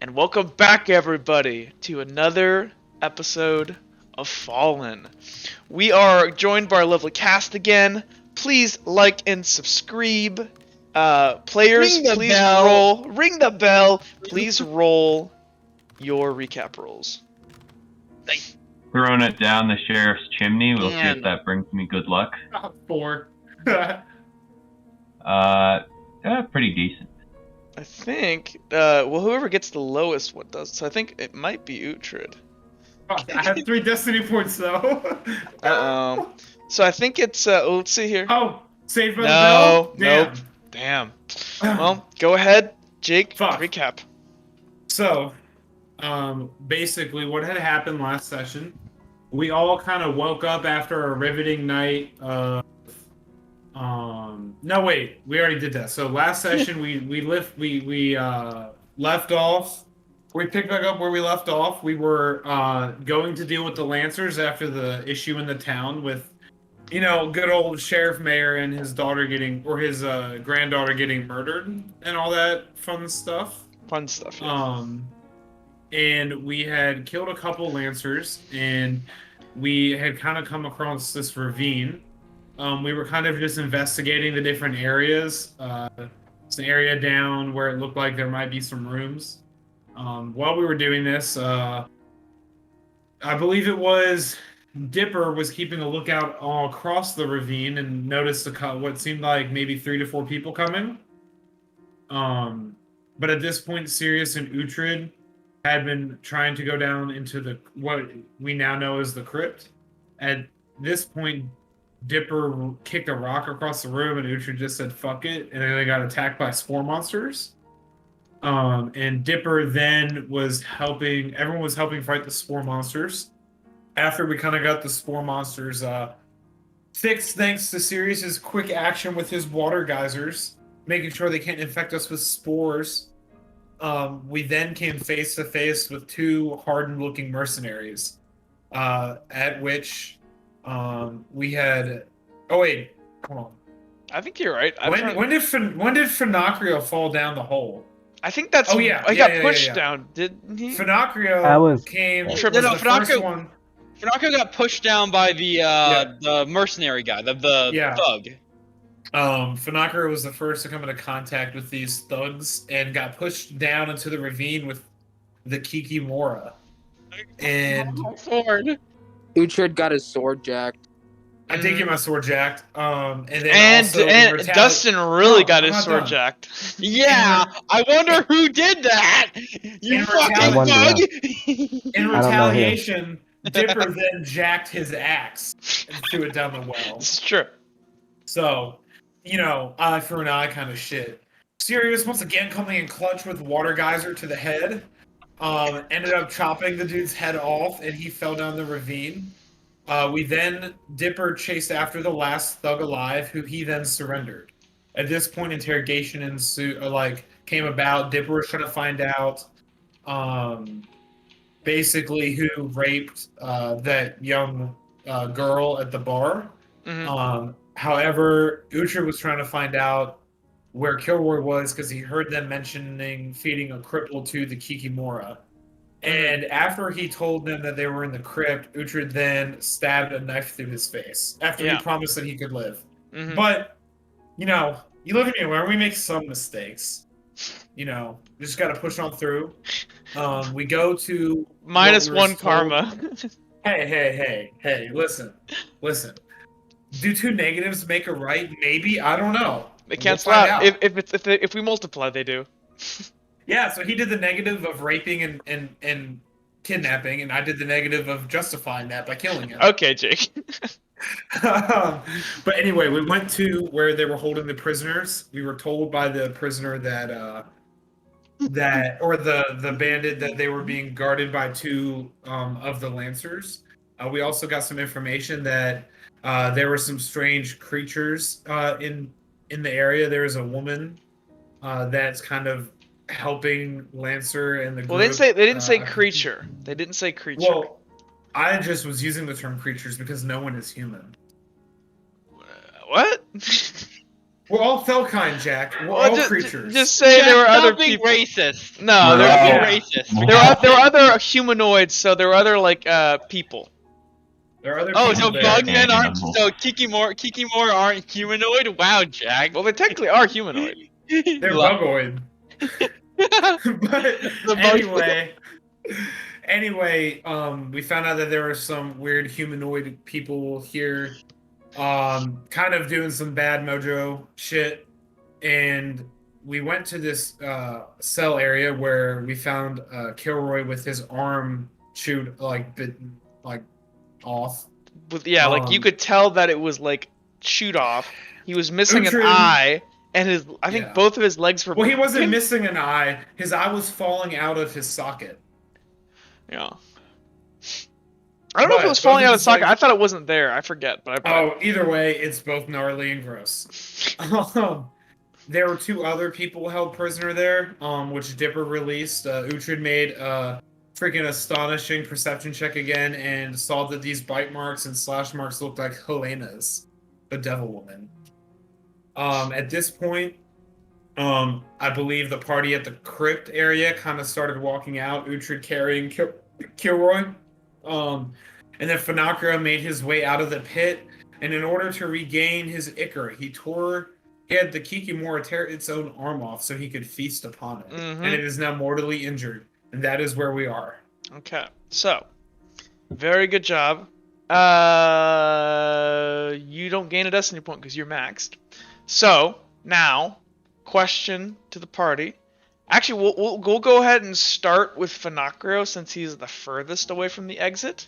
and welcome back, everybody, to another episode of Fallen. We are joined by our lovely cast again. Please like and subscribe. Players, please roll. Ring the bell. Please roll your recap rolls. Throwing it down the sheriff's chimney. We'll see if that brings me good luck. 4. Pretty decent. I think, well, whoever gets the lowest one does. So I think it might be Uhtred. I have 3 destiny points though. So I think it's, let's see here. Oh, saved by the bell? Nope. Damn. Well, go ahead, Jake. Fuck. Recap. So, basically what had happened last session, we all kind of woke up after a riveting night of, no wait, we already did that. So last session we left off. We picked back up where we left off. We were going to deal with the Lancers after the issue in the town with, you know, good old Sheriff Mayor and his daughter getting, or his granddaughter getting murdered and all that fun stuff. Yeah. And we had killed a couple Lancers, and we had kind of come across this ravine. We were kind of just investigating the different areas. It's an area down where it looked like there might be some rooms. While we were doing this, I believe it was Dipper was keeping a lookout all across the ravine and noticed what seemed like maybe 3 to 4 people coming. But at this point, Sirius and Uhtred had been trying to go down into what we now know as the crypt. At this point, Dipper kicked a rock across the room, and Uhtred just said "fuck it," and then they got attacked by spore monsters. And Dipper then was helping. Everyone was helping fight the spore monsters. After we kind of got the spore monsters fixed, thanks to Sirius's quick action with his water geysers, making sure they can't infect us with spores. We then came face to face with 2 hardened-looking mercenaries, at which we had. Oh wait, hold on. I think you're right. When did Finocchio fall down the hole? I think that's. Oh yeah, he got pushed down, didn't he? Finocchio came. No, Finocchio. One. Finocchio got pushed down by the mercenary guy, the thug. Finocchio was the first to come into contact with these thugs and got pushed down into the ravine with the Kikimora. And sword. Uhtred got his sword jacked. I did get my sword jacked. And Dustin really got his sword jacked. Yeah, I wonder who did that. You fucking thug. In retaliation, Dipper then jacked his axe and threw it down the well. It's true. So, you know, eye for an eye kind of shit. Sirius once again coming in clutch with water geyser to the head. Ended up chopping the dude's head off, and he fell down the ravine. Dipper chased after the last thug alive, who he then surrendered. At this point, interrogation came about. Dipper was trying to find out, basically who raped that young girl at the bar. Mm-hmm. However, Uhtred was trying to find out where Kilroy was because he heard them mentioning feeding a cripple to the Kikimora. And after he told them that they were in the crypt, Uhtred then stabbed a knife through his face after he promised that he could live. Mm-hmm. But, you know, you live anywhere, we make some mistakes. You know, we just got to push on through. We go to... -1 karma. Hey, listen. Do 2 negatives make a right? Maybe, I don't know. They cancel out. If we multiply, they do. Yeah, so he did the negative of raping and kidnapping, and I did the negative of justifying that by killing him. Okay, Jake. But anyway, we went to where they were holding the prisoners. We were told by the prisoner the bandit that they were being guarded by 2 of the Lancers. We also got some information that there were some strange creatures in the area. There is a woman that's kind of helping Lancer and the group. Well, they didn't say creature. They didn't say creature. Well, I just was using the term creatures because no one is human. What? We're all Felkind, Jack. We're Well, all just, creatures. just say Jack, there were other stop being people. racist. No, We're there Stop being all- racist. there were other humanoids, so there were other like people. There are other Oh, people so there. Bugmen aren't. Animal. So Kikimor aren't humanoid. Wow, Jack. Well, they technically are humanoid. They're Love- bugoid. But The anyway, we found out that there were some weird humanoid people here, kind of doing some bad mojo shit, and we went to this cell area where we found Kilroy with his arm chewed bitten off. With like you could tell that it was like chewed off. He was missing an Uhtred- eye, and I think Yeah. both of his legs were. Well, he wasn't missing an eye. His eye was falling out of his socket. Yeah. I don't know if it But was falling both out of of the socket. his I thought it wasn't there. I forget, but Either way, it's both gnarly and gross. There were 2 other people held prisoner there, which Dipper released. Uhtred made a freaking astonishing perception check again and saw that these bite marks and slash marks looked like Helena's, the devil woman. At this point, I believe the party at the crypt area kind of started walking out, Uhtred carrying Kilroy. And then Finocchio made his way out of the pit, and in order to regain his ichor, he had the Kikimora tear its own arm off so he could feast upon it. Mhm. And it is now mortally injured. And that is where we are. Okay, so very good job. You don't gain a destiny point because you're maxed. So now, question to the party. Actually, we'll go ahead and start with Finocchio since he's the furthest away from the exit.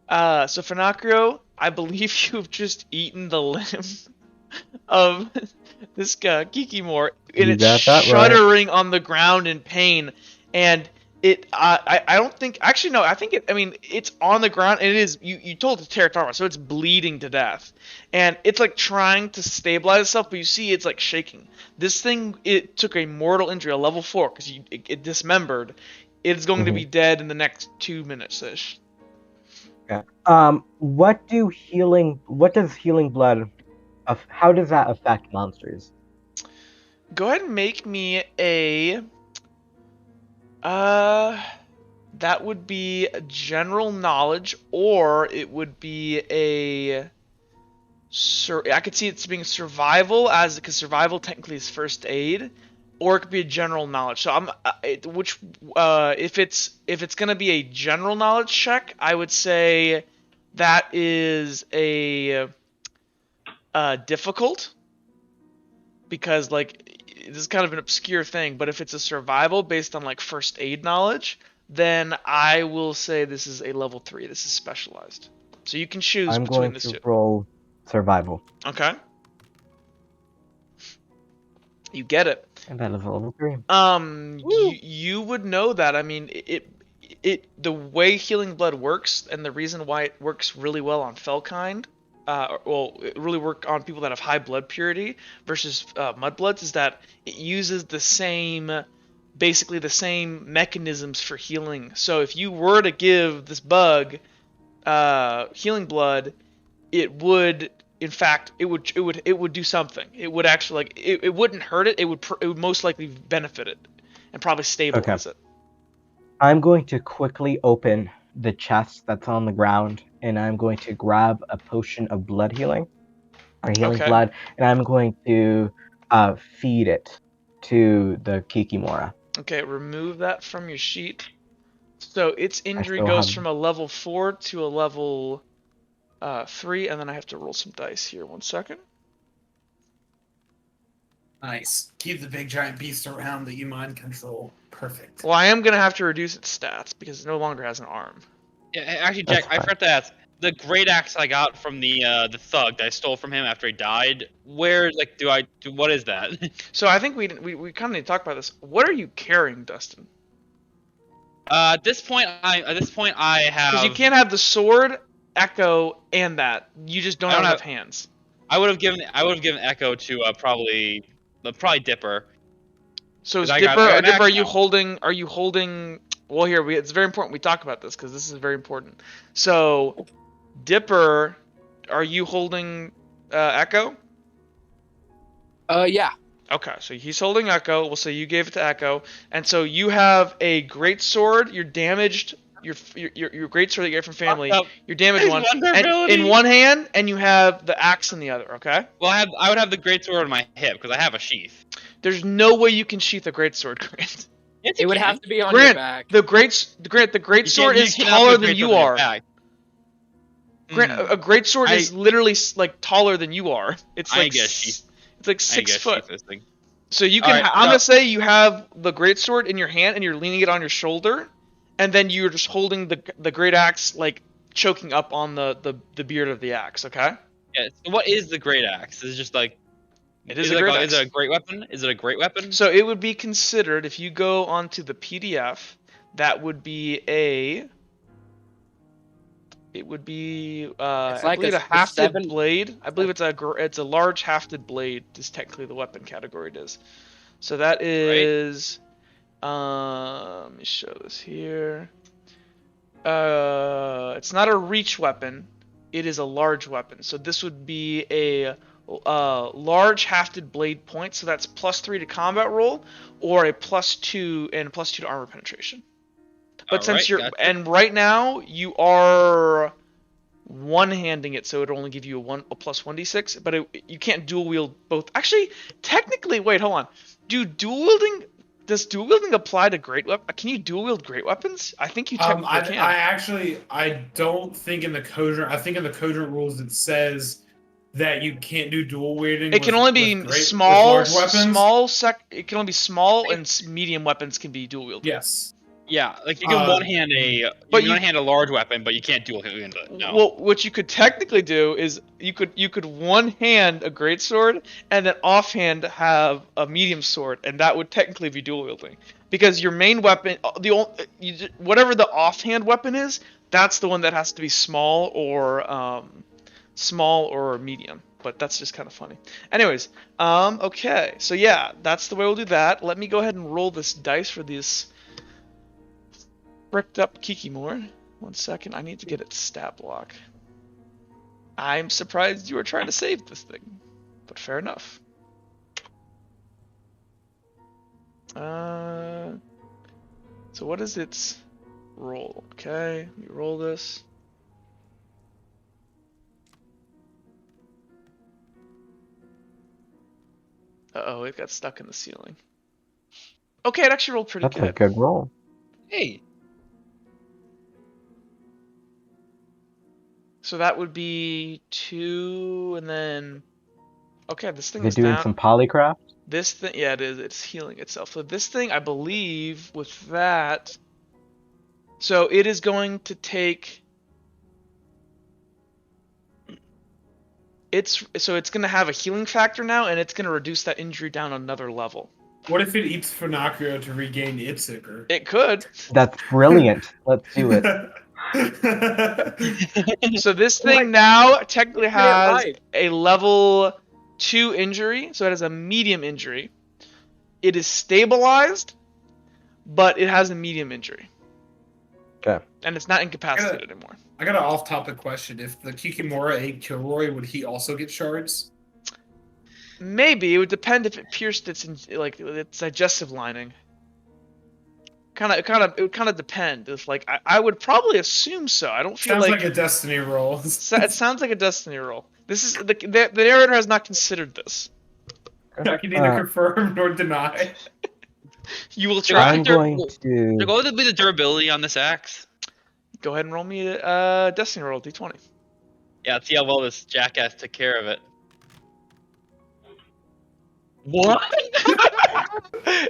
So Finocchio, I believe you've just eaten the limb of this Kikimor, and You it's got that right. shuddering on the ground in pain. And I don't think, actually no, I think it's on the ground, and it is, you told it to tear its armor, so it's bleeding to death. And it's like trying to stabilize itself, but you see it's like shaking. This thing, it took a mortal injury, a level 4, because it dismembered. It's going to be dead in the next 2 minutes-ish. Okay. What does healing blood, how does that affect monsters? Go ahead and make me a... that would be general knowledge, or it would be a... I could see it being survival, because survival technically is first aid, or it could be a general knowledge. So if it's gonna be a general knowledge check, I would say that is a difficult, because like this is kind of an obscure thing. But if it's a survival based on like first aid knowledge, then I will say this is a level 3. This is specialized. So you can choose I'm between going the to two. roll survival. Okay. You get it. And that is a level 3. You would know that. I mean, the way healing blood works, and the reason why it works really well on Felkind, it really work on people that have high blood purity versus mudbloods, is that it uses basically the same mechanisms for healing. So if you were to give this bug healing blood, it would, in fact, it would do something. It would actually, like, it wouldn't hurt it. It would most likely benefit it and probably stabilize it. I'm going to quickly open the chest that's on the ground, and I'm going to grab a potion of blood healing, or healing blood, and I'm going to feed it to the Kikimora. Okay, remove that from your sheet. So its injury still goes have- from a level 4 to a level 3, and then I have to roll some dice here. 1 second. Nice. Keep the big giant beast around that you mind control. Perfect. Well, I am going to have to reduce its stats because it no longer has an arm. Yeah, actually, Jack, That's I fine. forgot to ask. The great axe I got from the thug that I stole from him after he died. Where, like, what is that? So I think we kind of need to talk about this. What are you carrying, Dustin? At this point, I have. Because you can't have the sword, Echo, and that. You just don't I have don't enough have- hands. I would have given Echo to probably Dipper. So is 'Cause I Dipper, got an Dipper, axe now. are you holding? Well, here it's very important we talk about this because this is very important. So, Dipper, are you holding Echo? Yeah. Okay, so he's holding Echo. We'll say you gave it to Echo, and so you have a great sword. You're damaged. Your great sword that you get from family. Fucked up. Your damaged one, and Vulnerability. in one hand, and you have the axe in the other. Okay. Well, I would have the great sword on my hip because I have a sheath. There's no way you can sheath a great sword, Grant. Yes, It would can. have to be on Grant, your back. the great sword You is cannot taller put than great you sword on your are. back. Grant, a great sword I- is literally like taller than you are. It's I like get a sheath. it's like I 6 guess foot. this thing. So you can. Alright, I'm so- gonna say you have the great sword in your hand and you're leaning it on your shoulder, and then you're just holding the great axe like choking up on the beard of the axe. Okay. Yeah. So what is the great axe? Is it just like? It is it a great like, axe. Is it a great weapon? Is it a great weapon? So it would be considered if you go onto the PDF, that would be a. It would be It's I like believe a a hafted 7 blade. I believe it's a large hafted blade. Is technically the weapon category it is. So that is. Let me show this here. It's not a reach weapon. It is a large weapon. So this would be a large hafted blade point. So that's +3 to combat roll, or a +2 and +2 to armor penetration. But since you're and right now you are one-handing it, so it'll only give you a +1d6. But you can't dual wield both. Actually, technically, wait, hold on. Does dual wielding apply to great weapons? Can you dual wield great weapons? I think you technically can. I don't think in the Cogent. I think in the Cogent rules it says that you can't do dual wielding. It can only be with small, large weapons. It can only be small and medium weapons can be dual wielded. Yes. Yeah, like you can one hand a large weapon, but you can't dual wield it. No. Well, what you could technically do is you could one hand a great sword and then offhand have a medium sword, and that would technically be dual wielding because your main weapon, whatever the offhand weapon is, that's the one that has to be small or medium. But that's just kind of funny. Anyways, okay, so yeah, that's the way we'll do that. Let me go ahead and roll this dice for this bricked up Kikimore. 1 second, I need to get its stat block. I'm surprised you were trying to save this thing, but fair enough. So what is its roll? Okay, let me roll this. Uh-oh, it got stuck in the ceiling. Okay, it actually rolled pretty That's good. a good roll. Hey. So that would be 2, and then... Okay, this thing You're is doing down. some polycraft? This thing, yeah, it is. It's healing itself. So this thing, I believe, with that... So it is going to take... It's going to have a healing factor now, and it's going to reduce that injury down another level. What if it eats Funakrio to regain its Ichor? It could. That's brilliant. Let's do it. So this thing now technically has a level 2 injury, so it has a medium injury. It is stabilized, but it has a medium injury. Okay. And it's not incapacitated anymore. I got an off-topic question. If the Kikimora ate Kilroy, would he also get shards? Maybe. It would depend if it pierced its digestive lining. It would kind of depend. It's like I would probably assume so. I don't feel Sounds like a Destiny roll. It sounds like a Destiny roll. This is the narrator has not considered this. I can neither confirm nor deny. You will try. I'm going to. They're going to be the durability on this axe. Go ahead and roll me a Destiny roll, D20. Yeah, let's see how well this jackass took care of it. What?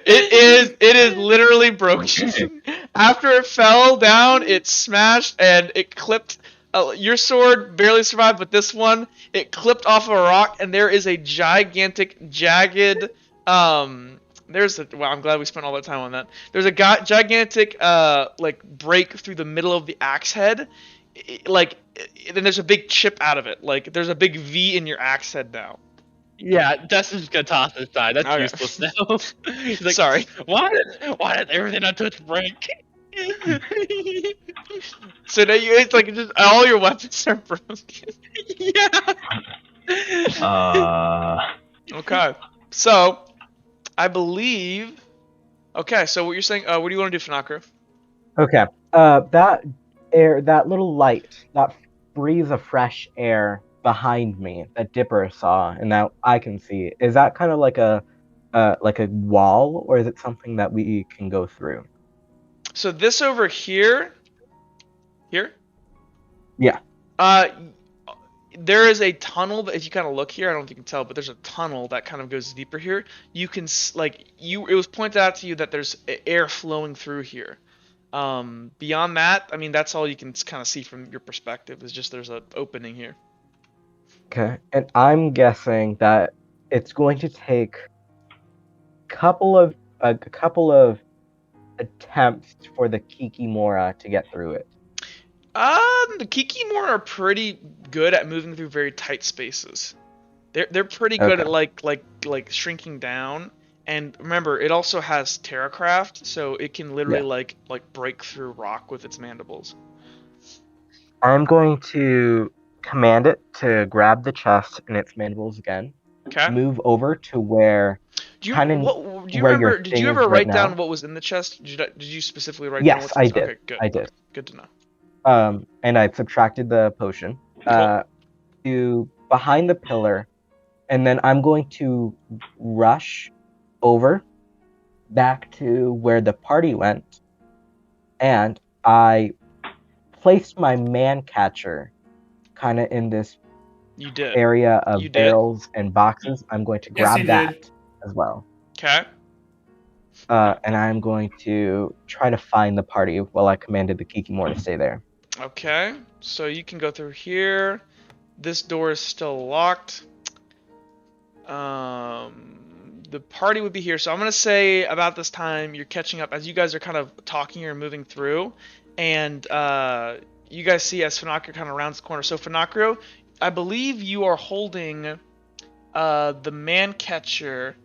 It is literally broken. After it fell down, it smashed and it clipped. Your sword barely survived, but this one, it clipped off a rock, and there is a gigantic, jagged. Well, I'm glad we spent all that time on that. There's a gigantic, break through the middle of the axe head, then there's a big chip out of it. Like, there's a big V in your axe head now. Yeah, Dustin's gonna toss this side. That's Okay. useless now. He's like, Sorry. Why did everything I touch break? So now it's like just all your weapons are broken. Yeah. Uh, Okay. So I believe. Okay, so what you're saying? What do you want to do, Fanakru? Okay. That little light, that breeze of fresh air behind me that Dipper saw and that I can see, is that kind of like a wall, or is it something that we can go through? So this over here. Here. Yeah. There is a tunnel that if you kind of look here, I don't know if you can tell, but there's a tunnel that kind of goes deeper here. You can it was pointed out to you that there's air flowing through here. Beyond that, I mean, that's all you can kind of see from your perspective is just there's an opening here. Okay. And I'm guessing that it's going to take a couple of attempts for the Kikimora to get through it. The Kikimora are pretty good at moving through very tight spaces. They're pretty good at like shrinking down. And remember, it also has Terracraft, so it can literally like break through rock with its mandibles. I'm going to command it to grab the chest in its mandibles again. Okay. Move over to where. Do you where remember? your Did thing you is ever right write now. down what was in the chest? Did you specifically write Yes, down what's I in the did. Okay, good. I did. Good to know. And I subtracted the potion. Cool. To behind the pillar, and then I'm going to rush over back to where the party went, and I placed my man catcher kind of in this You did. area of You did. barrels and boxes. I'm going to grab that as well. Okay. And I'm going to try to find the party while I commanded the Kikimora to stay there. Okay. So you can go through here. This door is still locked. The party would be here. So I'm going to say about this time you're catching up as you guys are kind of talking or moving through. And you guys see as Fanakro kind of rounds the corner. So Fanakro, I believe you are holding the man catcher.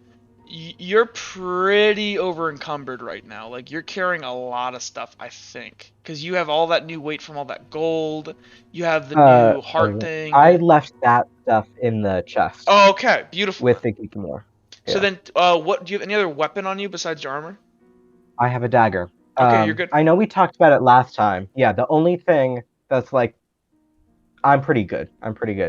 You're pretty over encumbered right now. Like you're carrying a lot of stuff, I think, because you have all that new weight from all that gold. You have the new heart thing. I left that stuff in the chest. Oh, okay, beautiful. With the Kikimora. So then, what do you have any other weapon on you besides your armor? I have a dagger. Okay, you're good. I know we talked about it last time. Yeah, the only thing that's like, I'm pretty good.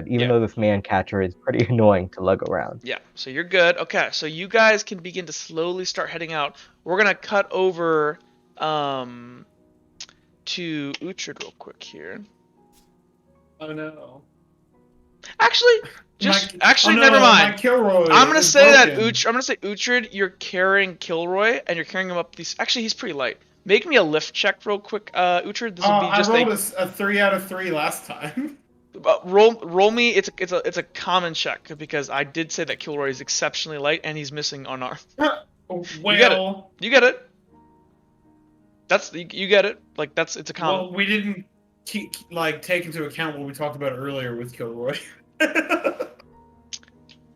Even though this man catcher is pretty annoying to lug around. Yeah, so you're good. Okay, so you guys can begin to slowly start heading out. We're gonna cut over to Uhtred real quick here. Oh no. Actually, never mind. My Kilroy I'm gonna is say broken. I'm gonna say Uhtred, you're carrying Kilroy and you're carrying him up these. Actually, he's pretty light. Make me a lift check real quick, Uhtred. This will be just I rolled a 3 out of 3 last time. Roll me. It's a common check because I did say that Kilroy is exceptionally light and he's missing an arm. Well, you get it. That's you get it. Like it's a common. Well, we didn't take into account what we talked about earlier with Kilroy.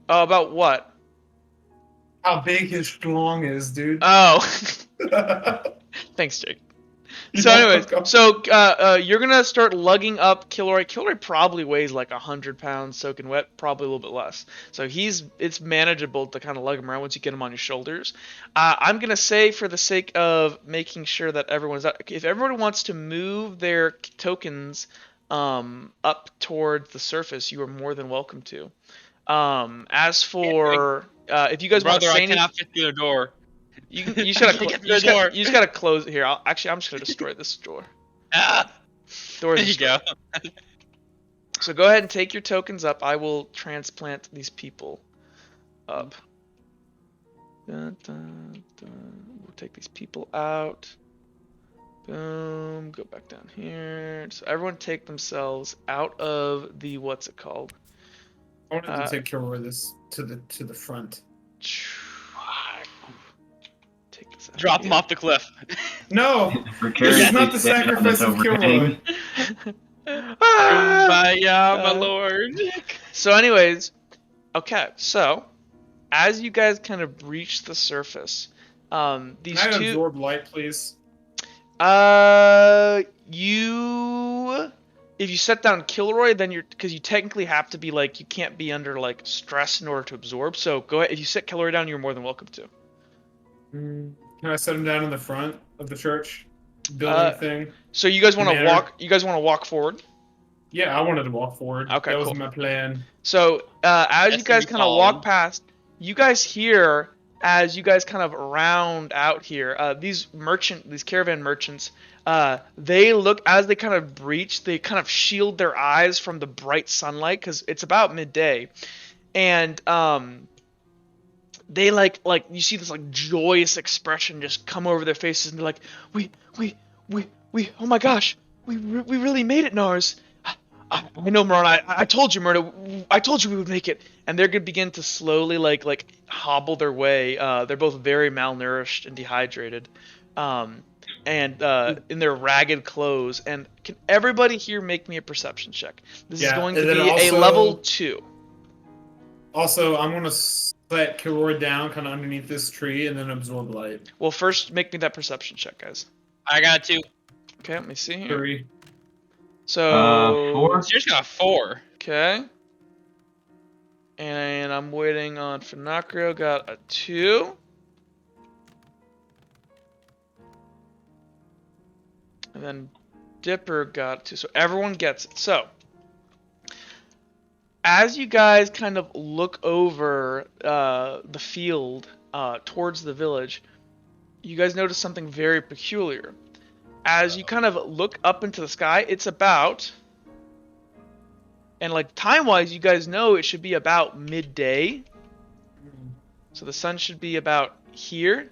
About what? How big his schlong is, dude. Oh. Thanks, Jake. So anyways, you're gonna start lugging up Kilroy. Kilroy probably weighs like 100 pounds soaking wet, probably a little bit less. So it's manageable to kind of lug him around once you get him on your shoulders. I'm gonna say for the sake of making sure that everyone's up, if everyone wants to move their tokens up towards the surface, you are more than welcome to. As for if you guys want to say anything, I cannot fit through the door. You just gotta close it here. I'm just gonna destroy this door. Door's There you go. So go ahead and take your tokens up. I will transplant these people up. Dun, dun, dun. We'll take these people out. Boom. Go back down here. So everyone take themselves out of the what's it called? I wanted to take Kilroy to the front. Drop him off the cliff. No, this is not the sacrifice of Kilroy. My lord. So anyways, okay, so as you guys kind of reach the surface, these Can I two absorb light, please? if you set down Kilroy, then because you technically have to be like, you can't be under like stress in order to absorb. So go ahead. If you set Kilroy down, you're more than welcome to. Can I set him down in the front of the church building thing? So you guys want to Manor. walk? You guys want to walk forward? Yeah, I wanted to walk forward. Okay, that was cool. my plan. So as you Yes, guys we kind of follow. walk past, you guys hear as you guys kind of round out here. These caravan merchants, they look as they kind of breach. They kind of shield their eyes from the bright sunlight because it's about midday, and they like you see this like joyous expression just come over their faces, and they're like, we oh my gosh, we really made it, Nars. I know, Marana. I told you, Myrna. I told you we would make it. And they're gonna begin to slowly like hobble their way. They're both very malnourished and dehydrated, and in their ragged clothes. And can everybody here make me a perception check? This is going to and be then a also- level 2. Also, I'm gonna set Kilroy down kind of underneath this tree and then absorb light. Well, first make me that perception check, guys. I got 2. Okay, let me see here. 3. So 4. Yours got 4. Okay. And I'm waiting on Finacrio, got a 2. And then Dipper got 2. So everyone gets it. So, as you guys kind of look over the field towards the village, you guys notice something very peculiar. As you kind of look up into the sky, it's about... And like time-wise, you guys know it should be about midday. So the sun should be about here.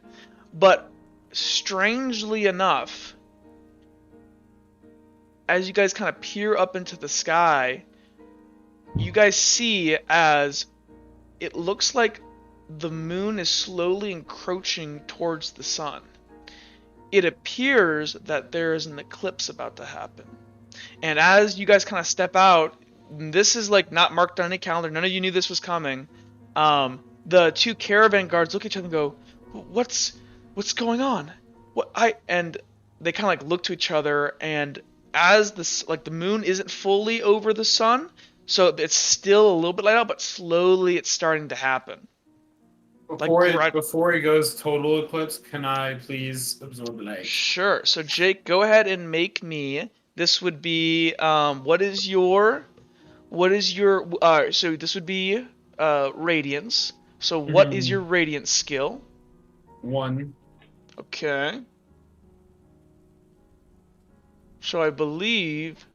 But strangely enough, as you guys kind of peer up into the sky, you guys see as it looks like the moon is slowly encroaching towards the sun. It appears that there is an eclipse about to happen. And as you guys kind of step out, this is like not marked on any calendar. None of you knew this was coming. The 2 caravan guards look at each other and go, "What's going on?" And they kind of like look to each other. And as the moon isn't fully over the sun, so it's still a little bit light out, but slowly it's starting to happen. Before he goes total eclipse, can I please absorb light? Sure. So Jake, go ahead and make me. This would be what is your so this would be radiance. So what is your radiance skill? 1. Okay. So I believe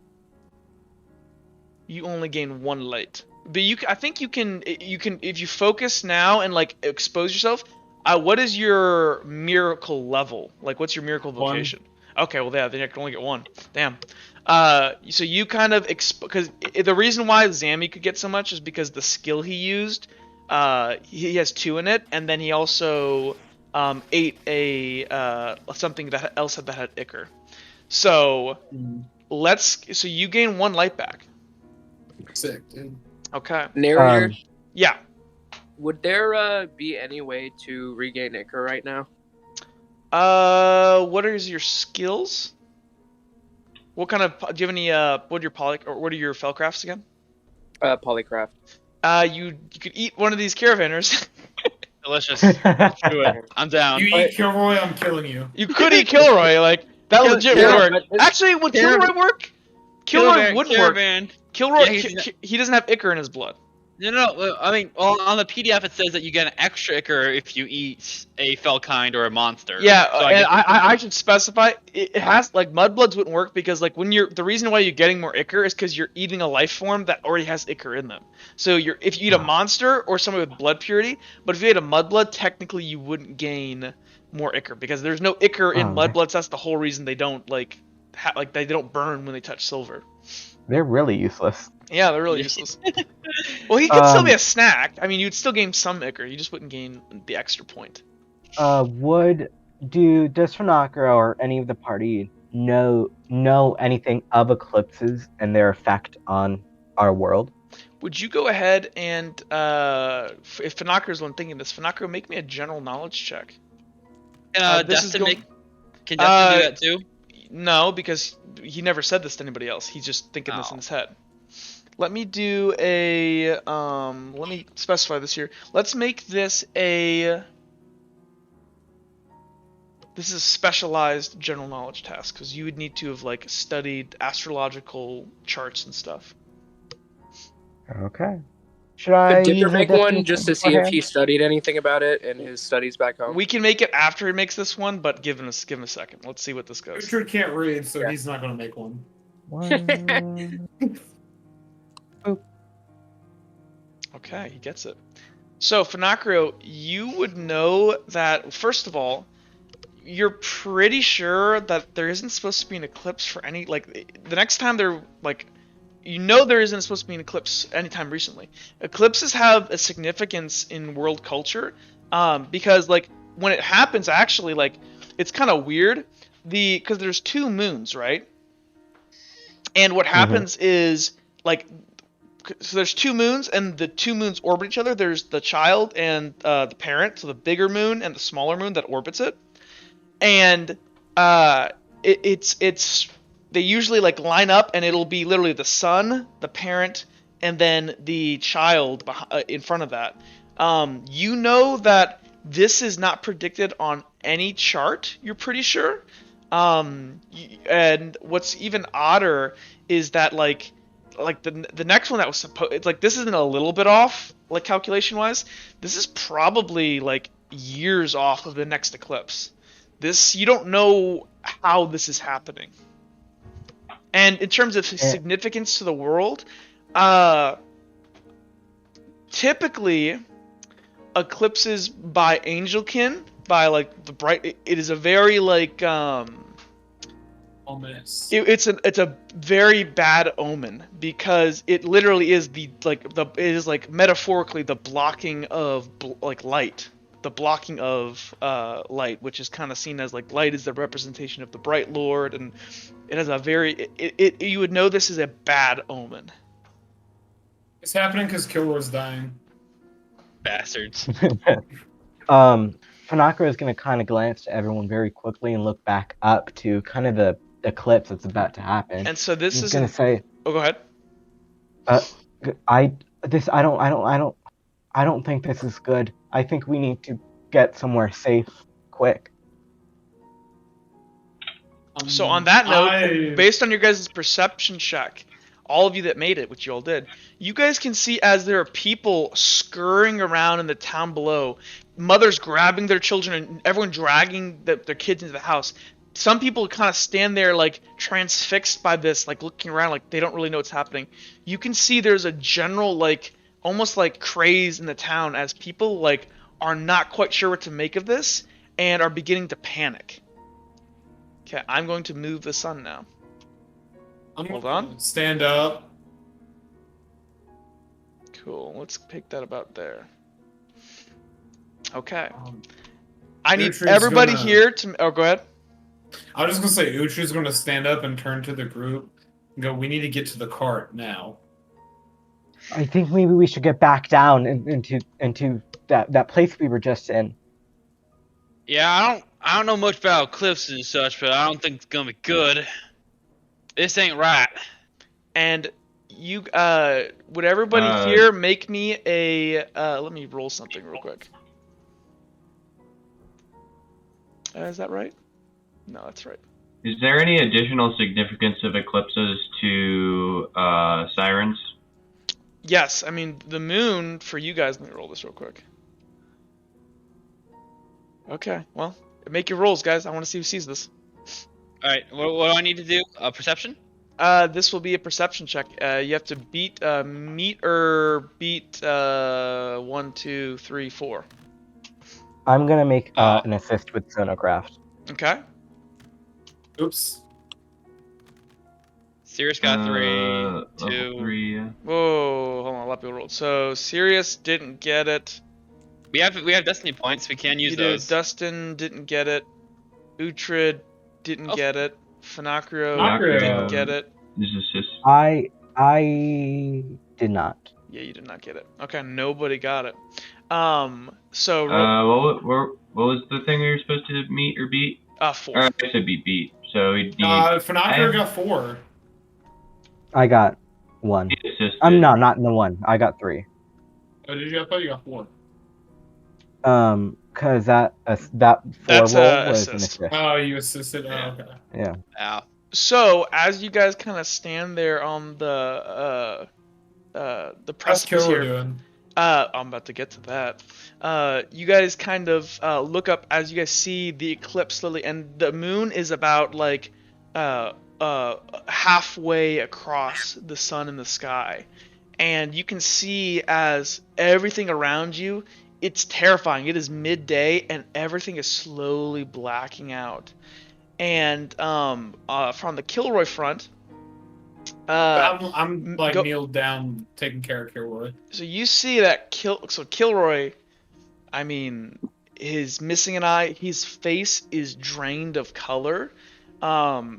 you only gain 1 light. But I think you can if you focus now and like expose yourself. What is your miracle level? Like, what's your miracle 1. vocation? Okay, well, yeah, then you can only get 1. Damn. So you kind of because the reason why Zammy could get so much is because the skill he used, he has 2 in it, and then he also ate something that had ichor. So so you gain 1 light back. Sick, dude. Okay. Narrator, Yeah. would there be any way to regain ichor right now? What is your skills? What kind of do you have any what are your fellcrafts again? Polycraft. You could eat one of these caravanners. Delicious. Let's do it. I'm down. You eat Kilroy, I'm killing you. You could eat Kilroy, like that legit would work. Actually, would Kilroy work? Kilroy wouldn't work. Kilroy, Yeah, he doesn't have ichor in his blood. No. I mean, well, on the PDF it says that you get an extra ichor if you eat a fell kind or a monster. Yeah, So and I should specify it has like mudbloods wouldn't work because like when the reason why you're getting more ichor is because you're eating a life form that already has ichor in them. So if you eat a monster or somebody with blood purity, but if you ate a mudblood, technically you wouldn't gain more ichor because there's no ichor in mudbloods. That's the whole reason they don't they don't burn when they touch silver. They're really useless. Yeah, they're really useless. Well, he could still be a snack. I mean, you'd still gain some ichor. You just wouldn't gain the extra point. Does Finacro or any of the party know anything of eclipses and their effect on our world? Would you go ahead and, if Finacro's the one thinking this, Finacro, make me a general knowledge check. Can this is Destin going- do that too? No, because he never said this to anybody else. He's just thinking this in his head. Let me do a let me specify this here. Let's make this a this is a specialized general knowledge task because you would need to have like studied astrological charts and stuff. Okay. Should I Could Dipper use a make one destiny just point to see if beforehand? he studied anything about it in his studies back home? We can make it after he makes this one, but give him a second. Let's see what this goes. Uhtred can't read, so Yeah. he's not gonna make one. One. Okay, he gets it. So, Finacrio, you would know that, first of all, you're pretty sure that there isn't supposed to be an eclipse for any, like, the next time there, like, you know there isn't supposed to be an eclipse anytime recently. Eclipses have a significance in world culture, because, like, when it happens, actually, like, it's kind of weird, because there's 2 moons, right? And what happens is, like, so there's 2 moons, and the 2 moons orbit each other. There's the child and the parent, so the bigger moon and the smaller moon that orbits it. And it's they usually like line up, and it'll be literally the sun, the parent, and then the child in front of that. You know that this is not predicted on any chart. You're pretty sure. And what's even odder is that like the next one that was supposed, it's like this isn't a little bit off, like calculation wise. This is probably like years off of the next eclipse. This, you don't know how this is happening. And in terms of significance to the world, typically eclipses by Angelkin, by like the bright, it is a very like Ominous. it's a very bad omen, because it literally is it is like metaphorically the blocking of like light, the blocking of light, which is kind of seen as like light is the representation of the bright lord, and it has a very you would know this is a bad omen. It's happening because Kilroy's dying. Bastards. Fanakra is going to kind of glance to everyone very quickly and look back up to kind of the eclipse that's about to happen. And so this He's is going to say, oh, go ahead. I don't think this is good. I think we need to get somewhere safe quick. So on that note, based on your guys' perception check, all of you that made it, which you all did, you guys can see as there are people scurrying around in the town below, mothers grabbing their children and everyone dragging their kids into the house. Some people kind of stand there like transfixed by this, like looking around like they don't really know what's happening. You can see there's a general like almost like craze in the town as people like are not quite sure what to make of this and are beginning to panic. Okay, I'm going to move the sun now. Hold on. Stand up. Cool. Let's pick that about there. Okay. I need Uhtred's everybody gonna- here to. Oh, go ahead. I was just gonna say Uhtred's gonna stand up and turn to the group and go, "We need to get to the cart now." I think maybe we should get back down into that place we were just in. Yeah, I don't know much about eclipses and such, but I don't think it's gonna be good. This ain't right. And you, would everybody here make me a? Let me roll something real quick. Is that right? No, that's right. Is there any additional significance of eclipses to sirens? Yes, I mean the moon for you guys. Let me roll this real quick. Okay, well, make your rolls, guys. I want to see who sees this. All right, what do I need to do? Perception? This will be a perception check. You have to meet or beat 1, 2, 3, 4. I'm gonna make an assist with sonocraft. Okay. Oops. Sirius got 3, Level 2. 3. Whoa, hold on. A lot of people rolled. So Sirius didn't get it. We have destiny points. We can use You those. did. Dustin didn't get it. Uhtred didn't get it. Finacrio Finacrio. didn't get it. This is just I did not. Yeah, you did not get it. Okay, nobody got it. So what was the thing we were supposed to meet or beat? 4. Or I should be beat. So he'd need. Fanakra got 4. I got 1. He assisted. No, not in the 1. I got 3. Oh, did you? I thought you got 4. Cause that 4 That's roll was an assist. assist. Oh, you assisted. Yeah. Oh, okay. Yeah. Ow. So as you guys kind of stand there on the How's precipice Killer here, doing? I'm about to get to that. You guys kind of look up as you guys see the eclipse slowly, and the moon is about like halfway across the sun in the sky, and you can see as everything around you, it's terrifying. It is midday, and everything is slowly blacking out. And from the Kilroy front, I'm like go- kneeled down, taking care of Kilroy. so you see that Kilroy, I mean, is missing an eye. His face is drained of color.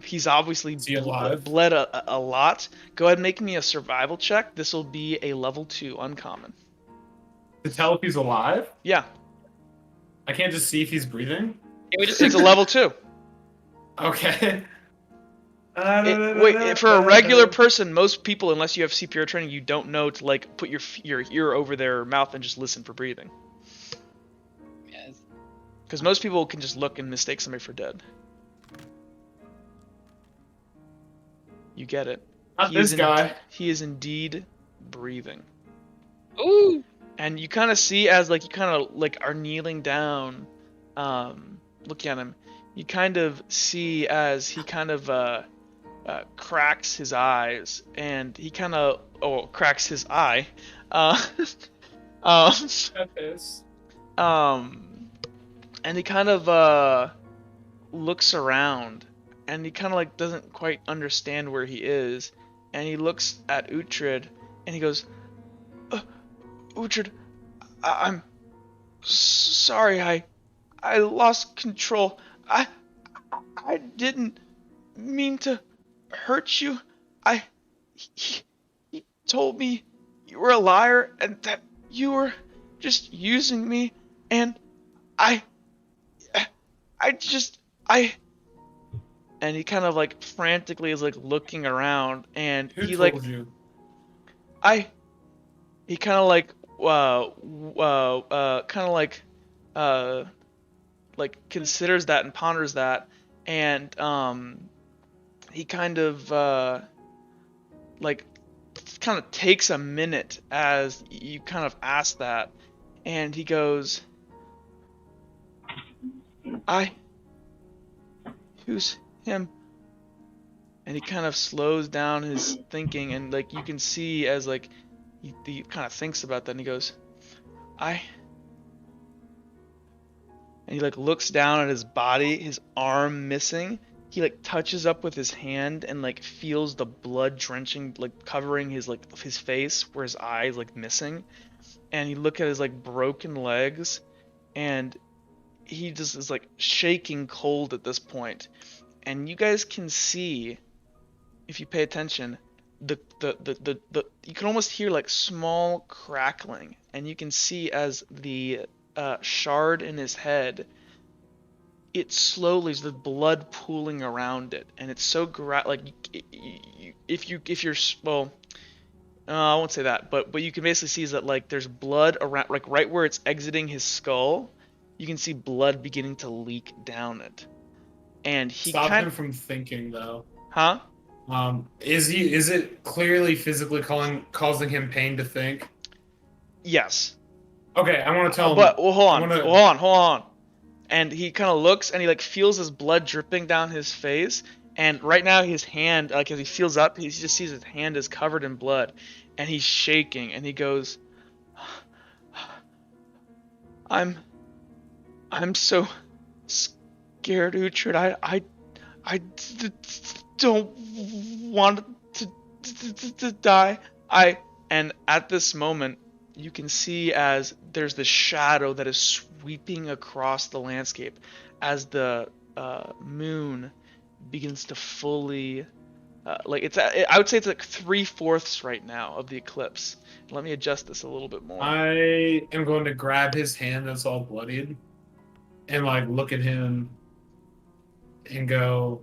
He's obviously Is he alive? bled a lot. Go ahead and make me a survival check. This will be a level 2 uncommon. To tell if he's alive? Yeah, I can't just see if he's breathing? Can we just it's a level 2. Okay. Wait, for a regular person, most people, unless you have CPR training, you don't know to like put your ear over their mouth and just listen for breathing. Yes. Because most people can just look and mistake somebody for dead. You get it. Not He is this guy. He is indeed breathing. Ooh. And you kind of see as like you kind of like are kneeling down, looking at him. You kind of see as he kind of cracks his eyes, and he kind of cracks his eye. That is. And he kind of looks around, and he kind of like doesn't quite understand where he is, and he looks at Uhtred, and he goes, Uhtred, I'm sorry, I lost control. I didn't mean to hurt you. He told me you were a liar and that you were just using me, and and he kind of like frantically is like looking around, and Who he told like you? he kind of like like considers that and ponders that, and he kind of like kind of takes a minute as you kind of ask that, and he goes, who's him? And he kind of slows down his thinking, and like you can see as like he kind of thinks about that, and he goes, and he like looks down at his body, his arm missing. He like touches up with his hand and like feels the blood drenching, like covering his like his face where his eye is like missing. And he look at his like broken legs, and he just is like shaking cold at this point. And you guys can see, if you pay attention, the you can almost hear like small crackling, and you can see as the shard in his head, it slowly is the blood pooling around it, and it's so if you're well, I won't say that, but you can basically see is that like there's blood around, like right where it's exiting his skull, you can see blood beginning to leak down it, and he Stop him from thinking though. Huh? Is it clearly physically causing him pain to think? Yes. Okay, I want to tell him. But well, hold on. And he kind of looks, and he like feels his blood dripping down his face. And right now his hand, like as he feels up, he just sees his hand is covered in blood, and he's shaking. And he goes, "I'm so scared, Uhtred. I don't want to die. And at this moment, you can see as there's this shadow that is sweeping across the landscape as the moon begins to fully I would say it's like 3/4 right now of the eclipse. Let me adjust this a little bit more. I am going to grab his hand that's all bloodied and like look at him and go,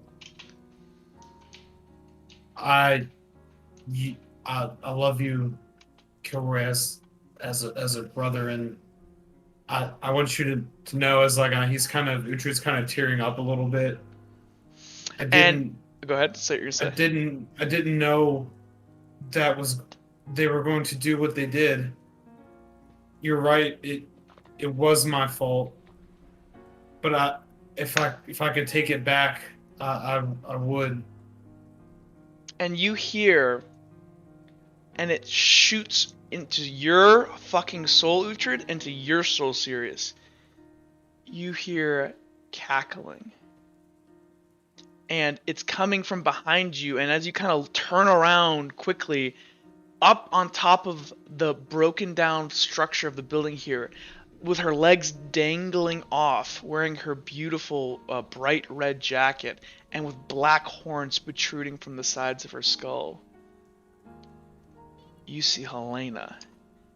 I love you, Kilroy, as a brother, and I want you to know, as like Uhtred's kind of tearing up a little bit. Go ahead, say what you're saying. I didn't know they were going to do what they did. You're right. It was my fault. But if I could take it back, I would. And you hear, and it shoots into your fucking soul, Uhtred, into your soul, Sirius. You hear cackling. And it's coming from behind you, and as you kind of turn around quickly, up on top of the broken down structure of the building here, with her legs dangling off, wearing her beautiful bright red jacket, and with black horns protruding from the sides of her skull, you see Helena.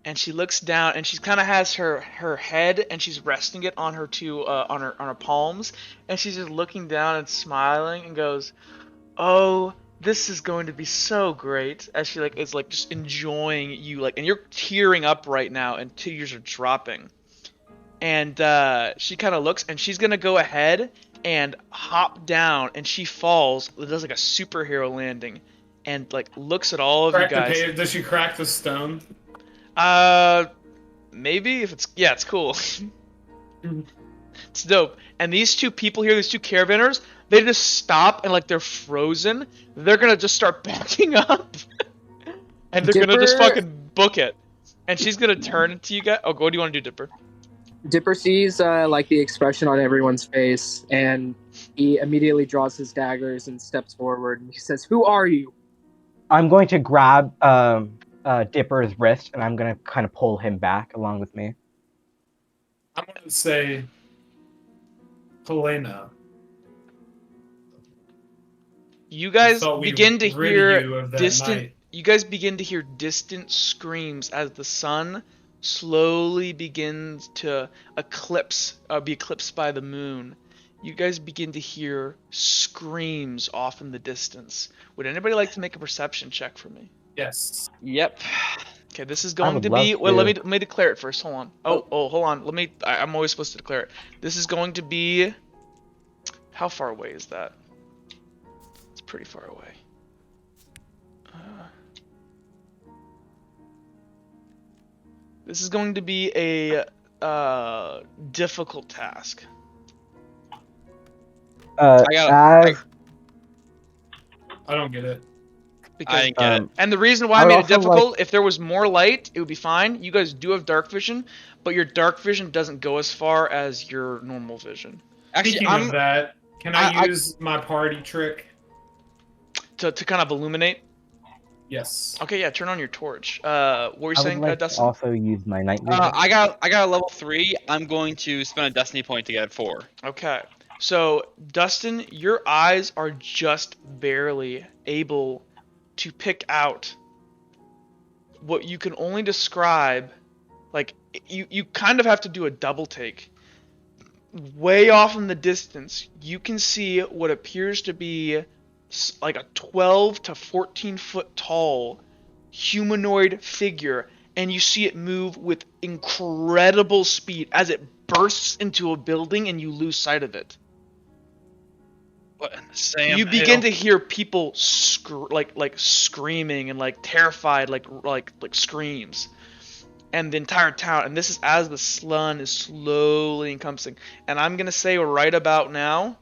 And she looks down, and she kind of has her head, and she's resting it on her on her palms, and she's just looking down and smiling, and goes, "Oh, this is going to be so great." As she is just enjoying you, and you're tearing up right now, and tears are dropping. And she kind of looks, and she's gonna go ahead and hop down, and she falls. It does like a superhero landing, and looks at all of you guys. Does she crack the stone? Maybe if it's cool. It's dope. And these two people here, these two caravanners, they just stop and they're frozen. They're gonna just start backing up, and they're gonna just fucking book it. And she's gonna turn into you guys. Oh, what do you want to do, Dipper? Dipper sees the expression on everyone's face, and he immediately draws his daggers and steps forward. And he says, "Who are you?" I'm going to grab Dipper's wrist, and I'm going to kind of pull him back along with me. I'm going to say, Helena. You guys begin to hear distant. You guys begin to hear distant screams as the sun slowly begins to be eclipsed by the moon. You guys begin to hear screams off in the distance. Would anybody like to make a perception check for me? Yes. Yep. Okay, this is going to be. Well, let me declare it first. Hold on. Oh, hold on. I'm always supposed to declare it. This is going to be. How far away is that? It's pretty far away. This is going to be a difficult task. I don't get it. Because, I didn't get it. And the reason why I made it difficult, if there was more light, it would be fine. You guys do have dark vision, but your dark vision doesn't go as far as your normal vision. Actually, Speaking of that, can I use my party trick? To kind of illuminate? Yes. Okay, yeah, turn on your torch. What were you saying, Dustin? I also use my night vision. I got a level 3. I'm going to spend a destiny point to get 4. Okay. So, Dustin, your eyes are just barely able to pick out what you can only describe, you kind of have to do a double take. Way off in the distance, you can see what appears to be like a 12 to 14 foot tall humanoid figure, and you see it move with incredible speed as it bursts into a building and you lose sight of it. What in the Sam you begin to hear people screaming and terrified screams, and the entire town. And this is as the sun is slowly encompassing. And I'm gonna say right about now,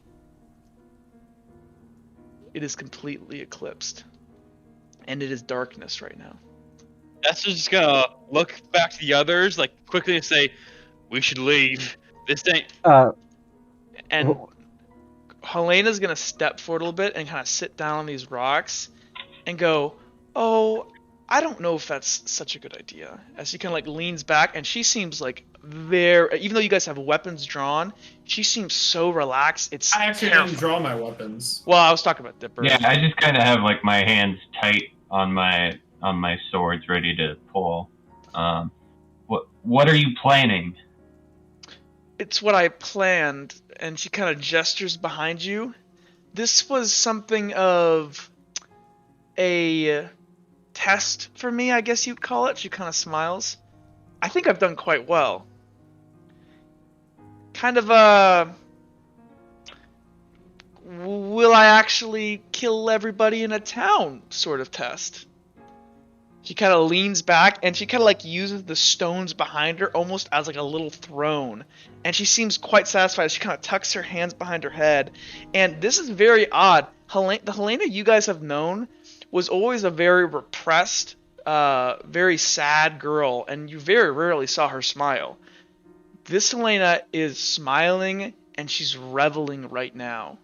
it is completely eclipsed, and it is darkness right now. That's just gonna look back to the others quickly and say, "We should leave. This ain't." And Helena's gonna step forward a little bit and kind of sit down on these rocks and go, "Oh, I don't know if that's such a good idea." As she kind of leans back, and she seems even though you guys have weapons drawn, she seems so relaxed. I actually didn't draw my weapons. Well, I was talking about Dipper. Yeah, I just kind of have my hands tight on my swords, ready to pull. What are you planning? It's what I planned. And she kind of gestures behind you, this was something of a test for me, I guess you'd call it. She kind of smiles. I think I've done quite well. Kind of a will I actually kill everybody in a town sort of test. She kind of leans back and she kind of like uses the stones behind her almost as like a little throne. And she seems quite satisfied. She kind of tucks her hands behind her head. And this is very odd. The Helena you guys have known was always a very repressed, very sad girl. And you very rarely saw her smile. This Helena is smiling and she's reveling right now.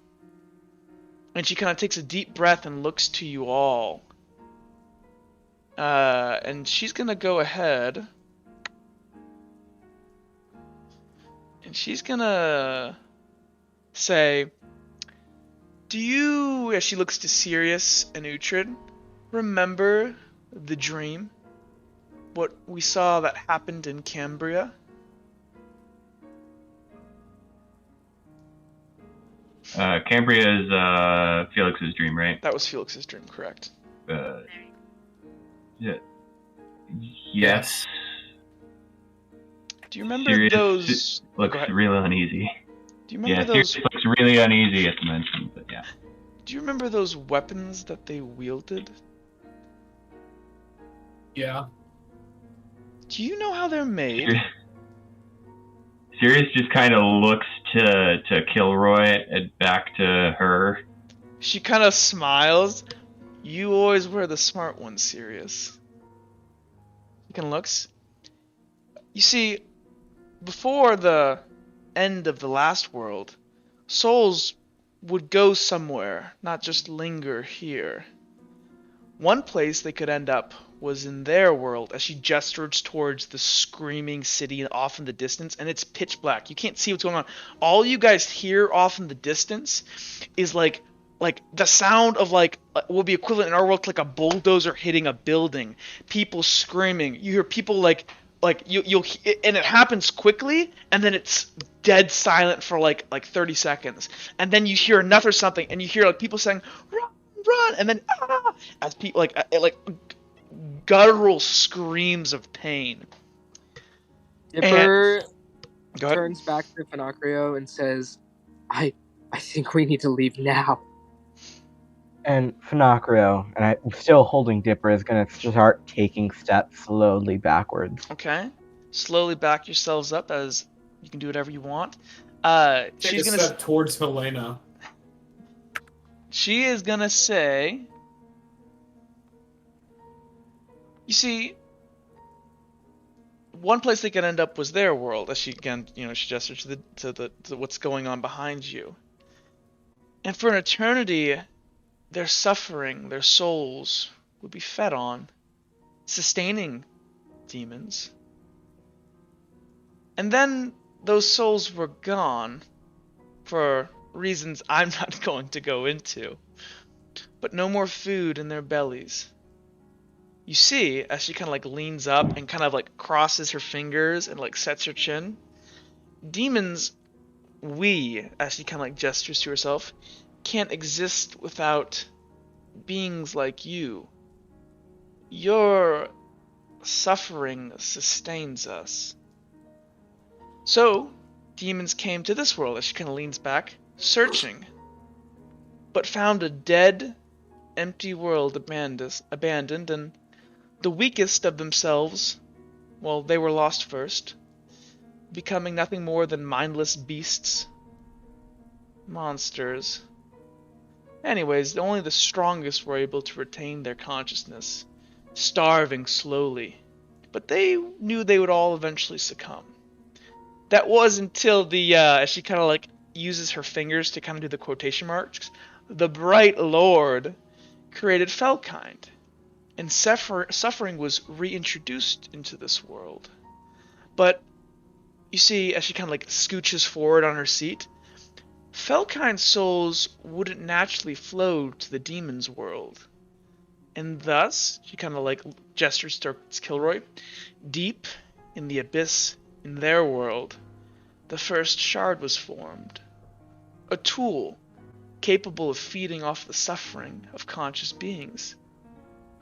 And she kind of takes a deep breath and looks to you all. And she's gonna go ahead. And she's gonna say, do you, as she looks to Sirius and Uhtred, remember the dream? What we saw that happened in Cambria? Cambria is Felix's dream, right? That was Felix's dream, correct? Yeah. Yes. Do you remember Sirius those? Looks really uneasy. Do you remember Yeah, those? Sirius looks really uneasy at the mention, but yeah. Do you remember those weapons that they wielded? Yeah. Do you know how they're made? Sirius just kind of looks to Kilroy and back to her. She kind of smiles. You always were the smart one, Sirius. He kind of looks. You see, before the end of the last world, souls would go somewhere, not just linger here. One place they could end up was in their world, as she gestures towards the screaming city off in the distance, and it's pitch black. You can't see what's going on. All you guys hear off in the distance is like the sound of like will be equivalent in our world to like a bulldozer hitting a building, people screaming. You hear people like you'll and it happens quickly, and then it's dead silent for like 30 seconds, and then you hear another something, and you hear like people saying run, and then as people like guttural screams of pain. Dipper Go ahead. turns back to Finocchio and says, I think we need to leave now. And Finocchio, and I'm still holding Dipper, is going to start taking steps slowly backwards. Okay. Slowly back yourselves up, as you can do whatever you want. Take She's a gonna step towards Helena. She is gonna say, you see, one place they could end up was their world, as she again, she gestures to what's going on behind you. And for an eternity, their suffering, their souls would be fed on, sustaining demons. And then those souls were gone for reasons I'm not going to go into. But no more food in their bellies. You see, as she kind of like leans up and kind of like crosses her fingers and like sets her chin, demons, as she kind of like gestures to herself, can't exist without beings like you. Your suffering sustains us. So, demons came to this world, as she kind of leans back, searching, but found a dead, empty world abandoned, and the weakest of themselves, well, they were lost first, becoming nothing more than mindless beasts, monsters. Anyways, only the strongest were able to retain their consciousness, starving slowly, but they knew they would all eventually succumb. That was until as she kind of like uses her fingers to kind of do the quotation marks, the bright Lord created Felkind, and suffering was reintroduced into this world. But you see, as she kind of like scooches forward on her seat, Felkind's souls wouldn't naturally flow to the demon's world. And thus, she kind of like gestures towards Kilroy, deep in the abyss in their world, the first shard was formed. A tool capable of feeding off the suffering of conscious beings,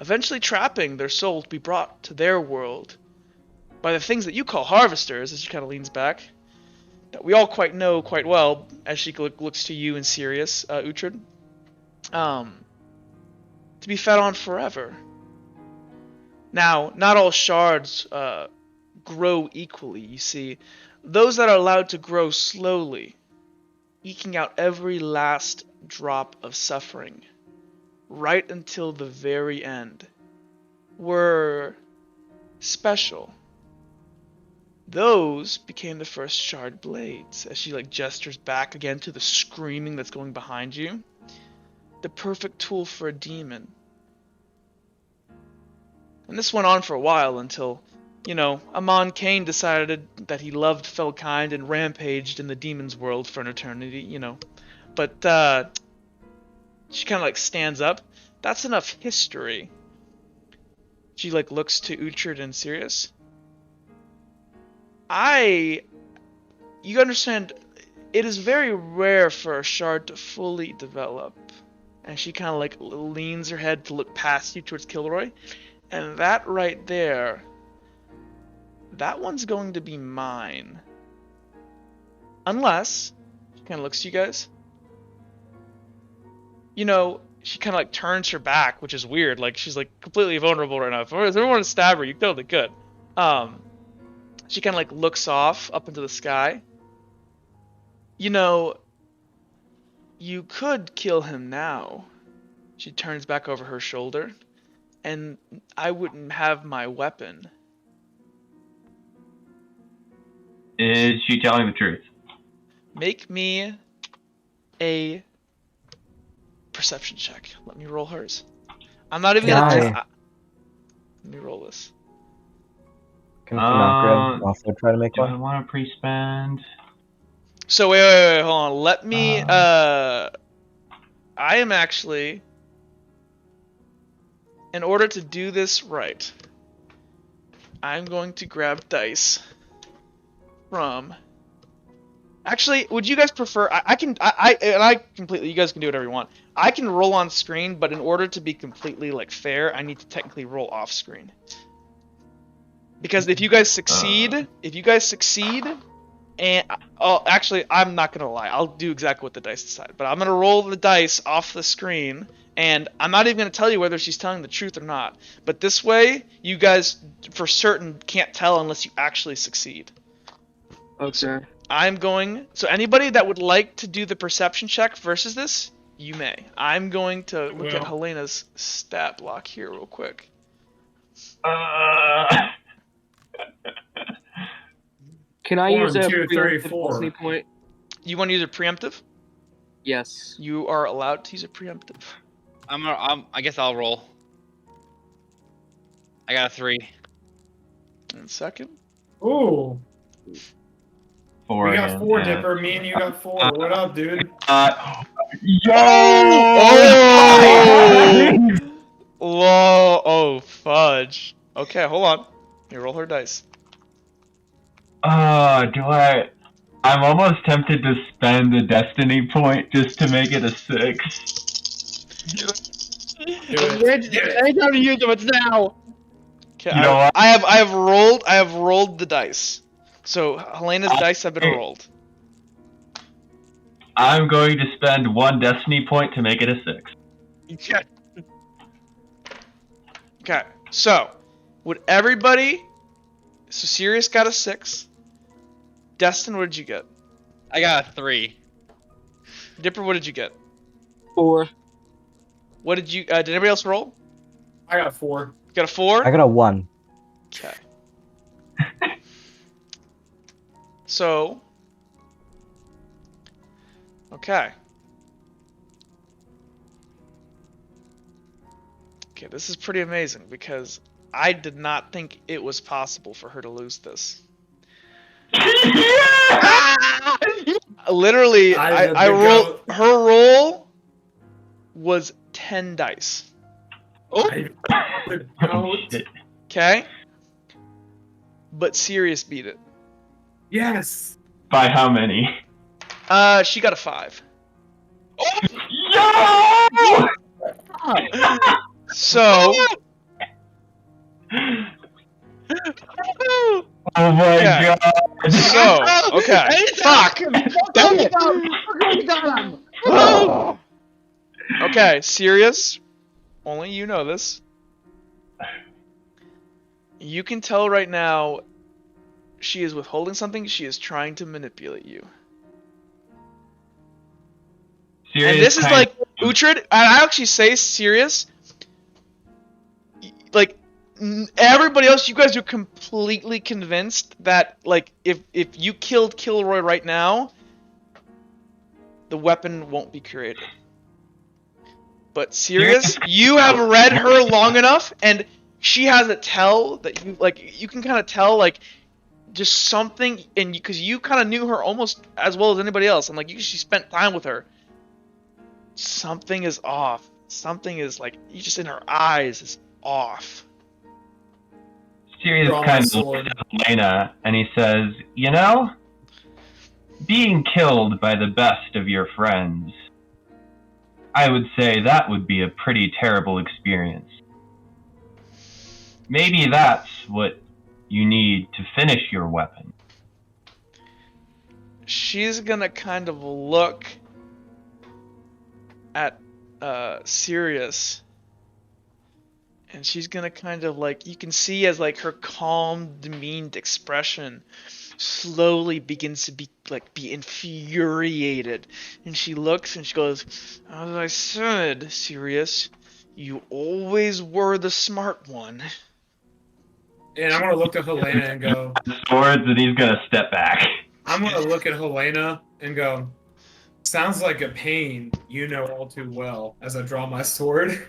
eventually trapping their soul to be brought to their world by the things that you call harvesters, as she kind of leans back, that we all quite know quite well, as she looks to you and Sirius, Uhtred, to be fed on forever. Now, not all shards grow equally, you see. Those that are allowed to grow slowly, eking out every last drop of suffering, right until the very end, were special. Those became the first shard blades, as she gestures back again to the screaming that's going behind you. The perfect tool for a demon. And this went on for a while until, Amon Kane decided that he loved Felkind and rampaged in the demon's world for an eternity, But, she kind of stands up. That's enough history. She looks to Uhtred and Sirius. You understand, it is very rare for a shard to fully develop. And she kind of leans her head to look past you towards Kilroy. And that right there, that one's going to be mine. Unless, she kind of looks to you guys. She kind of turns her back, which is weird. She's completely vulnerable right now. If everyone wants to stab her, you totally could. She kind of looks off up into the sky. You could kill him now. She turns back over her shoulder. And I wouldn't have my weapon. Is she telling the truth? Make me a perception check. Let me roll hers. I'm not even gonna. Let me roll this. Can Sinatra also try to make Do one? I want to pre-spend? So wait, hold on. Let me. I am actually. In order to do this right, I'm going to grab dice from. Actually, would you guys prefer? I completely. You guys can do whatever you want. I can roll on screen, but in order to be completely fair, I need to technically roll off screen. Because if you guys succeed, and actually, I'm not gonna lie. I'll do exactly what the dice decide. But I'm gonna roll the dice off the screen. And I'm not even going to tell you whether she's telling the truth or not. But this way, you guys, for certain, can't tell unless you actually succeed. Okay. So anybody that would like to do the perception check versus this, you may. I'm going to look at Helena's stat block here real quick. Can I use a 1, 2, 3, preemptive 4. destiny point? You want to use a preemptive? Yes. You are allowed to use a preemptive. I guess I'll roll. I got a 3. And second. Ooh. 4. We got again. 4, Dipper. Me and you got 4. What up, dude? Yo! Whoa! Oh, fudge. Okay, hold on. Let me roll her dice. I'm almost tempted to spend the destiny point just to make it a 6. Do it. Anytime you use them, it's now. Okay, You know what? I have rolled the dice. So Helena's dice have been rolled. I'm going to spend 1 destiny point to make it a 6. Okay, so would everybody? So Sirius got a 6. Destin, what did you get? I got a 3. Dipper, what did you get? 4. What did you? Did anybody else roll? I got 4. You got a 4? I got a 1. Okay. So. Okay. Okay, this is pretty amazing because I did not think it was possible for her to lose this. Literally, I rolled. Her roll was 10 dice. Okay? But Sirius beat it. Yes. By how many? She got a 5. No! So, Oh my Yeah. god. so, okay. Fuck! Dang it! Okay, serious. Only you know this. You can tell right now she is withholding something. She is trying to manipulate you. Serious And this is kind like of- Uhtred. I actually say serious. Like everybody else, you guys are completely convinced that like if you killed Kilroy right now, the weapon won't be created. But serious, you have read her long enough, and she has a tell that you can kind of tell like just something, and because you kind of knew her almost as well as anybody else, and like she spent time with her. Something is off. Something is like you just in her eyes is off. Sirius Draw my kind of sword. looks at Helena and he says, you know, being killed by the best of your friends, I would say that would be a pretty terrible experience. Maybe that's what you need to finish your weapon. She's gonna kind of look at Sirius, and she's gonna kind of like you can see as like her calm, demeaned expression slowly begins to be infuriated, and she looks and she goes, "As I said, Sirius, you always were the smart one." And I'm gonna look at Helena and go. Swords, and he's gonna step back. I'm gonna look at Helena and go. Sounds like a pain you know all too well. As I draw my sword.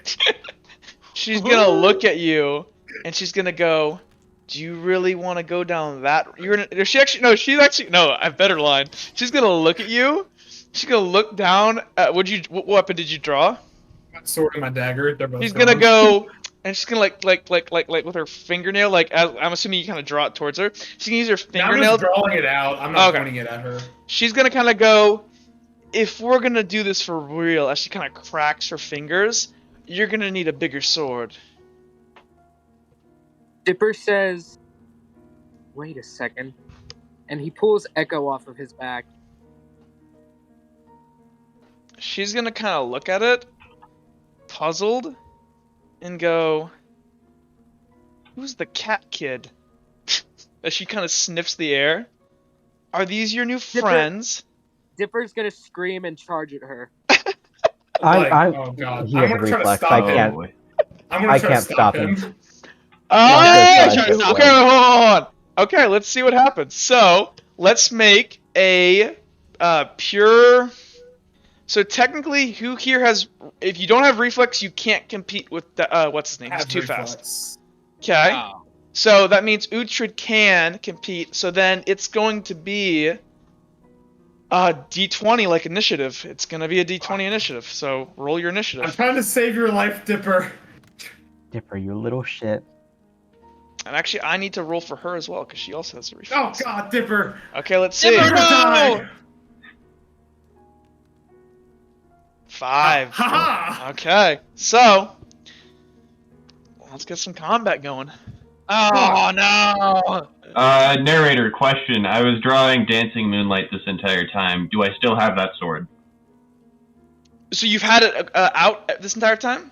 She's gonna look at you, and she's gonna go, "Do you really want to go down that?" You're gonna. She's actually. No, I have better line. She's gonna look at you. She's gonna look down at what weapon did you draw? My sword and my dagger. They're both. She's gone. gonna go, and she's gonna like with her fingernail. Like I'm assuming you kind of draw it towards her. She's gonna use her I'm fingernail. just drawing it out. I'm not Okay. pointing it at her. She's gonna kind of go, "If we're gonna do this for real," as she kind of cracks her fingers, "you're gonna need a bigger sword." Dipper says, "Wait a second," and he pulls Echo off of his back. She's gonna kind of look at it, puzzled, and go, "Who's the cat kid?" As she kind of sniffs the air. "Are these your new friends?" Dipper's gonna scream and charge at her. Oh god. He I'm has a gonna try to reflex. stop I him. can't. boy. I'm gonna I try can't to stop him. stop Oh, Try to okay, stop hold on. Okay, let's see what happens. So, let's make a pure... So technically, who here has... If you don't have reflex, you can't compete with the, what's his name? He's Have too reflex. fast. Okay. Wow. So that means Uhtred can compete. So then it's going to be D20 like initiative. It's going to be a D20 initiative. So roll your I'm initiative. trying to save your life, Dipper. Dipper, you little shit. And actually, I need to roll for her as well because she also has a Oh reflex. god, Dipper. Okay, let's see. Dipper, Dipper, no! die. 5. Haha. Okay, so let's get some combat going. Oh no! Narrator, question. I was drawing Dancing Moonlight this entire time. Do I still have that sword? So you've had it out this entire time?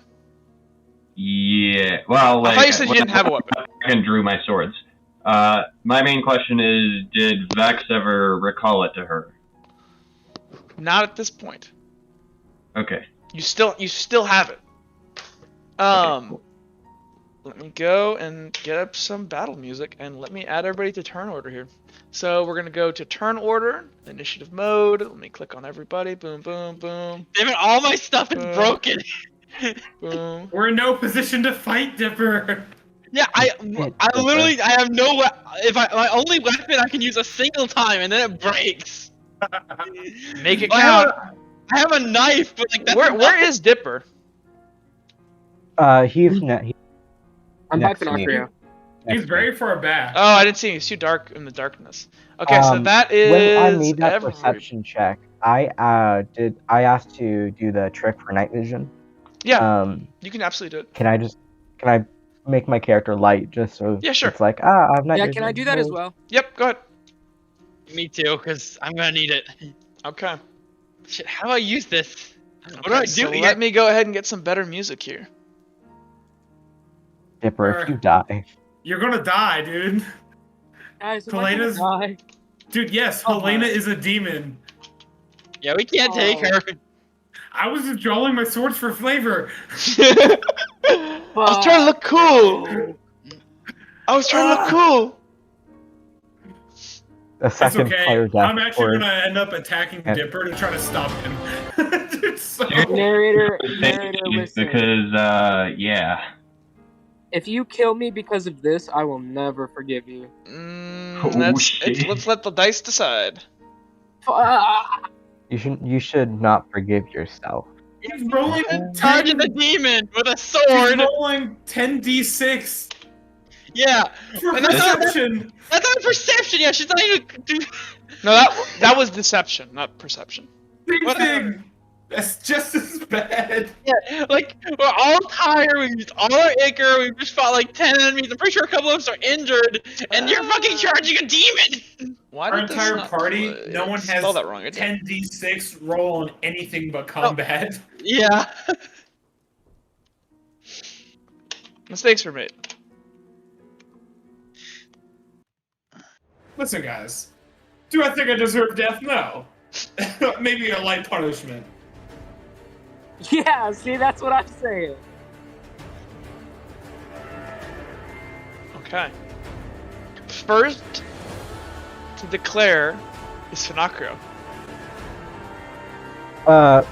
Yeah. Well, like, I thought you said you didn't have a weapon. I drew my swords. My main question is, did Vex ever recall it to her? Not at this point. Okay. You still have it. Cool. Let me go and get up some battle music, and let me add everybody to turn order here. So we're gonna go to turn order, initiative mode. Let me click on everybody. Boom, boom, boom, Damn it! All my stuff is broken. boom. We're in no position to fight, Dipper. Yeah, I Dipper. literally I have no. My only weapon I can use a single time and then it breaks. Make it I count. have a knife, but like that's Where is Dipper? He's not. I'm by Next to me. Finocchio. He's very far back. Oh, I didn't see him. He's too dark in the darkness. Okay, so that is when I made that every... perception check, I asked to do the trick for night vision. Yeah, you can absolutely do it. Can I make my character light just so Yeah, sure. it's like, I have night Yeah, vision. can I do that as well? Yep, go ahead. Me too, because I'm gonna need it. Okay. Shit, how do I use this? What do Okay, I do so here? let me go ahead and get some better music here. Dipper, if you die. You're gonna die, dude. Guys, am I gonna Helena's- die? Dude, yes, Oh, Helena my. is a demon. Yeah, we can't take Oh. her. I was just drawing my swords for flavor. I was trying to look cool. I was trying to look cool. The It's second okay. player death. I'm actually or- gonna end up attacking Yeah. Dipper to try to stop him. Dude, so... Narrator, listen. Because, yeah. If you kill me because of this, I will never forgive you. Oh, shit. Let's let the dice decide. You should not forgive yourself. He's rolling Charging the demon with a He's sword. rolling 10d6 Yeah, for And that's not- perception. that's not perception. Yeah, she's not even. No, that was deception, not perception. Same What- thing. That's just as bad. Yeah, like we're all tired. We've used all our ichor. We've just fought like 10 enemies. I'm pretty sure a couple of us are injured, and you're fucking charging a demon. Why Our did this entire not party, play? no one I has spelled that wrong. I did. 10d6 roll on anything but combat. Yeah. Mistakes were made. Listen, guys. Do I think I deserve death? No. Maybe a light punishment. Yeah, see, that's what I'm saying. Okay. First to declare is Finacrio. The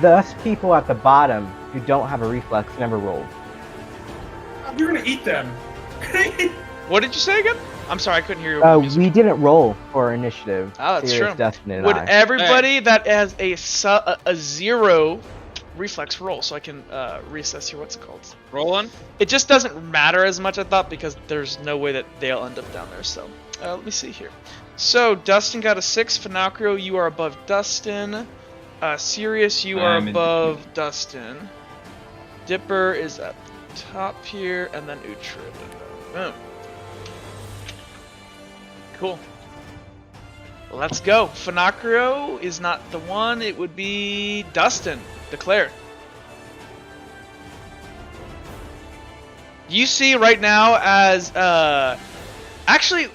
us people at the bottom who don't have a reflex never rolled. You're gonna eat them. What did you say again? I'm sorry, I couldn't hear you. over the music. We didn't roll for initiative. Oh, that's Sirius, true. Dustin, and Would I. everybody that has a 0 reflex roll, so I can reassess your what's it called? Rolling. It just doesn't matter as much, I thought, because there's no way that they'll end up down there. So let me see here. So Dustin got a 6. Finacrio, you are above Dustin. Sirius, you are I'm in above Dustin. Dipper is at the top here, and then Uhtred. Boom. Cool. Let's go. Finacrio is not the one. It would be Dustin. Declare. You see right now as actually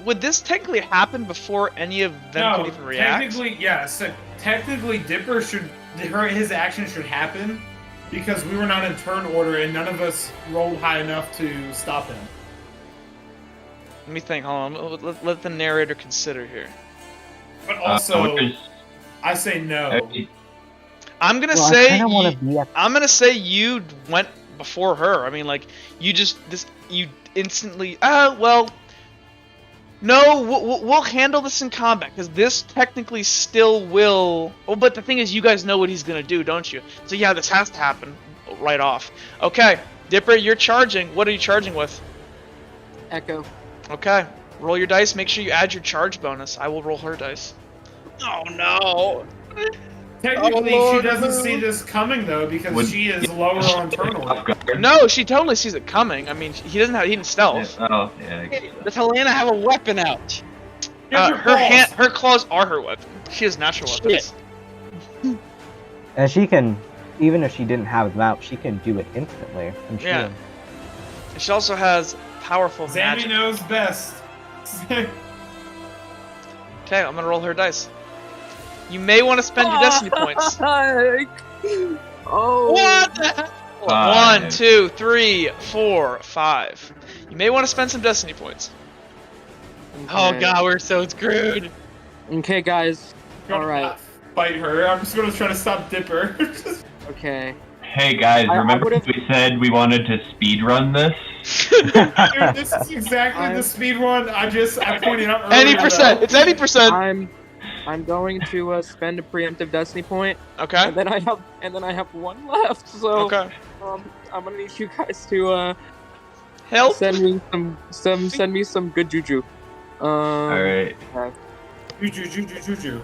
would this technically happen before any of them could even react? Technically, yeah. So technically, Dipper his action should happen because we were not in turn order and none of us rolled high enough to stop him. Let me think. Hold on. Let the narrator consider here. But also, Which is- I say no. I'm gonna Well, I say kinda wanna be at- I'm gonna say you went before her. I mean, like you instantly. Well, no, we'll handle this in combat because this technically still will. Oh, but the thing is, you guys know what he's gonna do, don't you? So yeah, this has to happen right off. Okay, Dipper, you're charging. What are you charging with? Echo. Okay, roll your dice. Make sure you add your charge bonus. I will roll her dice. Oh no. Technically, Oh, she Lord, doesn't no. see this coming though because Would- she is lower on turn order. No, she totally sees it coming. I mean, he didn't stealth. Oh, yeah. I guess so. Does Helena have a weapon out? Here's your Her claws. claws are her weapon. She has natural Shit. weapons. And she can, even if she didn't have them out, she can do it instantly. I'm sure. Yeah. And she also has powerful Zammy magic. knows best. Okay, I'm gonna roll her dice. You may want to spend your destiny points. Oh. What the hell? 1, 2, 3, 4, 5. You may want to spend some destiny points. Oh Okay. god, we're so screwed. Okay, guys. Gonna All right. Fight her. I'm just gonna try to stop Dipper. Okay. Hey guys, I remember would've- we said we wanted to speedrun this? Dude, this is exactly the speed one I pointed out earlier. Any percent. though. It's any percent. I'm I'm going to spend a preemptive destiny point, Okay. and then I have one left. So Okay. I'm gonna need you guys to Help. send me some good juju. All right. Juju.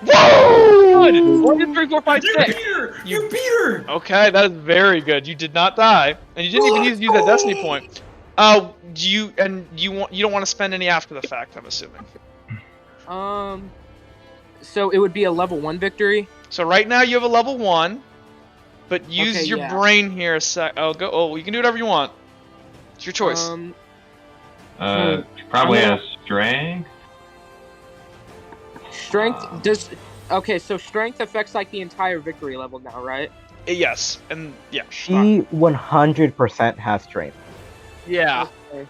Whoa! Good. 1, 2, 3, 4, 5, You 6. beat her! You beat her! Okay, that is very good. You did not die, and you didn't even use that destiny point. Do you don't want to spend any after the fact? I'm assuming. So it would be a level 1 victory. So right now you have a level 1, but use Okay, your yeah. brain here a sec. Oh, you can do whatever you want. It's your choice. Probably I'm a strength. Strength does. Okay, so strength affects like the entire victory level now, right? Yes, and yeah. She 100% has strength. Yeah. Okay.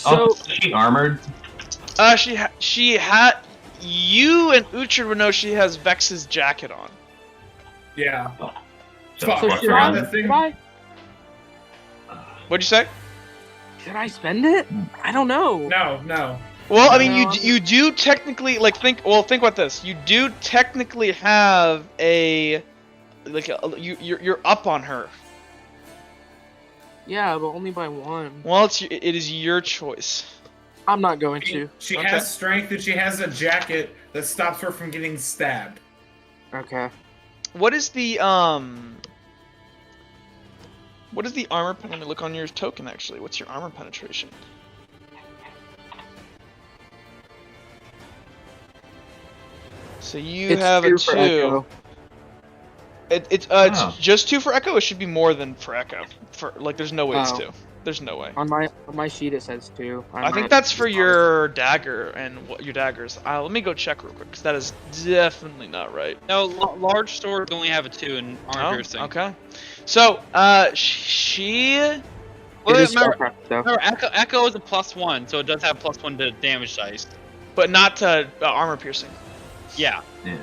Oh, So is she armored? She had. You and Uhtred would know she has Vex's jacket on. Yeah. So, Fuck. so what's should her I, armor? that thing- should I What'd you say? should I spend it? I don't know. No. Well, I mean, No. you do technically think about this. You do technically have you're up on her. Yeah, but only by 1. Well, it is your choice. I'm not going to. She Okay. has strength and she has a jacket that stops her from getting stabbed. Okay. What is the armor? Let me look on your token. Actually, what's your armor penetration? So you It's have 2 a for 2. Echo. It's Oh. just 2 for Echo. It should be more than for Echo. There's no way it's Oh. 2. There's no way. On my sheet it says 2. I think that's for your dagger and what your daggers. Let me go check real quick because that is definitely not right. No, large swords only have a 2 in armor piercing. Okay. So, she. It Well, is remember, spellcraft, though. remember, Echo is a +1, so it does have +1 to damage dice. But not to armor piercing. Yeah. Yeah.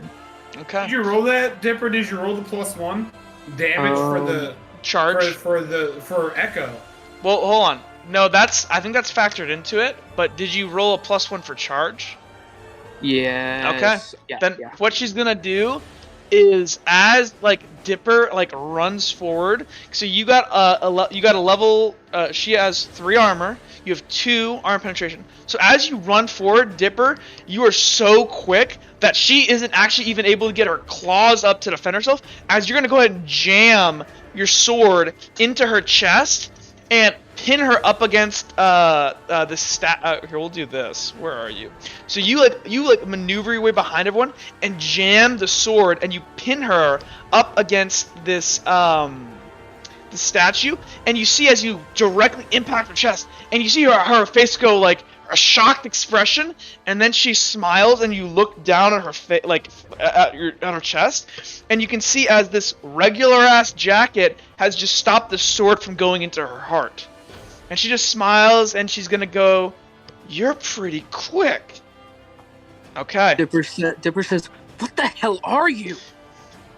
Okay. Did you roll that, Dipper? Did you roll the +1 damage for the Charge. for Echo? Well, hold on. No, I think that's factored into it. But did you roll a +1 for charge? Yeah. Okay. Yeah, Then yeah. what she's gonna do is as Dipper runs forward. So you got a level. She has 3 armor. You have 2 armor penetration. So as you run forward, Dipper, you are so quick that she isn't actually even able to get her claws up to defend herself. As you're gonna go ahead and jam your sword into her chest and pin her up against the stat. Here, we'll do this. Where are you? So you maneuver your way behind everyone and jam the sword, and you pin her up against this the statue, and you see as you directly impact her chest, and you see her face go a shocked expression, and then she smiles, and you look down at her face, at her chest, and you can see as this regular ass jacket has just stopped the sword from going into her heart, and she just smiles, and she's gonna go, "You're pretty quick." Okay. Dipper says, "What the hell are you?"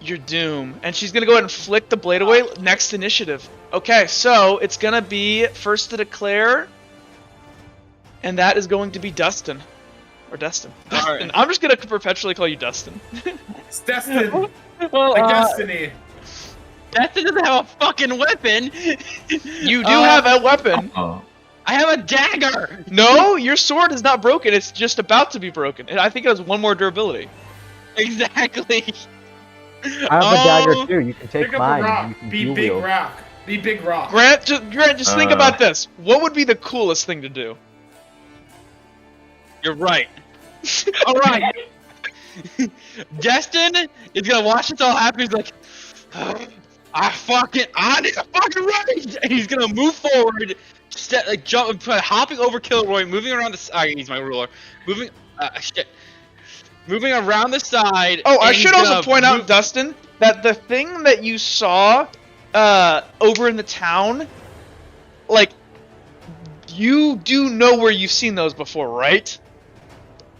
You're doom. And she's gonna go ahead and flick the blade away. Next initiative. Okay, so it's gonna be first to declare, and that is going to be Dustin. Or Destin. Alright. I'm just gonna perpetually call you Dustin. It's destined. Well, Like destiny. Destin doesn't have a fucking weapon. You do have a weapon. Oh. I have a dagger. No, your sword is not broken. It's just about to be broken. And I think it has 1 more durability. Exactly. I have a dagger too. You can take Pick up mine. a rock. You can Be dual big wield. rock. Be big rock. Grant, just think about this. What would be the coolest thing to do? You're right. All right. Destin is gonna watch this all happen. He's like, I need to fucking run. And he's gonna move forward, hopping over Kilroy, moving around the. I use my ruler. Moving around the side. Oh, I and should he's also gonna point out, move- Dustin, that the thing that you saw over in the town, you do know where you've seen those before, right?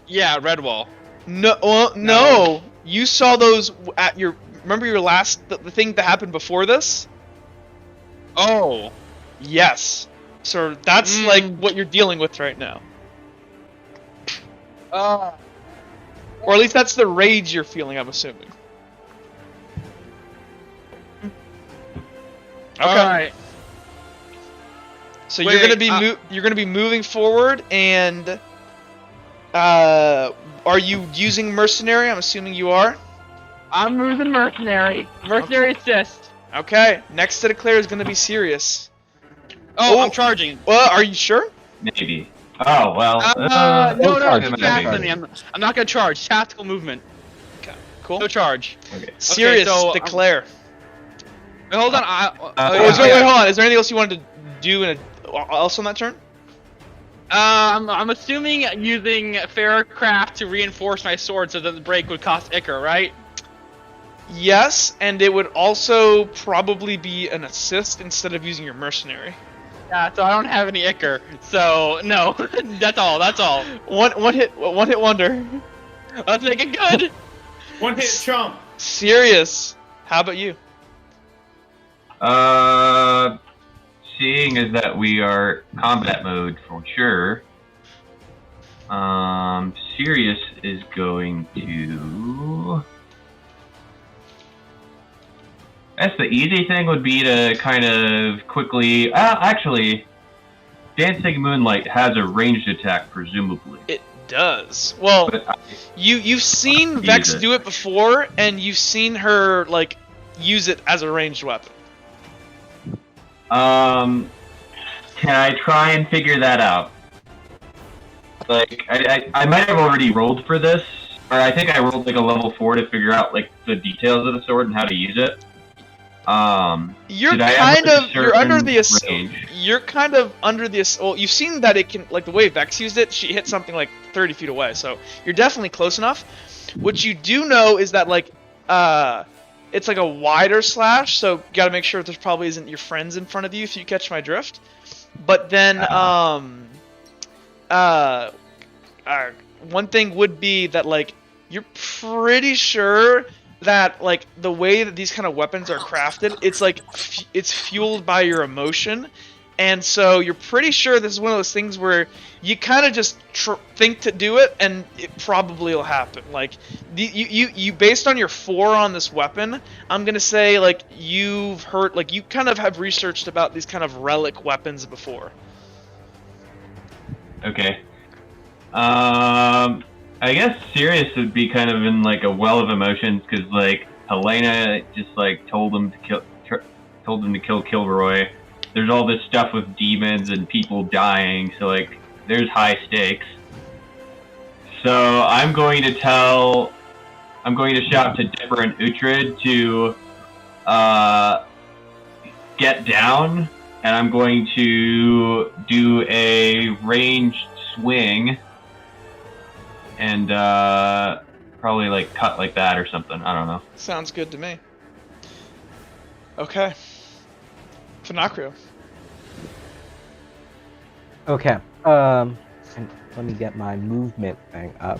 Yeah, Redwall. No. You saw those at your. Remember your last the thing that happened before this? Oh. Yes. So that's what you're dealing with right now. Or at least that's the rage you're feeling, I'm assuming. Okay. All right. So Wait, you're gonna be wait, you're gonna be moving forward, and are you using mercenary? I'm assuming you are. I'm using mercenary. Mercenary assist. Okay. Next to declare is gonna be serious. Oh, Oh. I'm charging. Well, are you sure? Maybe. Oh well. No, charge, keep no faster charge. than me. I'm not gonna charge. Tactical movement. Okay. Cool. No charge. Okay. Serious so, declare. Wait, hold on. Wait, hold on. Is there anything else you wanted to do else on that turn? I'm assuming using Faircraft to reinforce my sword so that the break would cost Icar, right? Yes, and it would also probably be an assist instead of using your mercenary. Yeah, so I don't have any Icar, so no. That's all. One hit wonder. Let's make it good. One hit chump. Serious. How about you? Seeing as that we are combat mode for sure, Sirius is going to. I guess the easy thing would be to kind of quickly. Actually, Dancing Moonlight has a ranged attack, presumably. It does. Well, But you've seen Vex do it before, and you've seen her like use it as a ranged weapon. Can I try and figure that out? Like, I might have already rolled for this, or I think I rolled like a level 4 to figure out like the details of the sword and how to use it. You're did I have kind a of you're under certain the range? you're kind of under the well. You've seen that it can like the way Vex used it. She hit something like 30 feet away, so you're definitely close enough. What you do know is that like it's like a wider slash, so you got to make sure there probably isn't your friends in front of you if you catch my drift. But then one thing would be that like you're pretty sure that like the way that these kind of weapons are crafted, it's like it's fueled by your emotion, and so you're pretty sure this is one of those things where you kind of just think to do it, and it probably will happen. Like you based on your 4 on this weapon, I'm gonna say like you've heard like you kind of have researched about these kind of relic weapons before. Okay. I guess Sirius would be kind of in like a well of emotions because like Helena just like told him to kill Kilroy. There's all this stuff with demons and people dying, so like there's high stakes. So I'm going to shout to Dipper and Uhtred to get down, and I'm going to do a ranged swing. And probably like cut like that or something. I don't know. Sounds good to me. Okay. Finacrio. Okay. And let me get my movement thing up.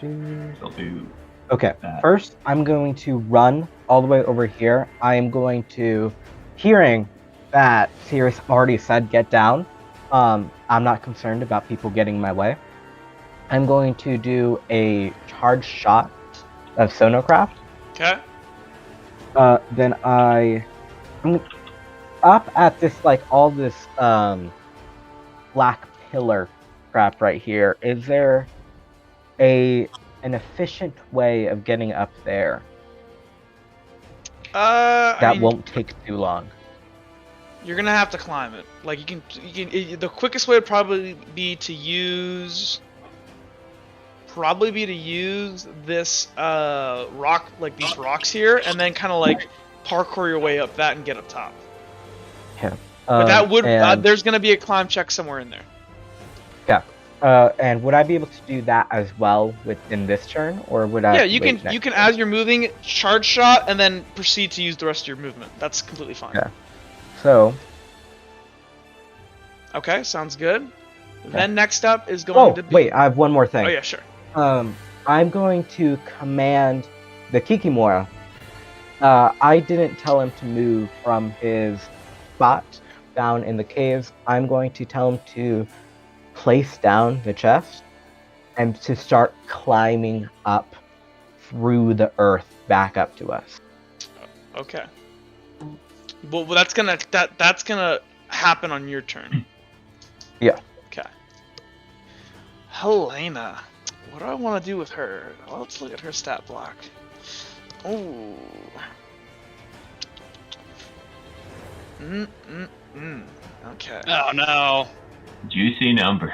I'll do Okay. that. First, I'm going to run all the way over here. I am going to, hearing that Sirius already said get down. I'm not concerned about people getting in my way. I'm going to do a charged shot of Sonocraft. Okay. Then I'm up at this like all this black pillar crap right here. Is there an efficient way of getting up there that won't take too long? You're gonna have to climb it. Like you can the quickest way would probably be to use this rock, like these rocks here, and then kind of like parkour your way up that and get up top. Yeah. But that would there's gonna be a climb check somewhere in there. Yeah. And would I be able to do that as well within this turn, or would I? Yeah, you can as you're moving, charge shot, and then proceed to use the rest of your movement. That's completely fine. Yeah. So. Okay, sounds good. Okay. Then next up is going to be. Wait, I have one more thing. Oh yeah, sure. I'm going to command the Kikimora. I didn't tell him to move from his spot down in the caves. I'm going to tell him to place down the chest and to start climbing up through the earth back up to us. Okay. Well, that's gonna happen on your turn. Yeah. Okay. Helena. What do I want to do with her? Well, let's look at her stat block. Oh. Okay. Oh no. Juicy numbers.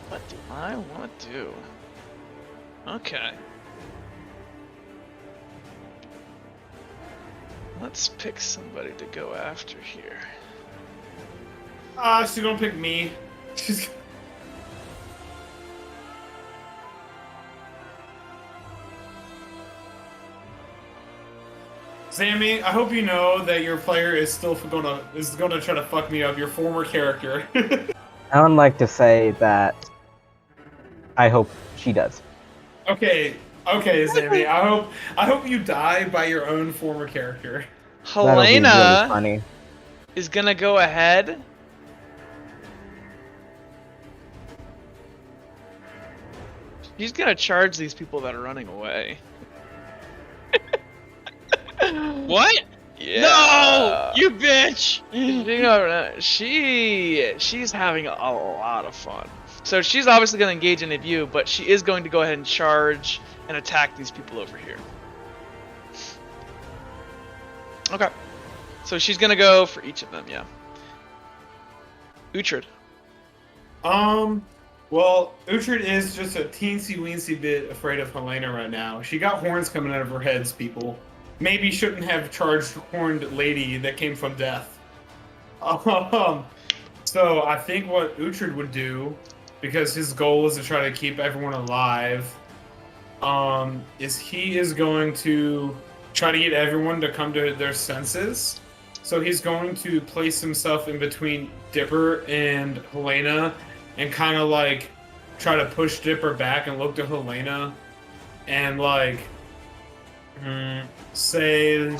What do I want to do? Okay. Let's pick somebody to go after here. She's gonna pick me. She's. Sammy, I hope you know that your player is still gonna try to fuck me up. Your former character. I would like to say that I hope she does. Okay, Sammy. I hope you die by your own former character. That'll be really Helena funny. is gonna go ahead. She's gonna charge these people that are running away. What? Yeah. No! You bitch! You know, she's having a lot of fun. So she's obviously going to engage any of you, but she is going to go ahead and charge and attack these people over here. Okay. So she's going to go for each of them, yeah. Uhtred. Well, Uhtred is just a teensy-weensy bit afraid of Helena right now. She got horns coming out of her heads, people. Maybe shouldn't have charged horned lady that came from death. So I think what Uhtred would do, because his goal is to try to keep everyone alive, is he is going to try to get everyone to come to their senses. So he's going to place himself in between Dipper and Helena and kind of like try to push Dipper back and look to Helena and like say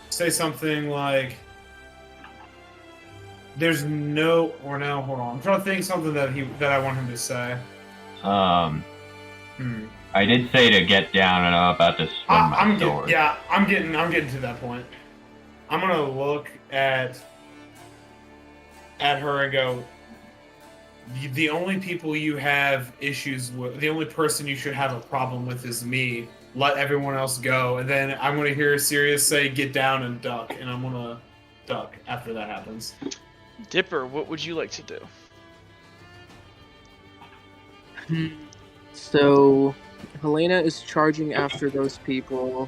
something like there's no or now hold on. I'm trying to think something that I want him to say. I did say to get down, and I'm about to swing my sword. I'm getting to that point. I'm gonna look at her and go, the only people you have issues with, the only person you should have a problem with is me. Let everyone else go. And then I'm gonna hear Sirius say, get down and duck, and I'm gonna duck after that happens. Dipper, what would you like to do? So, Helena is charging after those people.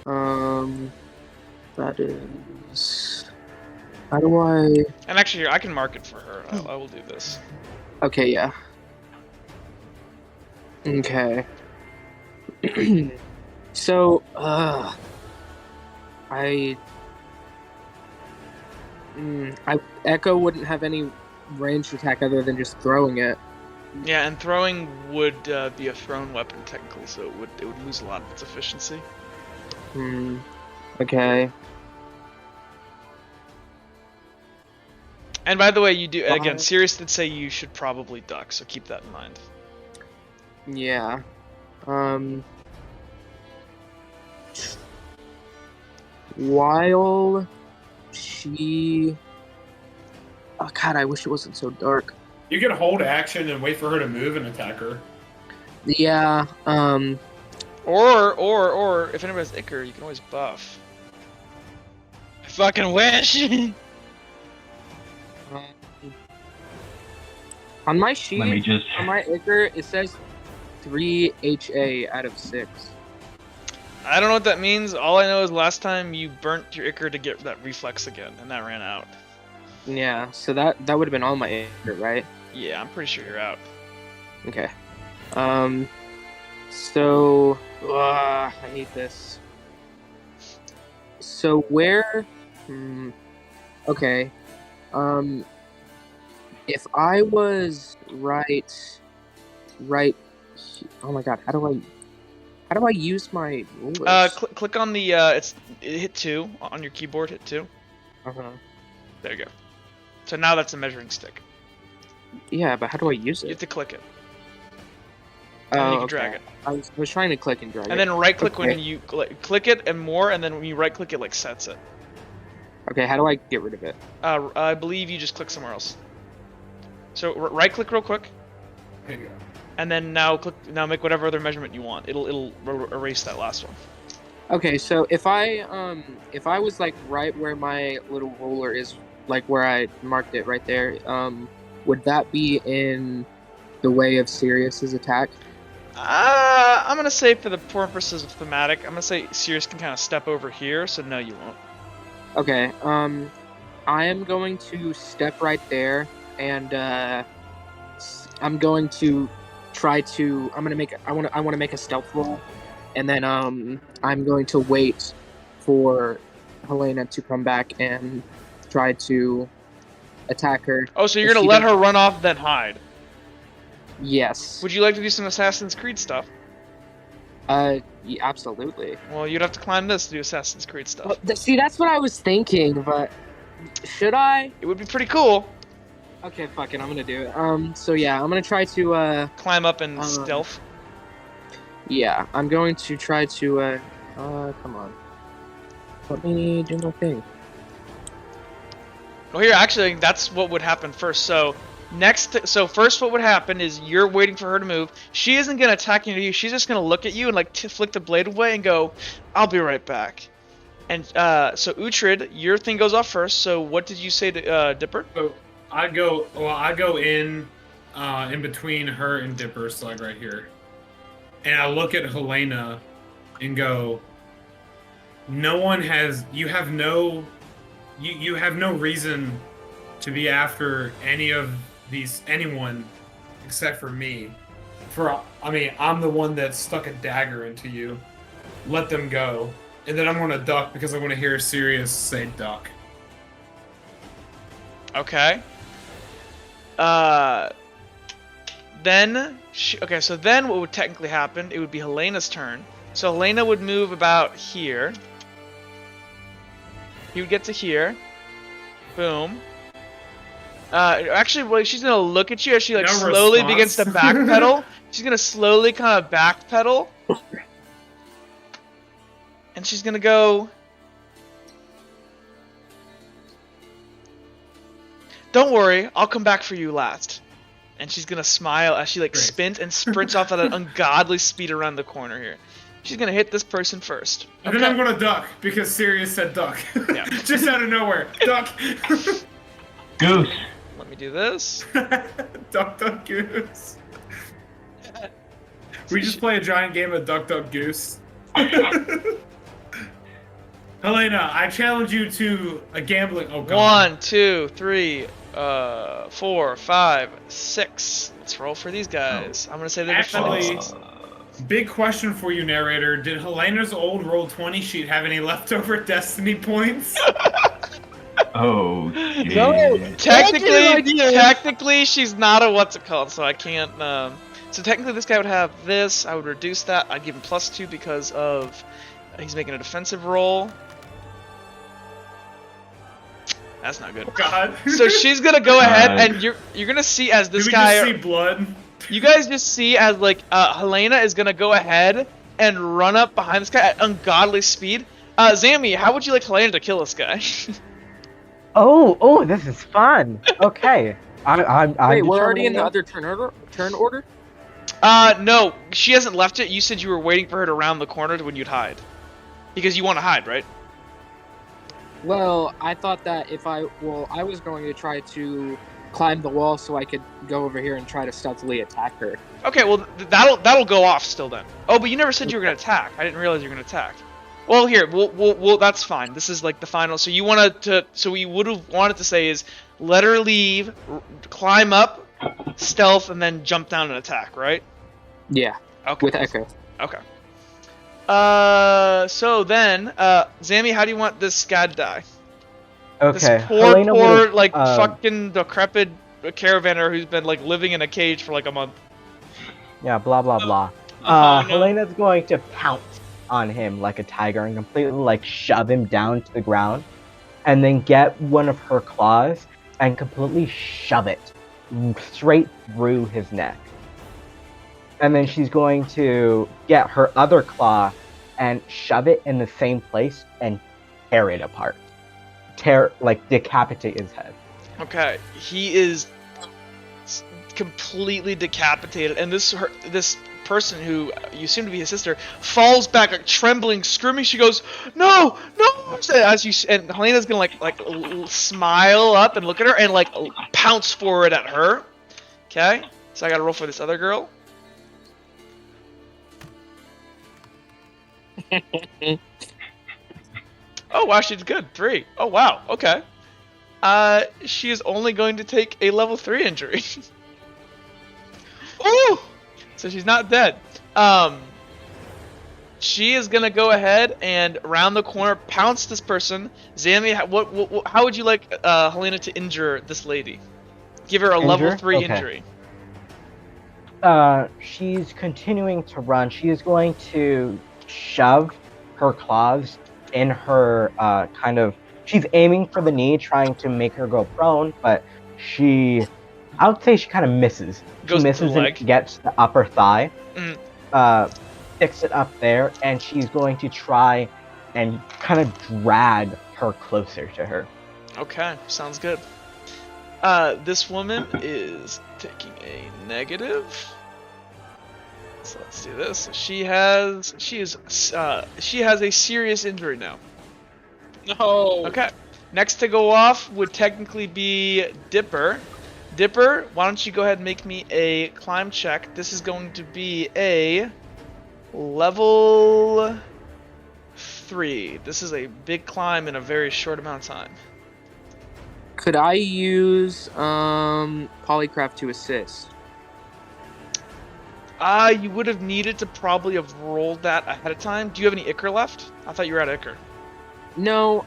That is. How do I? And actually, I can mark it for her. I will do this. Okay, yeah. Okay. So, Echo wouldn't have any ranged attack other than just throwing it. Yeah, and throwing would be a thrown weapon technically, so it would lose a lot of its efficiency. Okay. And by the way, you do again. Sirius did say you should probably duck, so keep that in mind. Yeah. While she... Oh god, I wish it wasn't so dark. You can hold action and wait for her to move and attack her. Yeah, Or if anybody has Icar, you can always buff. I fucking wish! On my sheet, Let me just. on my Icar, it says 3 HA out of 6. I don't know what that means. All I know is last time you burnt your Icar to get that reflex again, and that ran out. Yeah, so that would have been on my Icar, right? Yeah, I'm pretty sure you're out. Okay. So, I hate this. So where? Okay. If I was right. Oh my god, how do I? How do I use my rulers? Click on the hit 2 on your keyboard. Hit 2. Uh-huh. There you go. So now that's a measuring stick. Yeah, but how do I use You have it? to click it. And then you can drag it. I was trying to click and drag it. And then right click when Okay. you click it and more, and then when you right click it, like sets it. Okay, how do I get rid of it? I believe you just click somewhere else. So right click real quick, Here you go. and then now make whatever other measurement you want. It'll erase that last one. Okay, so if I was like right where my little ruler is, like where I marked it right there, would that be in the way of Sirius's attack? I'm gonna say for the purposes of thematic, I'm gonna say Sirius can kind of step over here, so no, you won't. Okay, I am going to step right there, and I'm going to try to. I want to make a stealth roll, and then I'm going to wait for Helena to come back and try to attack her. Oh, so you're If gonna she let doesn't- her run off then hide? Yes. Would you like to do some Assassin's Creed stuff? Yeah, absolutely. Well, you'd have to climb this to do Assassin's Creed stuff. Well, see, that's what I was thinking, but should I? It would be pretty cool. Okay, fuck it, I'm gonna do it. So yeah, I'm gonna try to Climb up and stealth. yeah, I'm going to try to come on. Let me do my thing. Well, here, actually, that's what would happen first. So, first what would happen is you're waiting for her to move. She isn't going to attack you. She's just going to look at you and, like, flick the blade away and go, I'll be right back. And, so, Uhtred, your thing goes off first. So, what did you say to, Dipper? So I go in between her and Dipper, so like right here. And I look at Helena and go, you have no reason to be after anyone except for me. I'm the one that stuck a dagger into you. Let them go. And then I'm gonna duck because I want to hear Sirius say duck. Okay. So then what would technically happen, it would be Helena's turn. So Helena would move about here. He would get to here. Boom. Actually, well, she's gonna look at you as she like No slowly response. begins to backpedal. She's gonna slowly kind of backpedal. And she's gonna go... Don't worry, I'll come back for you last. And she's gonna smile as she like Great. spins and sprints off at an ungodly speed around the corner here. She's gonna hit this person first. And then I'm gonna duck because Sirius said duck. Yeah. Just out of nowhere. Duck. Goose. Let me do this. Duck, duck, goose. We just play a giant game of duck, duck, goose. Helena, I challenge you to a gambling. Oh god. 1, 2, 3, 4, 5, 6. Let's roll for these guys. I'm gonna say they're Actually, defending. big question for you, narrator. Did Helena's old Roll20 sheet have any leftover destiny points? Oh, shit. No. Technically, she's not a what's it called, so I can't. So technically, this guy would have this. I would reduce that. I'd give him +2 because of he's making a defensive roll. That's not good. Oh god. So she's gonna go ahead, and you're gonna see as this Do we guy. just see blood? You guys just see as like Helena is gonna go ahead and run up behind this guy at ungodly speed. Zammy, how would you like Helena to kill this guy? Oh, this is fun. Okay. I'm Wait, we're already in the determining other turn order? No, she hasn't left yet. You said you were waiting for her to round the corner when you'd hide, because you want to hide, right? Well, I thought that I was going to try to climb the wall so I could go over here and try to stealthily attack her. Okay, well that'll go off still then. Oh, but you never said you were gonna attack. I didn't realize you were gonna attack. Well, here, we'll that's fine. This is like the final. So you wanted to. So we would have wanted to say is let her leave, climb up, stealth, and then jump down and attack, right? Yeah, Okay. with Echo. Okay. So then, Zammy, how do you want this guy to die? Okay. This Helena poor, would've, like, fucking decrepit caravaner who's been, like, living in a cage for, like, a month. Yeah, blah blah blah. Oh, no. Helena's going to pounce on him like a tiger and completely like shove him down to the ground, and then get one of her claws and completely shove it straight through his neck. And then she's going to get her other claw and shove it in the same place and tear it apart. Decapitate his head. Okay, he is completely decapitated, and this person who you seem to be his sister falls back, like trembling, screaming. She goes, "No, no!" And Helena's gonna like smile up and look at her and like pounce forward at her. Okay, so I gotta roll for this other girl. Oh wow, she did good. 3. Oh wow, okay. She is only going to take a level 3 injury. Ooh! So she's not dead. She is gonna go ahead and around the corner pounce this person. Zammy, how would you like Helena to injure this lady? Give her a level 3 Okay. injury. She's continuing to run. She is going to shove her claws in her she's aiming for the knee, trying to make her go prone, but I would say she kind of misses. Goes She misses to the and leg. gets the upper thigh, Mm. sticks it up there, and she's going to try and kind of drag her closer to her. Okay, sounds good. This woman is taking a negative. So let's do this. She has a serious injury now. No. Okay. Next to go off would technically be Dipper. Dipper, why don't you go ahead and make me a climb check? This is going to be a level 3. This is a big climb in a very short amount of time. Could I use Polycraft to assist? You would have needed to probably have rolled that ahead of time. Do you have any Ichor left? I thought you were out of Ichor. No,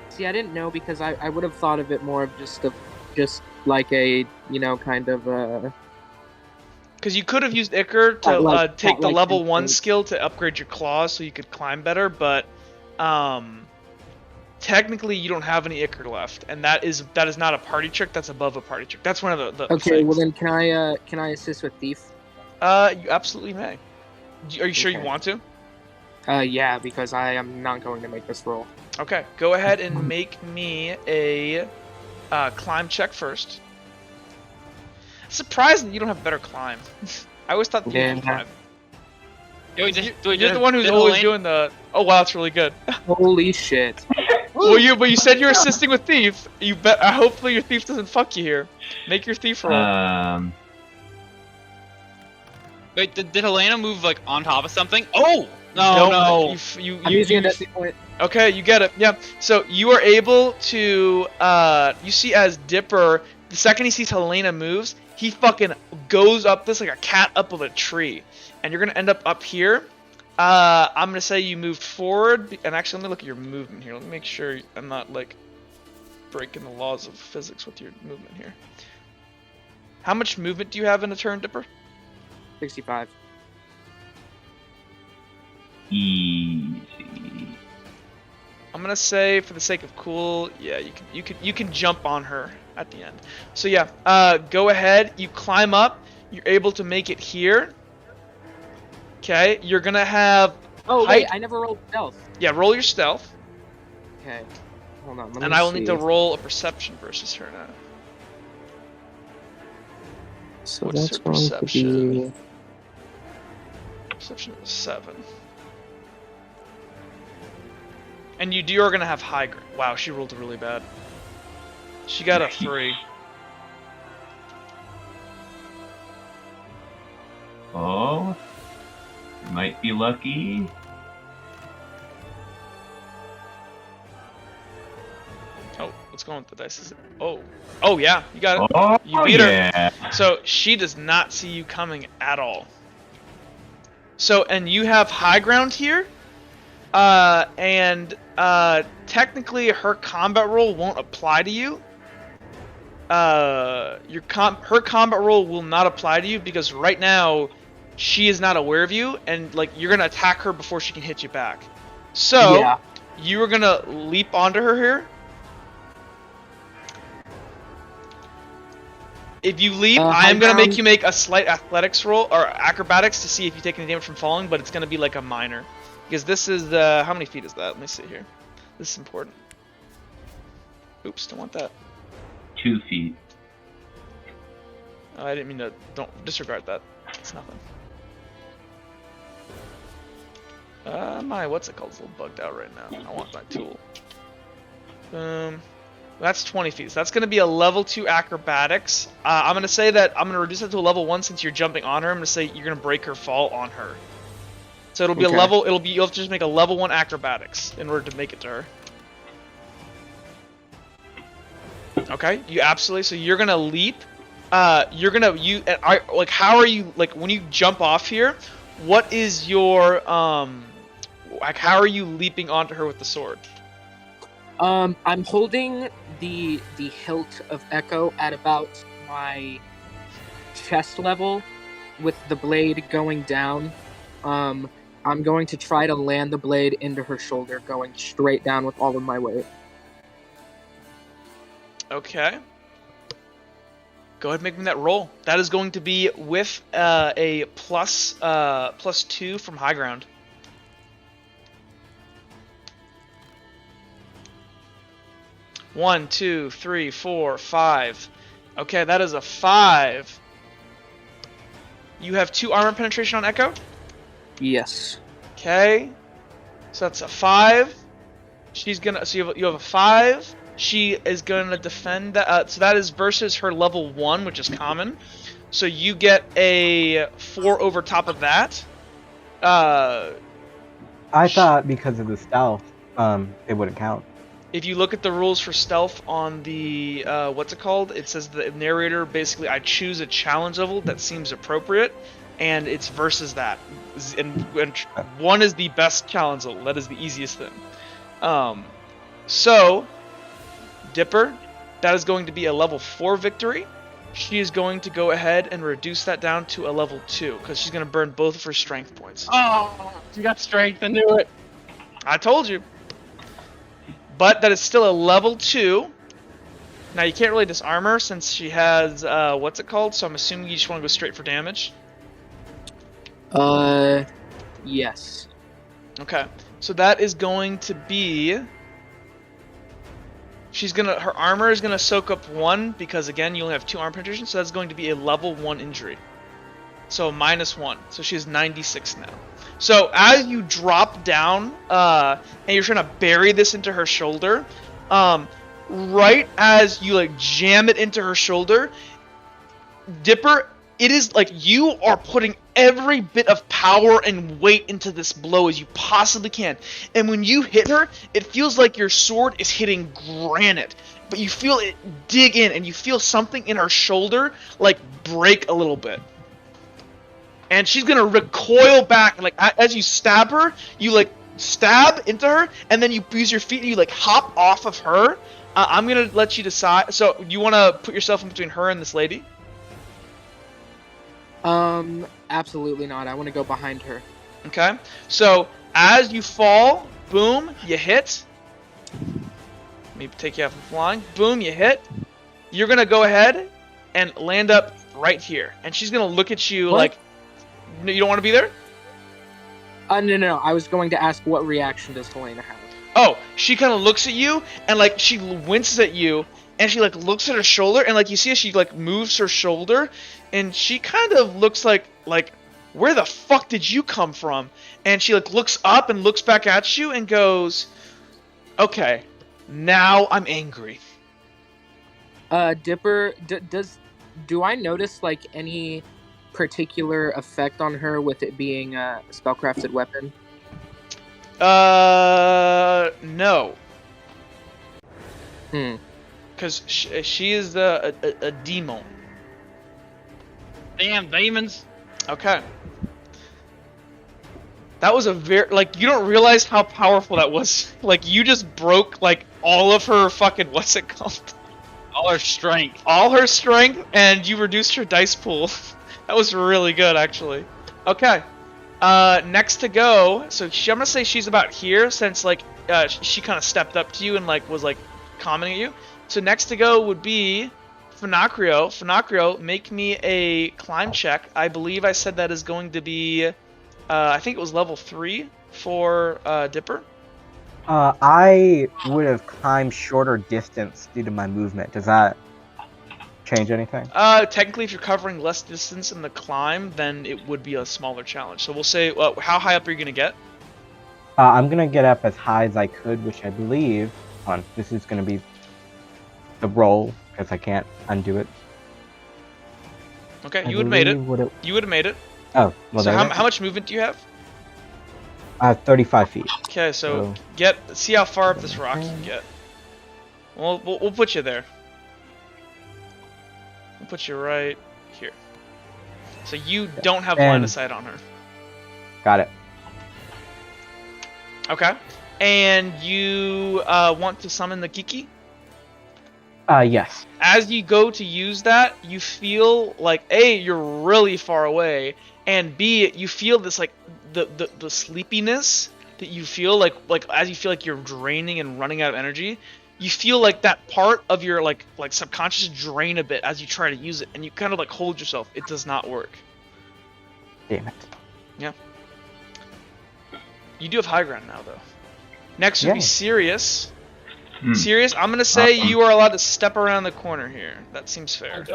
See, I didn't know because I would have thought of it more of just like a, kind of Because you could have used Ichor to take the like level 1 instinct. skill to upgrade your claws so you could climb better, but technically you don't have any Ichor left, and that is not a party trick. That's above a party trick. That's one of the Okay, well things. then can I assist with Thief? You absolutely may. Are you sure you Okay. want to? Yeah, because I am not going to make this roll. Okay, go ahead and make me a climb check first. Surprising you don't have better climb. I always thought you Yeah. could climb. Yo, You're the one who's always doing the. Oh wow, that's really good. Holy shit. Well, you said you're assisting with thief. You bet. Hopefully your thief doesn't fuck you here. Make your thief roll. Wait, did Helena move like on top of something? Oh! No. I'm using a destiny point. Okay, you get it. Yeah. So you are able to. You see as Dipper, the second he sees Helena moves, he fucking goes up this like a cat up of a tree, and you're gonna end up here. I'm gonna say you moved forward, and actually let me look at your movement here. Let me make sure I'm not like breaking the laws of physics with your movement here. How much movement do you have in a turn, Dipper? 65. Easy. I'm gonna say, for the sake of cool, yeah, you can jump on her at the end. So yeah, go ahead. You climb up. You're able to make it here. Okay, you're gonna have. Oh height. wait, I never rolled stealth. Yeah, roll your stealth, Okay, hold on. Let me and I will see. need to roll a perception versus her now. So What's that's her going to perception? be. Perception was 7. And you're gonna have high grade. Wow, she rolled really bad. She got a 3. Oh, you might be lucky. Oh, what's going with the dice? Is it? Oh yeah, you got it. Oh, You beat her. yeah. So she does not see you coming at all. So, and you have high ground here, and technically her combat roll won't apply to you. Her combat roll will not apply to you because right now she is not aware of you, and like you're gonna attack her before she can hit you back. So Yeah. you are gonna leap onto her here. If you leap, I am gonna make you make a slight athletics roll or acrobatics to see if you take any damage from falling, but it's gonna be like a minor, because this is how many feet is that? Let me see here. This is important. Oops, don't want that. 2 feet. Oh, I didn't mean to. Don't disregard that. It's nothing. My what's it called? It's a little bugged out right now. I want my tool. That's 20 feet. So that's going to be a level 2 acrobatics. I'm going to say that I'm going to reduce it to a level 1 since you're jumping on her. I'm going to say you're going to break her fall on her. So it'll be a level. You'll have to just make a level 1 acrobatics in order to make it to her. Okay, you absolutely. So you're gonna leap. You're gonna like how are you like when you jump off here? What is your like how are you leaping onto her with the sword? I'm holding the hilt of Echo at about my chest level, with the blade going down. I'm going to try to land the blade into her shoulder, going straight down with all of my weight. Okay. Go ahead and make me that roll. That is going to be with a +2 from high ground. One, 2, 3, 4, 5. Okay, that is a 5. You have 2 armor penetration on Echo? Yes. Okay. So that's a 5. She's gonna. So you have a 5. She is gonna defend that. So that is versus her level 1, which is common. So you get a 4 over top of that. I thought because of the stealth, it wouldn't count. If you look at the rules for stealth on the what's it called? It says the narrator basically I choose a challenge level that seems appropriate, and it's versus that. And 1 is the best challenge level. That is the easiest thing. So Dipper, that is going to be a level 4 victory. She is going to go ahead and reduce that down to a level 2 because she's going to burn both of her strength points. Oh, you got strength. I knew it. I told you. But that is still a level 2. Now you can't really disarm her since she has what's it called? So I'm assuming you just want to go straight for damage. Yes. Okay. So that is going to be. Her armor is gonna soak up 1 because again you only have 2 armor penetration, so that's going to be a level 1 injury. So -1. So she has 96 now. So as you drop down, and you're trying to bury this into her shoulder, right as you like jam it into her shoulder, Dipper, it is like you are putting every bit of power and weight into this blow as you possibly can. And when you hit her, it feels like your sword is hitting granite. But you feel it dig in, and you feel something in her shoulder like break a little bit. And she's gonna recoil back, like as you stab her, you like stab into her, and then you use your feet and you like hop off of her. I'm gonna let you decide. So you want to put yourself in between her and this lady? Absolutely not. I want to go behind her. Okay. So as you fall, boom, you hit. Let me take you out from flying. Boom, you hit. You're gonna go ahead and land up right here, and she's gonna look at you like, you don't want to be there? No. I was going to ask what reaction does Helena have? Oh, she kind of looks at you, and like she winces at you, and she like looks at her shoulder, and like you see as she like moves her shoulder, and she kind of looks like where the fuck did you come from? And she like looks up and looks back at you and goes, okay, now I'm angry. Dipper, do I notice like any particular effect on her with it being a spellcrafted weapon? No. Because she is a demon. Damn demons. Okay. That was a very, like, you don't realize how powerful that was. Like, you just broke, like, all of her fucking, what's it called? All her strength. All her strength, and you reduced her dice pool. That was really good, actually. Okay. Next to go. So I'm gonna say she's about here, since like she kind of stepped up to you and like was like commenting at you. So next to go would be Finacrio. Finacrio, make me a climb check. I believe I said that is going to be, I think it was level 3 for Dipper. I would have climbed shorter distance due to my movement. Does that change anything? Technically, if you're covering less distance in the climb, then it would be a smaller challenge. So we'll say, how high up are you gonna get? I'm gonna get up as high as I could, which I believe. Hold on, this is gonna be the roll because I can't undo it. Okay, you would have made it. It... You would have made it. Oh, well, so there how much movement do you have? 35 feet. Okay, so see how far up this rock you can get. We'll put you there. We'll put you right here. So you don't have line of sight on her. Got it. Okay. And you want to summon the Kiki? Yes. As you go to use that, you feel like A, you're really far away, and B, you feel this like the sleepiness that you feel like as you feel like you're draining and running out of energy. You feel like that part of your like subconscious drain a bit as you try to use it, and you kind of like hold yourself. It does not work. Damn it. Yeah. You do have high ground now, though. Next would be Sirius. Sirius, I'm gonna say you are allowed to step around the corner here. That seems fair.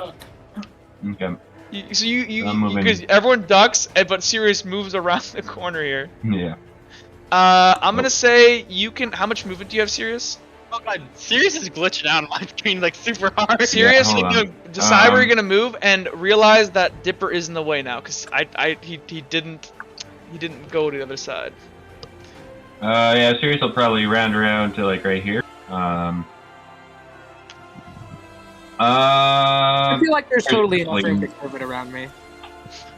Okay. So you because everyone ducks, but Sirius moves around the corner here. Yeah. I'm gonna say you can. How much movement do you have, Sirius? Oh god, Sirius is glitching out on my screen like super hard. Sirius, Yeah, decide where you're gonna move and realize that Dipper is in the way now, because he didn't go to the other side. Yeah, Sirius will probably round around to like right here. I feel like there's totally enough room to curve it around me.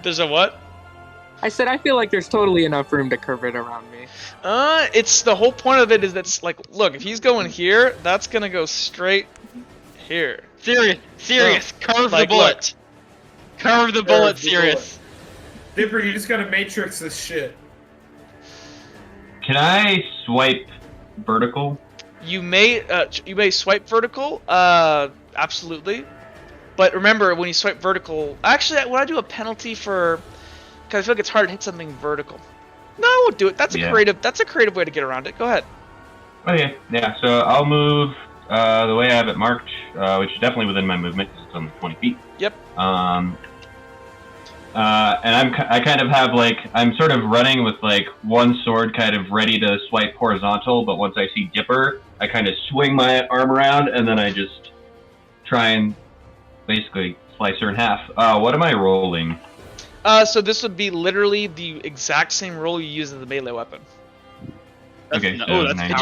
There's a what? I said I feel like there's totally enough room to curve it around me. It's the whole point of it is that's like, look, if he's going here, that's gonna go straight here. Sirius, curve the bullet. Curve the bullet, Sirius. Dipper, you just gotta matrix this shit. Can I swipe vertical? You may swipe vertical, absolutely. But remember, when you swipe vertical, actually, would I do a penalty for? Because I feel like it's hard to hit something vertical. No, I won't do it. That's a creative. That's a creative way to get around it. Go ahead. Okay, yeah. So I'll move the way I have it marked, which is definitely within my movement because it's on 20 feet. Yep. And I kind of have like I'm sort of running with like one sword kind of ready to swipe horizontal, but once I see Dipper, I kind of swing my arm around and then I just try and basically slice her in half. What am I rolling? So this would be literally the exact same roll you use in the melee weapon. Okay, It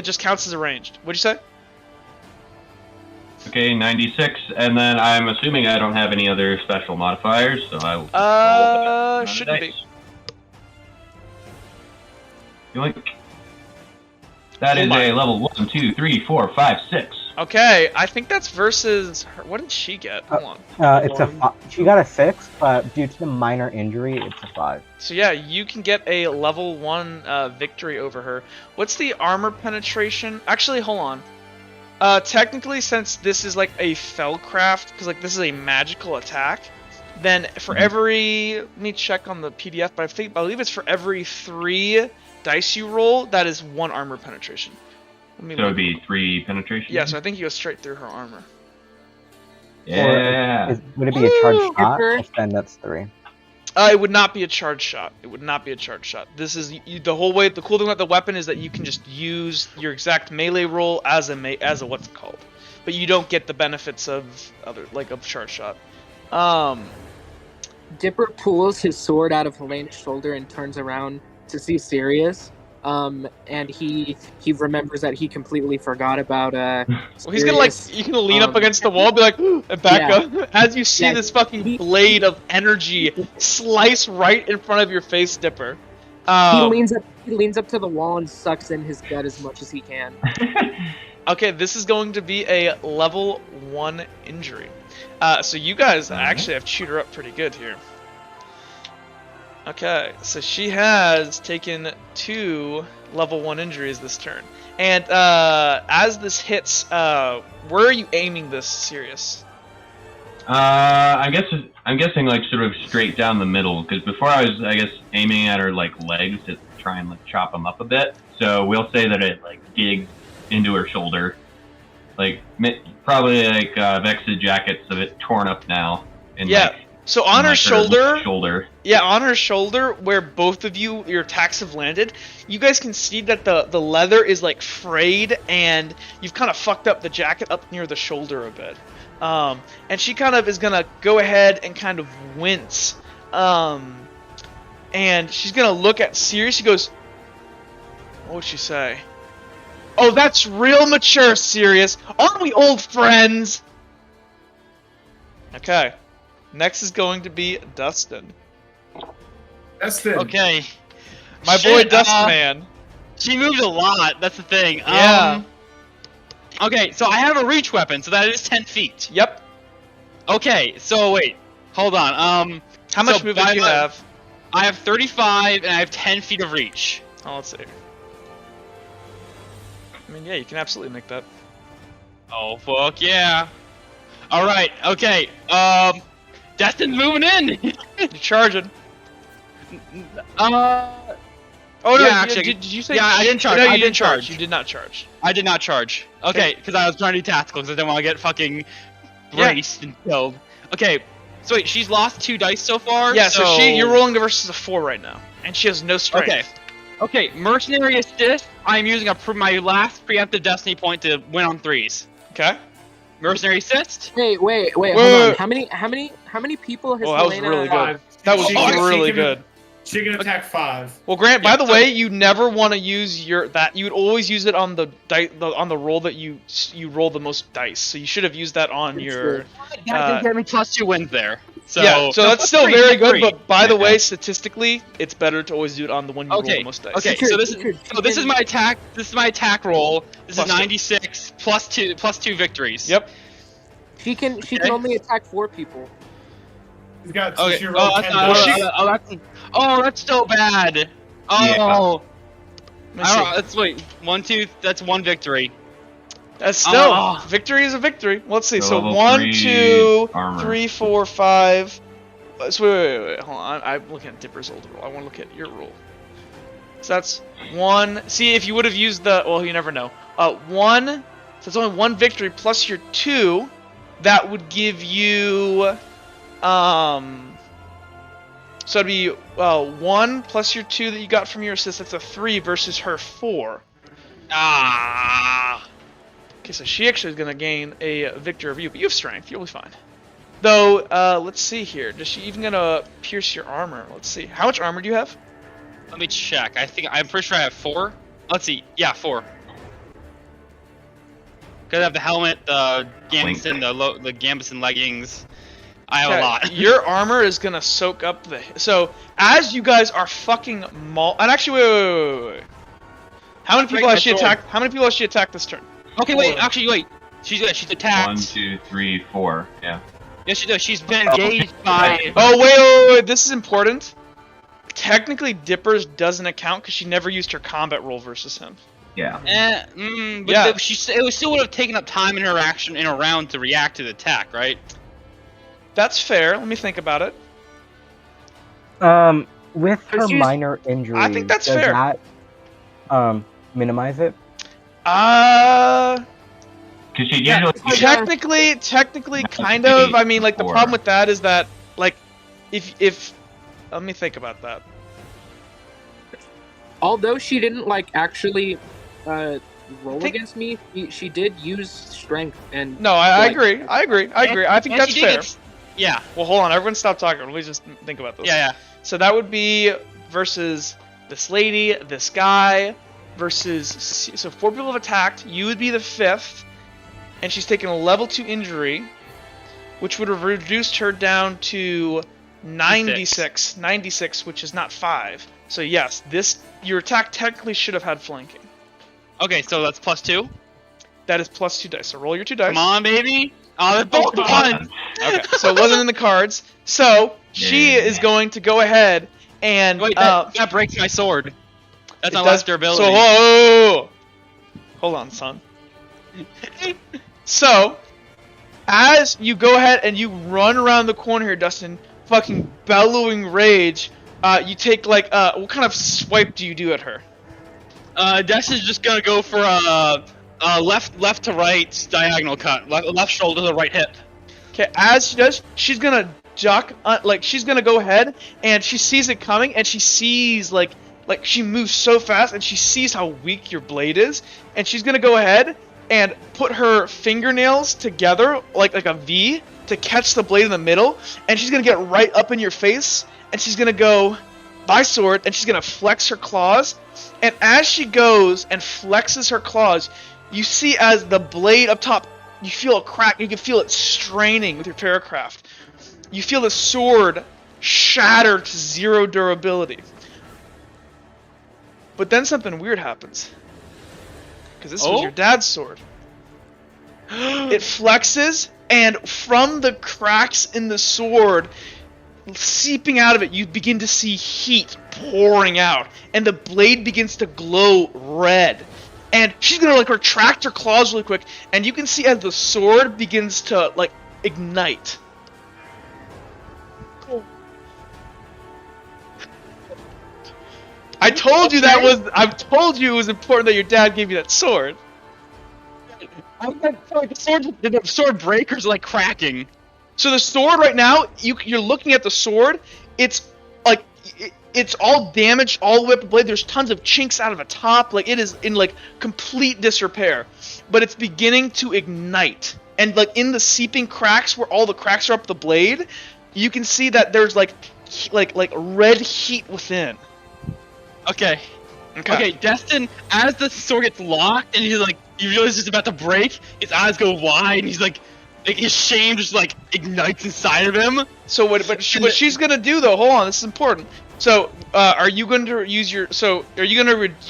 just counts as a ranged. What'd you say? Okay, 96, and then I'm assuming I don't have any other special modifiers, so I will. Shouldn't be. That is a level 1, 2, 3, 4, 5, 6. Okay, I think that's versus her. What did she get? Hold on. She got a 6, but due to the minor injury, it's a 5. So yeah, you can get a level 1 victory over her. What's the armor penetration? Actually, hold on. Technically, since this is like a Fellcraft, because like this is a magical attack, then for every, let me check on the PDF, but I believe it's for every 3 dice you roll, that is 1 armor penetration. So it would be 3 penetration? Yeah, so I think you go straight through her armor. Yeah. Would it be a charged shot? Then that's 3. It would not be a charge shot. It would not be a charge shot. This is the whole way. The cool thing about the weapon is that you can just use your exact melee roll as a what's it called, but you don't get the benefits of of charge shot. Dipper pulls his sword out of Helena's shoulder and turns around to see Sirius. And he remembers that he completely forgot about well, he's gonna you can lean up against the wall, be like, and back up as you see this fucking blade of energy slice right in front of your face, Dipper. He leans up to the wall and sucks in his gut as much as he can. Okay, this is going to be a level 1 injury. So you guys actually have chewed her up pretty good here. Okay, so she has taken 2 level 1 injuries this turn. And as this hits, where are you aiming this, Sirius? I'm guessing like sort of straight down the middle, because before I was, I guess, aiming at her like legs to try and like chop them up a bit. So we'll say that it like digs into her shoulder, like probably like Vex's jacket's a bit torn up now. And, Yeah. like, So on and, her like, shoulder, yeah, on her shoulder, where both of you, your attacks have landed, you guys can see that the leather is like frayed, and you've kind of fucked up the jacket up near the shoulder a bit. And she kind of is gonna go ahead and kind of wince, and she's gonna look at Sirius. She goes, "What would she say?" "Oh, that's real mature, Sirius. Aren't we old friends?" Okay. Next is going to be Dustin. Dustin. Okay. My boy Dustman. She moved a lot. That's the thing. Yeah. Okay, so I have a reach weapon, so that is 10 feet. Yep. Okay, so wait, hold on. How much movement do you have? I have 35 and I have 10 feet of reach. Oh, let's see. I mean, yeah, you can absolutely make that. Oh fuck yeah! All right, okay. Dustin's moving in. You're charging. Oh no! Yeah, actually, did you say? yeah, I didn't charge. No, you I didn't didn't charge. charge. You did not charge. I did not charge. Okay, because I was trying to be tactical because I didn't want to get fucking braced and killed. Okay, so wait, she's lost 2 dice so far. Yeah, so you're rolling versus a 4 right now, and she has no strength. Okay. Okay, mercenary assist. I'm using my last preemptive destiny point to win on 3s. Okay. Mercenary assist. Wait, hold Wait. on. How many people has Oh, that was Helena? really good. 5. That was She can- really she can- good. She can attack 5. Well, Grant. By Yeah, the so- way, you never want to use you would always use it on the on the roll that you roll the most dice. So you should have used that on your. That did get me +2 wins there. So Yeah, so that's still three, very good. three. But by the way, statistically, it's better to always do it on the one you roll Okay, the most dice. okay. So this is my attack. This is my attack roll. This Plus is two. 96 plus 2 victories. Yep. She can only attack 4 people. He's got Okay. she Oh, rolled that's 10 not, dice. that's so bad. Oh. Yeah. Let me I see. don't know, let's wait. 1, 2. That's 1 victory. That's still Oh. victory is a victory. Let's see. So So level 1, 3 2, armor. 3, 4, 5. So wait. Hold on. I'm looking at Dipper's old roll. I want to look at your roll. So that's 1. See, if you would have used the, well, you never know. 1. So it's only 1 victory plus your 2. That would give you, so it'd be 1 plus your 2 that you got from your assist. That's a 3 versus her 4. Ah. Okay, so she actually is going to gain a victory over you, but you have strength. You'll be fine. Though, let's see here. Is she even going to pierce your armor? Let's see. How much armor do you have? Let me check. I'm pretty sure I have 4. Let's see. Yeah, 4. Cause I have the helmet, the gambeson, the gambeson leggings. I have a lot. Your armor is going to soak up the... So, as you guys are fucking And actually, wait. How many people has she attacked? How many people has she attacked this turn? Okay, wait. Actually, wait. She's attacked. 1, 2, 3, 4. Yeah. Yes, she does. She's been engaged by. Oh, wait. This is important. Technically, Dippers doesn't account because she never used her combat roll versus him. Yeah. But Yeah. it still would have taken up time in her action in a round to react to the attack, right? That's fair. Let me think about it. With her She's- minor injury, I think that's does fair. that minimize it? Because she usually Technically, kind of. I mean, like, the Or- problem with that is that, like, if let me think about that. Although she didn't actually roll think- against me, she did use strength and. No, I Like- agree. I think And that's she did fair. get- Yeah, Well, hold on. Everyone stop talking. Let me just think about this. yeah. So that would be versus this lady, this guy, versus... So 4 people have attacked. You would be the 5th. And she's taken a level 2 injury, which would have reduced her down to 96. 96, which is not 5. So yes, your attack technically should have had flanking. Okay, so that's +2. That is plus 2 dice. So roll your 2 dice. Come on, baby. Oh, they're both Come one. on. Okay, so it wasn't in the cards. So she Yeah. is going to go ahead And Wait, that breaks my sword. That's my last durability. So, whoa! Hold on, son. So, as you go ahead and you run around the corner here, Dustin, fucking bellowing rage, you take like, what kind of swipe do you do at her? Dex is just gonna go for a left to right diagonal cut. Left shoulder to right hip. Okay, as she does, she's gonna duck, like she's gonna go ahead, and she sees it coming, and she sees like she moves so fast, and she sees how weak your blade is, and she's gonna go ahead and put her fingernails together like a V to catch the blade in the middle, and she's gonna get right up in your face, and she's gonna go by sword, and she's gonna flex her claws, and as she goes and flexes her claws, you see as the blade up top, you feel a crack, you can feel it straining with your Paracraft. You feel the sword shatter to 0 durability. But then something weird happens. Because this was your dad's sword. It flexes, and from the cracks in the sword, seeping out of it, you begin to see heat pouring out. And the blade begins to glow red. And she's gonna like retract her claws really quick, and you can see as the sword begins to like ignite. I told you I told you it was important that your dad gave you that sword. The sword breaker's like cracking. So the sword right now, you're looking at the sword. It's like it's all damaged all the way up the blade. There's tons of chinks out of the top. Like it is in like complete disrepair, but it's beginning to ignite. And like in the seeping cracks where all the cracks are up the blade, you can see that there's like red heat within. Okay, Destin, as the sword gets locked and he's like, you realize it's about to break, his eyes go wide and he's like his shame just like ignites inside of him. So what she's gonna do though, hold on, this is important. So, are you going to use your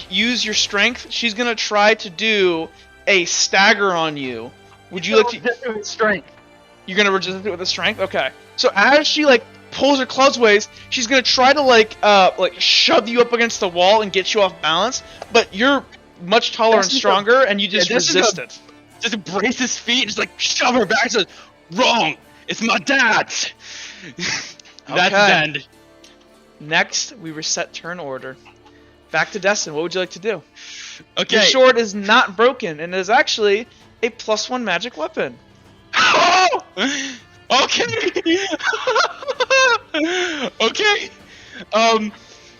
use your strength? She's gonna try to do a stagger on you. Would you like to strength? You're gonna resist it with a strength? Okay. So as she like pulls her claws ways, she's gonna try to like shove you up against the wall and get you off balance, but you're much taller and stronger, and you just resist it. Just brace his feet and just like shove her back and says, wrong! It's my dad's! That's the end. Next, we reset turn order. Back to Destin, what would you like to do? Okay. Your sword is not broken, and is actually a +1 magic weapon. Oh! Okay! Okay!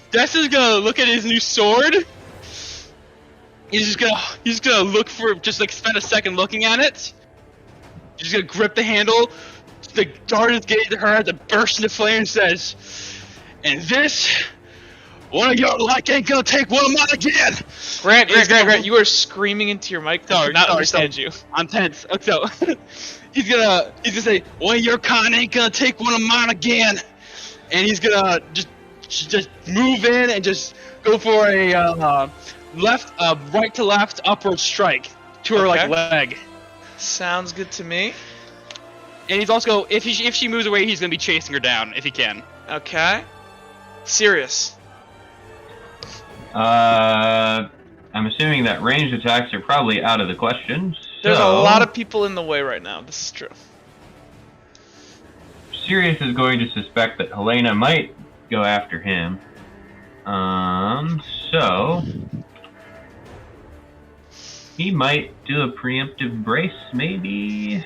Destin's gonna look at his new sword. He's just gonna look for, just like spend a second looking at it. He's gonna grip the handle. The dart is getting to her as it bursts into flame and says, and this, one of your like ain't gonna take one of mine again! Grant, you are screaming into your mic. I do not understand you. I'm tense. So, he's gonna say, one of your kind ain't gonna take one of mine again! And he's gonna just move in and just go for a right to left upward strike to her like leg. Sounds good to me. And he's also, if she moves away, he's gonna be chasing her down if he can. Okay. Serious. I'm assuming that ranged attacks are probably out of the question. There's a lot of people in the way right now. This is true. Sirius is going to suspect that Helena might go after him. So he might do a preemptive brace, maybe.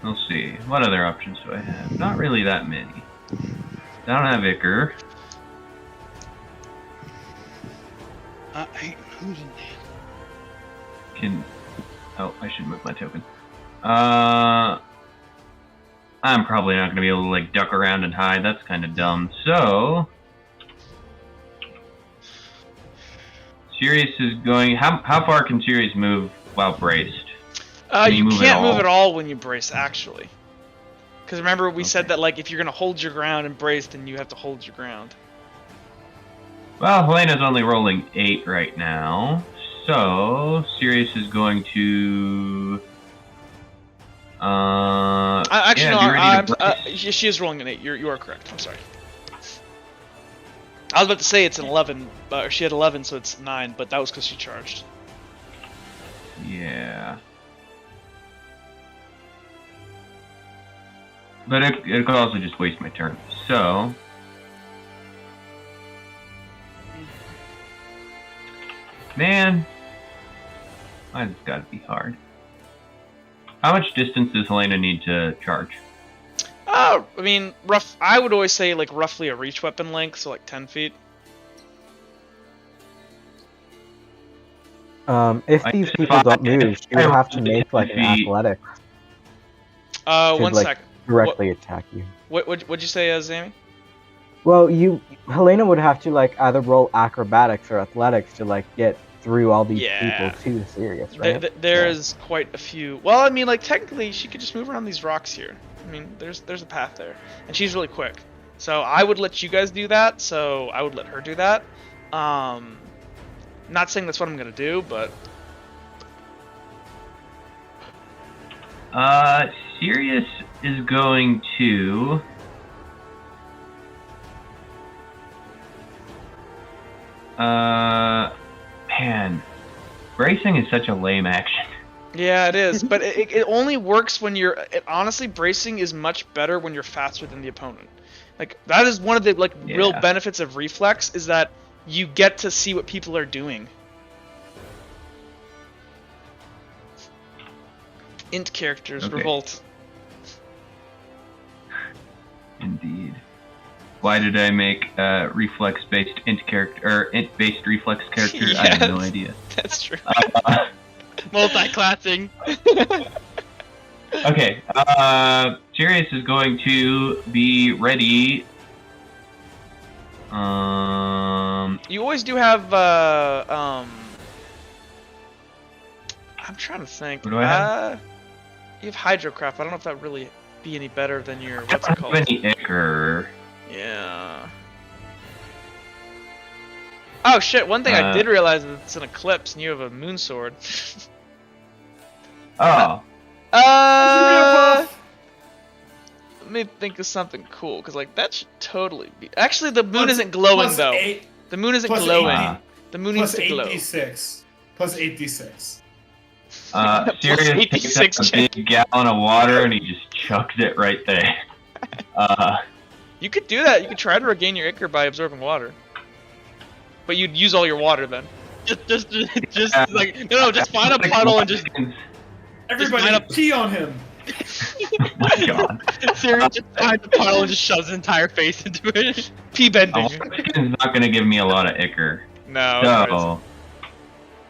Let's see. What other options do I have? Not really that many. I don't have Icar. Oh, I should move my token. I'm probably not going to be able to like duck around and hide. That's kind of dumb. So Sirius is going. How far can Sirius move while braced? You can't move at all when you brace, actually. Because remember, we said that like if you're gonna hold your ground and brace, then you have to hold your ground. Well, Helena's only rolling 8 right now, so Sirius is going to. I'm actually, Yeah, no. be ready to She is rolling an 8. You are correct. I'm sorry. I was about to say it's an 11. She had 11, so it's 9. But that was because she charged. Yeah. But it could also just waste my turn. So. Man. Mine's gotta be hard. How much distance does Helena need to charge? I mean, I would always say like roughly a reach weapon length, so like 10 feet. If these people don't move, she would have to make like an athletics to One like second. directly attack you. What'd you say, Zammy? Well, Helena would have to like either roll acrobatics or athletics to like get through all these people to Sirius, right? There's quite a few. Well, I mean, like technically, she could just move around these rocks here. I mean, there's a path there, and she's really quick. So I would let you guys do that. So I would let her do that. Not saying that's what I'm gonna do, but Sirius is going to. Man, bracing is such a lame action. yeah, it is. But it only works when you're. Honestly, bracing is much better when you're faster than the opponent. Like that is one of the real benefits of reflex is that you get to see what people are doing. Int characters revolt. Indeed. Why did I make reflex-based int character or int-based reflex character? Yes, I have no idea. That's true. Multi-classing. Okay. Sirius is going to be ready. You always do have I'm trying to think. What do I have? You have hydrocraft. I don't know if that really be any better than your I what's it don't called? have any ichor. Yeah. Oh shit! One thing I did realize is it's an eclipse, and you have a moon sword. Oh. Let me think of something cool, because like that should totally be. Actually, the moon isn't glowing though. The moon isn't glowing. The moon needs to glow. Plus 8d6. Sirius takes up a big gallon of water and he just chucks it right there. You could do that. You could try to regain your ichor by absorbing water. But you'd use all your water then. Just like just find a puddle and just. Everybody pee on him. Oh my god. Sirius just finds a puddle and just shoves his entire face into it. Pee bending. It's not gonna give me a lot of ichor. No.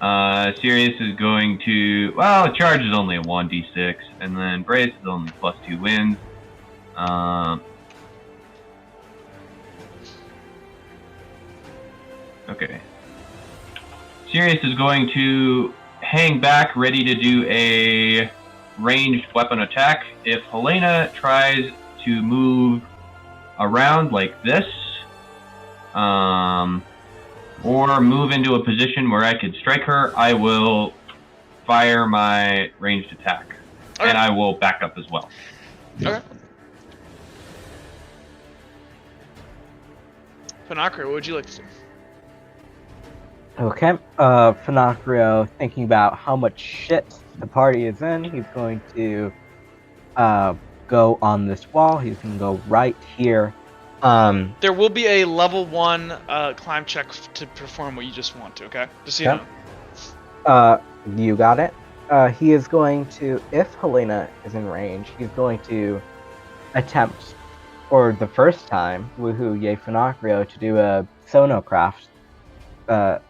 So, Sirius is going to. Well, charge is only a 1d6, and then brace is only +2 wins. Okay. Sirius is going to hang back, ready to do a ranged weapon attack. If Helena tries to move around like this, or move into a position where I could strike her, I will fire my ranged attack. Okay. And I will back up as well. Okay. Panakra, what would you like to do? Okay, Finocchio, thinking about how much shit the party is in, he's going to go on this wall. He's going to go right here. There will be a level 1 climb check to perform what you just want to, okay? Just so you know. You got it. He is going to, if Helena is in range, he's going to attempt, for the first time, woohoo, yay Finocchio, to do a Sonocraft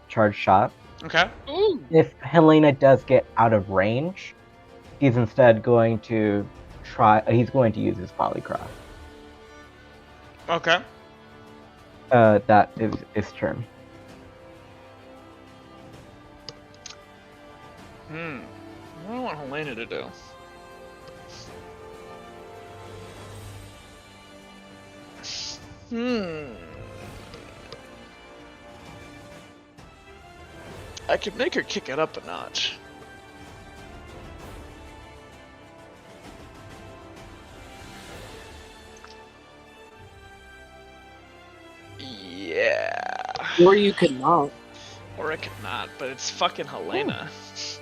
charge shot. Okay. Ooh. If Helena does get out of range, he's instead going to he's going to use his Polycraft. Okay. That is his turn. What do I want Helena to do? I could make her kick it up a notch. Or you could not. Or it could not, but it's fucking Helena.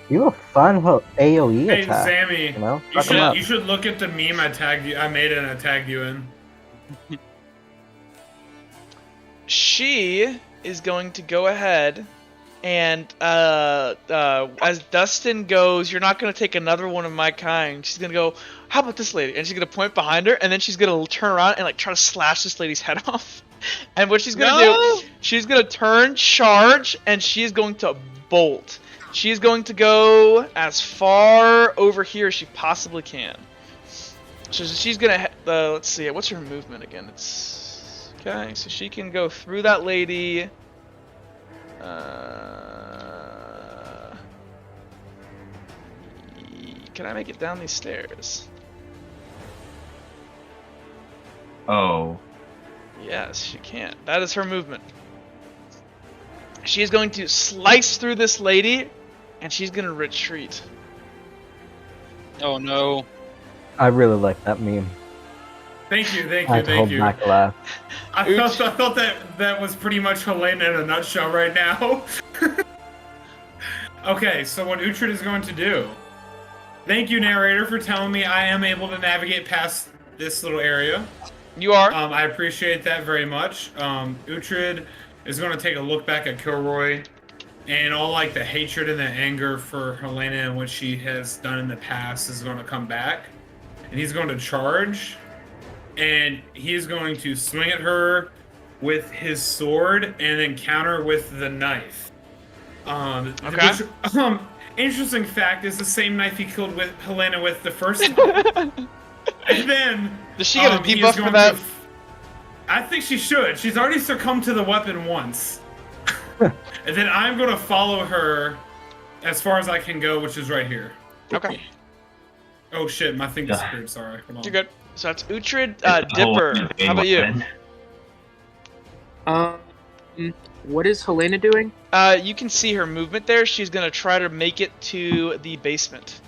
You a fun AoE Hey, attack. Sammy, You know, you fuck 'em up. should look at the meme I made it and I tagged you in. She is going to go ahead and as Dustin goes, you're not going to take another one of my kind. She's going to go, how about this lady? And she's going to point behind her, and then she's going to turn around and like try to slash this lady's head off. And what she's going to do, she's going to turn, charge, and she is going to bolt. She's going to go as far over here as she possibly can. So she's going to, let's see, what's her movement again? It's, okay, so she can go through that lady. Can I make it down these stairs? Oh. Yes, she can. That is her movement. She's going to slice through this lady, and she's going to retreat. Oh no. I really like that meme. Thank you, I had to hold back a laugh. I thought that was pretty much Helena in a nutshell right now. Okay, so what Uhtred is going to do. Thank you, narrator, for telling me I am able to navigate past this little area. You are. I appreciate that very much. Uhtred is going to take a look back at Kilroy, and all like the hatred and the anger for Helena and what she has done in the past is going to come back, and he's going to charge, and he's going to swing at her with his sword and then counter with the knife. Okay. Which, interesting fact is the same knife he killed with Helena with the first time. And then Does she get a he is debuff for going that? to I think she should. She's already succumbed to the weapon once. And then I'm going to follow her as far as I can go, which is right here. Okay. Oh shit, my thing disappeared. Sorry. Hold on. You're good. So that's Uhtred, It's a whole Dipper. How about you? weapon. What is Helena doing? You can see her movement there. She's gonna try to make it to the basement.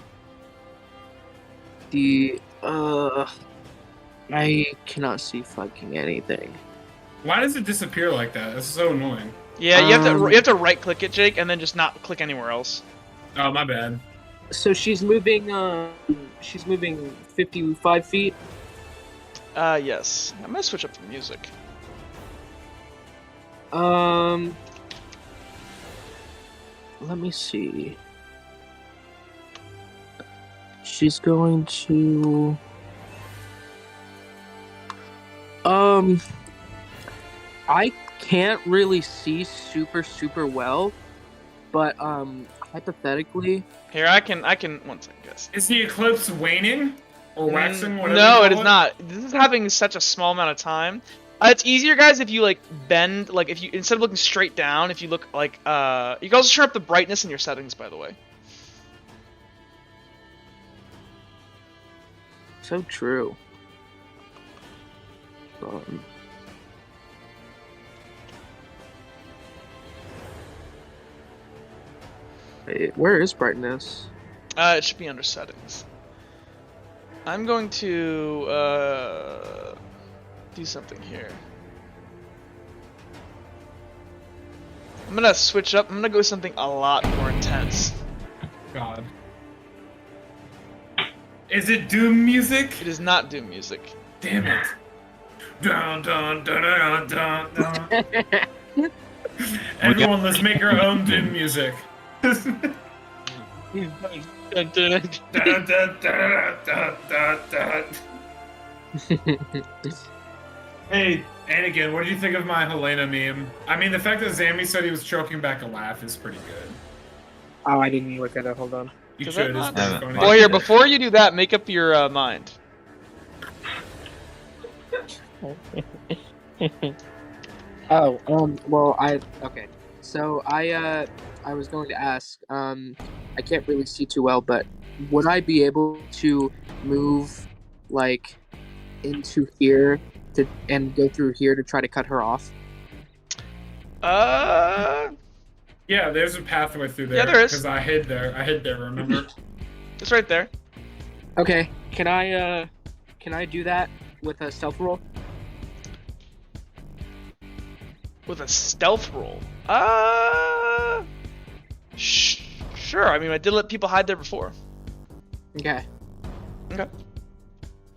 I cannot see fucking anything. Why does it disappear like that? That's so annoying. Yeah, you have to right click it, Jake, and then just not click anywhere else. Oh, my bad. So she's moving 55 feet. Yes. I'm gonna switch up the music. Let me see. She's going to I can't really see super well, but hypothetically. Here, I can. 1 second, guys. Is the eclipse waning or waxing? Whatever. No, you it is call not. This is having such a small amount of time. It's easier, guys, if you like bend, like if you instead of looking straight down, if you look like you can also turn up the brightness in your settings, by the way. So true. Wait, where is brightness? It should be under settings. I'm going to do something here. I'm gonna switch up. I'm gonna go with something a lot more intense. God. Is it Doom music? It is not Doom music. Damn it. Dun dun dun dun dun dun. Everyone, let's make our own Doom music. Dun, dun, dun, dun, dun, dun, dun. Hey, Anakin, what did you think of my Helena meme? I mean, the fact that Zammy said he was choking back a laugh is pretty good. Oh, I didn't even look at it. Hold on. You Does should. that It's not- pretty funny. Well, here, before you do that, make up your mind. Oh, well, okay. So I was going to ask, I can't really see too well, but would I be able to move, like, into here and go through here to try to cut her off? Yeah, there's a pathway through there. Yeah, there is. Because I hid there. Remember? It's right there. Okay. Can I do that with a stealth roll? With a stealth roll. Sure. I mean, I did let people hide there before. Okay. Okay.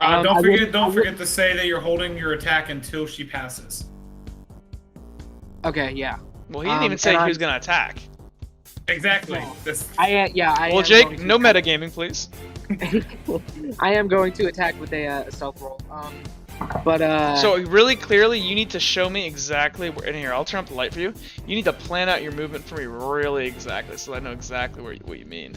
Don't forget to say that you're holding your attack until she passes. Okay, yeah. Well, he didn't even say he was gonna attack. Exactly. No. This, I Well, am Jake, going to no attack- metagaming, please. I am going to attack with a stealth roll. So really clearly, you need to show me exactly where. In here, I'll turn up the light for you. You need to plan out your movement for me really exactly, so I know exactly what you mean.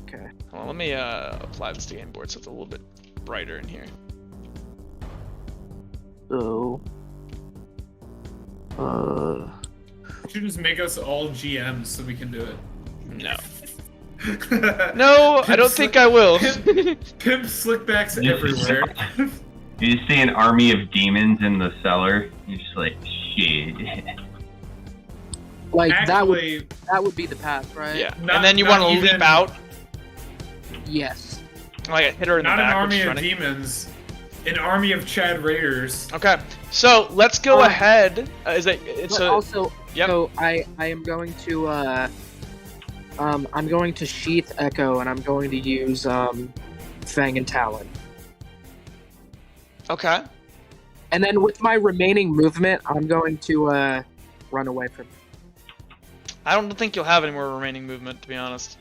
Okay. Hold on, let me apply this to game board so it's a little bit brighter in here. So. you should just make us all GMs so we can do it. No. No, I don't think I will. Pimp slickbacks everywhere. You just see an army of demons in the cellar. You're just like, shit. Like Actually, that would be the path, right? Yeah, Not- and then you not want to even- leap out, Yes. like hit her in not the an back. when army she's of running. demons, an army of Chad Raiders. Okay, so let's go ahead. Is it? But It's a. also, Yep. so I am going to I'm going to sheath echo and I'm going to use Fang and Talon. Okay. And then with my remaining movement, I'm going to run away from. I don't think you'll have any more remaining movement, to be honest.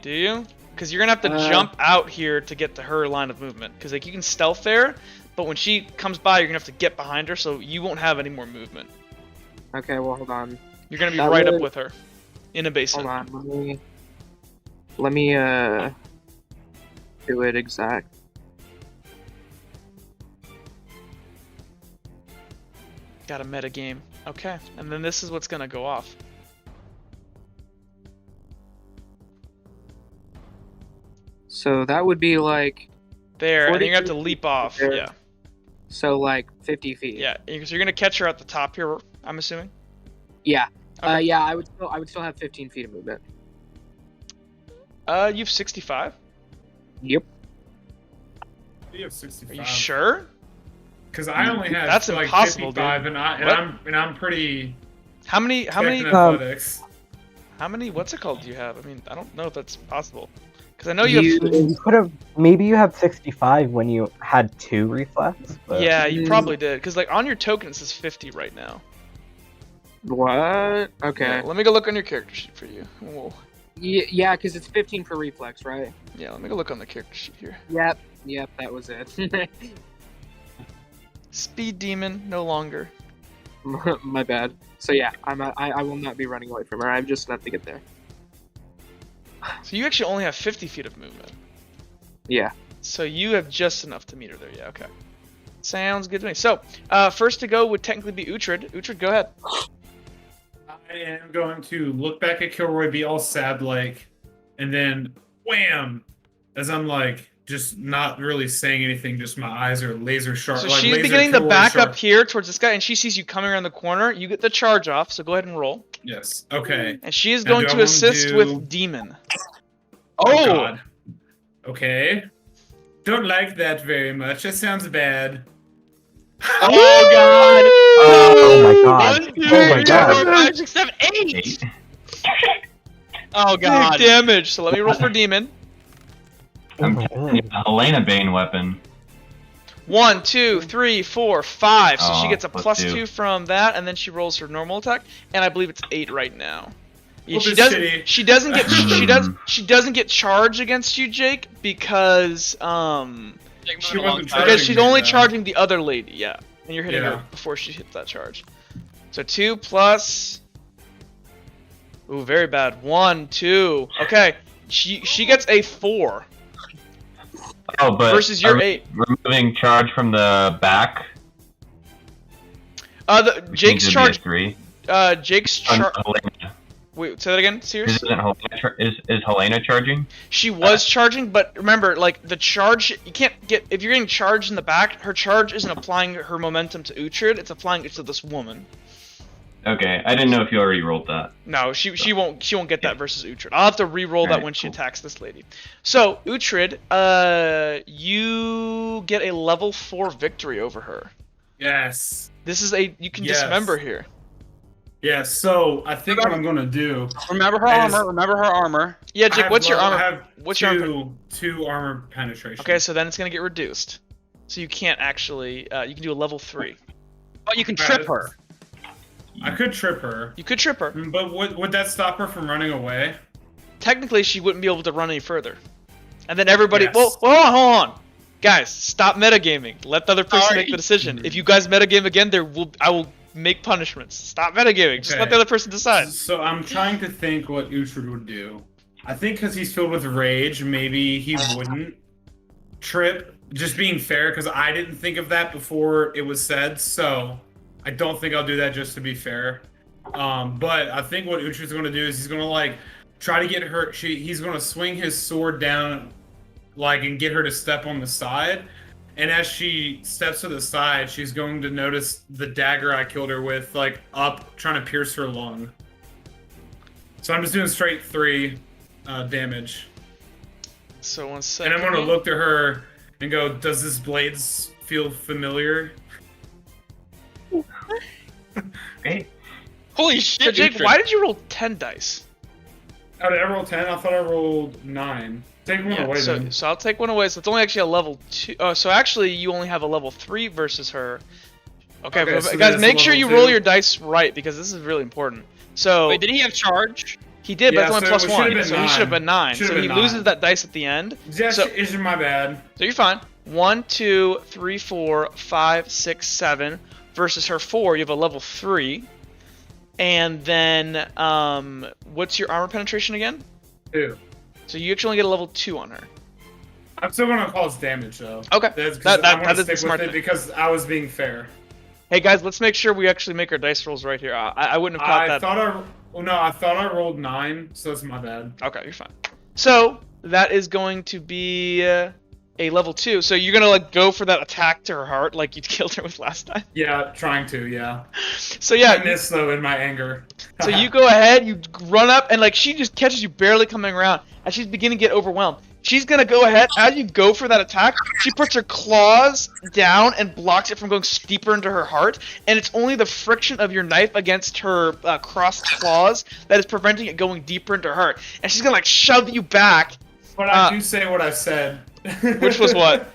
Do you? Because you're gonna have to Uh, jump out here to get to her line of movement. Because like you can stealth there, but when she comes by, you're gonna have to get behind her, so you won't have any more movement. Okay, well hold on. You're gonna be That right up would- with her, in a basement. Hold on. Let me do it exact. Got a meta game. Okay, and then this is what's gonna go off. So that would be like There, and then you're gonna have to 42 leap off. there. Yeah, like 50 feet. yeah. So you're gonna catch her at the top here. I'm assuming. Yeah. Okay. Yeah, I would still have 15 feet of movement. You've 65. Yep. You have Are 65. you sure? Because I only have That's like impossible, 55, dude. and I'm pretty. How many? tech and Um, athletics. How many? What's it called? Do you have? I mean, I don't know if that's possible. Because I know you have. You could have maybe you have 65 when you had 2 reflex. But... Yeah, you probably did. Because like on your token it says 50 right now. What? Okay. Yeah, let me go look on your character sheet for you. Whoa. Yeah, because it's 15 for reflex, right? Yeah, let me go look on the character sheet here. Yep, that was it. Speed demon, no longer. My bad. So yeah, I will not be running away from her. I'm just enough to get there. So you actually only have 50 feet of movement. Yeah. So you have just enough to meet her there. Yeah, okay. Sounds good to me. So, first to go would technically be Uhtred. Uhtred, go ahead. I am going to look back at Kilroy, be all sad like, and then wham! As I'm like just not really saying anything, just my eyes are laser sharp. So like she's laser beginning to Kilroy back sharp. up here towards this guy, and she sees you coming around the corner. You get the charge off, so go ahead and roll. Yes. Okay. And she is Now, going do I to wanna assist do- with demon. Oh God. Okay. Don't like that very much. That sounds bad. Oh god! Oh my god. 1, 2, Oh my 3, god. 4, 5, 6, 7, 8. 8. Oh Big god. damage. So let me roll for demon. I'm Oh my testing god. a Helena Bane weapon. 1, 2, 3, 4, 5. So she Oh, gets a plus +2 2. from that, and then she rolls her normal attack, and I believe it's 8 right now. Yeah, Well, she this doesn't. shitty. She doesn't get. She doesn't get charged against you, Jake, because She wasn't because charging she's me, only though. charging the other lady. Yeah, and you're hitting Yeah. her before she hits that charge. So 2 plus. Ooh, very bad. 1, 2. Okay, she gets a 4 Oh, but versus your are we 8. removing charge from the back. Jake's Which means it'd be a charge. 3. Jake's charge. Helena. Wait, say that again. Serious? Isn't Helena is Helena charging? She was charging, but remember, like, the charge, you can't get, if you're getting charged in the back, her charge isn't applying her momentum to Uhtred, it's applying it to this woman. Okay, I didn't know if you already rolled that. No, she won't get that versus Uhtred. I'll have to re-roll that Alright, when she cool. attacks this lady. So, Uhtred, you get a level 4 victory over her. Yes. This is you can Yes. dismember here. Yeah, so I think what I'm gonna do. Remember her Is- armor. Remember her armor. Yeah, I Jake, have what's your low- armor? I have What's your armor? two armor penetration. Okay, so then it's gonna get reduced. So you can't actually. You can do a level 3. But you can Alright, trip her. I could trip her, You could trip her. but would that stop her from running away? Technically, she wouldn't be able to run any further. And then everybody. Yes. Well, hold on. Guys, stop metagaming. Let the other person Sorry. make the decision. If you guys metagame again, I will make punishments. Stop metagaming. Just let Okay. the other person decide. So I'm trying to think what Uhtred would do. I think because he's filled with rage, maybe he wouldn't trip. Just being fair, because I didn't think of that before it was said, so I don't think I'll do that just to be fair. But I think what Uhtred's going to do is he's going to like try to get her. He's going to swing his sword down, like, and get her to step on the side. And as she steps to the side, she's going to notice the dagger I killed her with, like, up, trying to pierce her lung. So I'm just doing straight 3 damage. So 1 And second. I'm going to look to her and go, does this blade feel familiar? Okay. Holy So shit, Jake, Uhtred. why did you roll 10 dice? Oh, did I roll 10? I thought I rolled 9. Take one away so, then. so I'll take 1 away. So it's only actually a level 2. Oh, so actually you only have a level 3 versus her. Okay, Okay, but so guys, that's make a sure you level roll 2. your dice right because this is really important. So Wait, did he have charge? he did, but Yeah, it's only so plus it should've 1, been so he should have 9. been 9. Should've So been he 9. loses that dice at the end. Yes, So- is my bad. So you're fine. 1, 2, 3, 4, 5, 6, 7 versus her 4. You have a level 3. And then, what's your armor penetration again? 2. So you actually only get a level 2 on her. I'm still going to cause damage, though. Okay. That's 'cause That- I want that to is the stick smart with it thing. because I was being fair. Hey guys, let's make sure we actually make our dice rolls right here. I wouldn't have caught that. I thought I rolled 9, so that's my bad. Okay, you're fine. So that is going to be a level 2. So you're gonna like go for that attack to her heart, like you killed her with last time. Yeah, trying to, yeah. So yeah, I missed, though, in my anger. so you go ahead, you run up, and like she just catches you barely coming around, and she's beginning to get overwhelmed. She's gonna go ahead, as you go for that attack, she puts her claws down and blocks it from going deeper into her heart, and it's only the friction of your knife against her crossed claws that is preventing it going deeper into her heart. And she's gonna like shove you back. But I do say what I said. Which was what?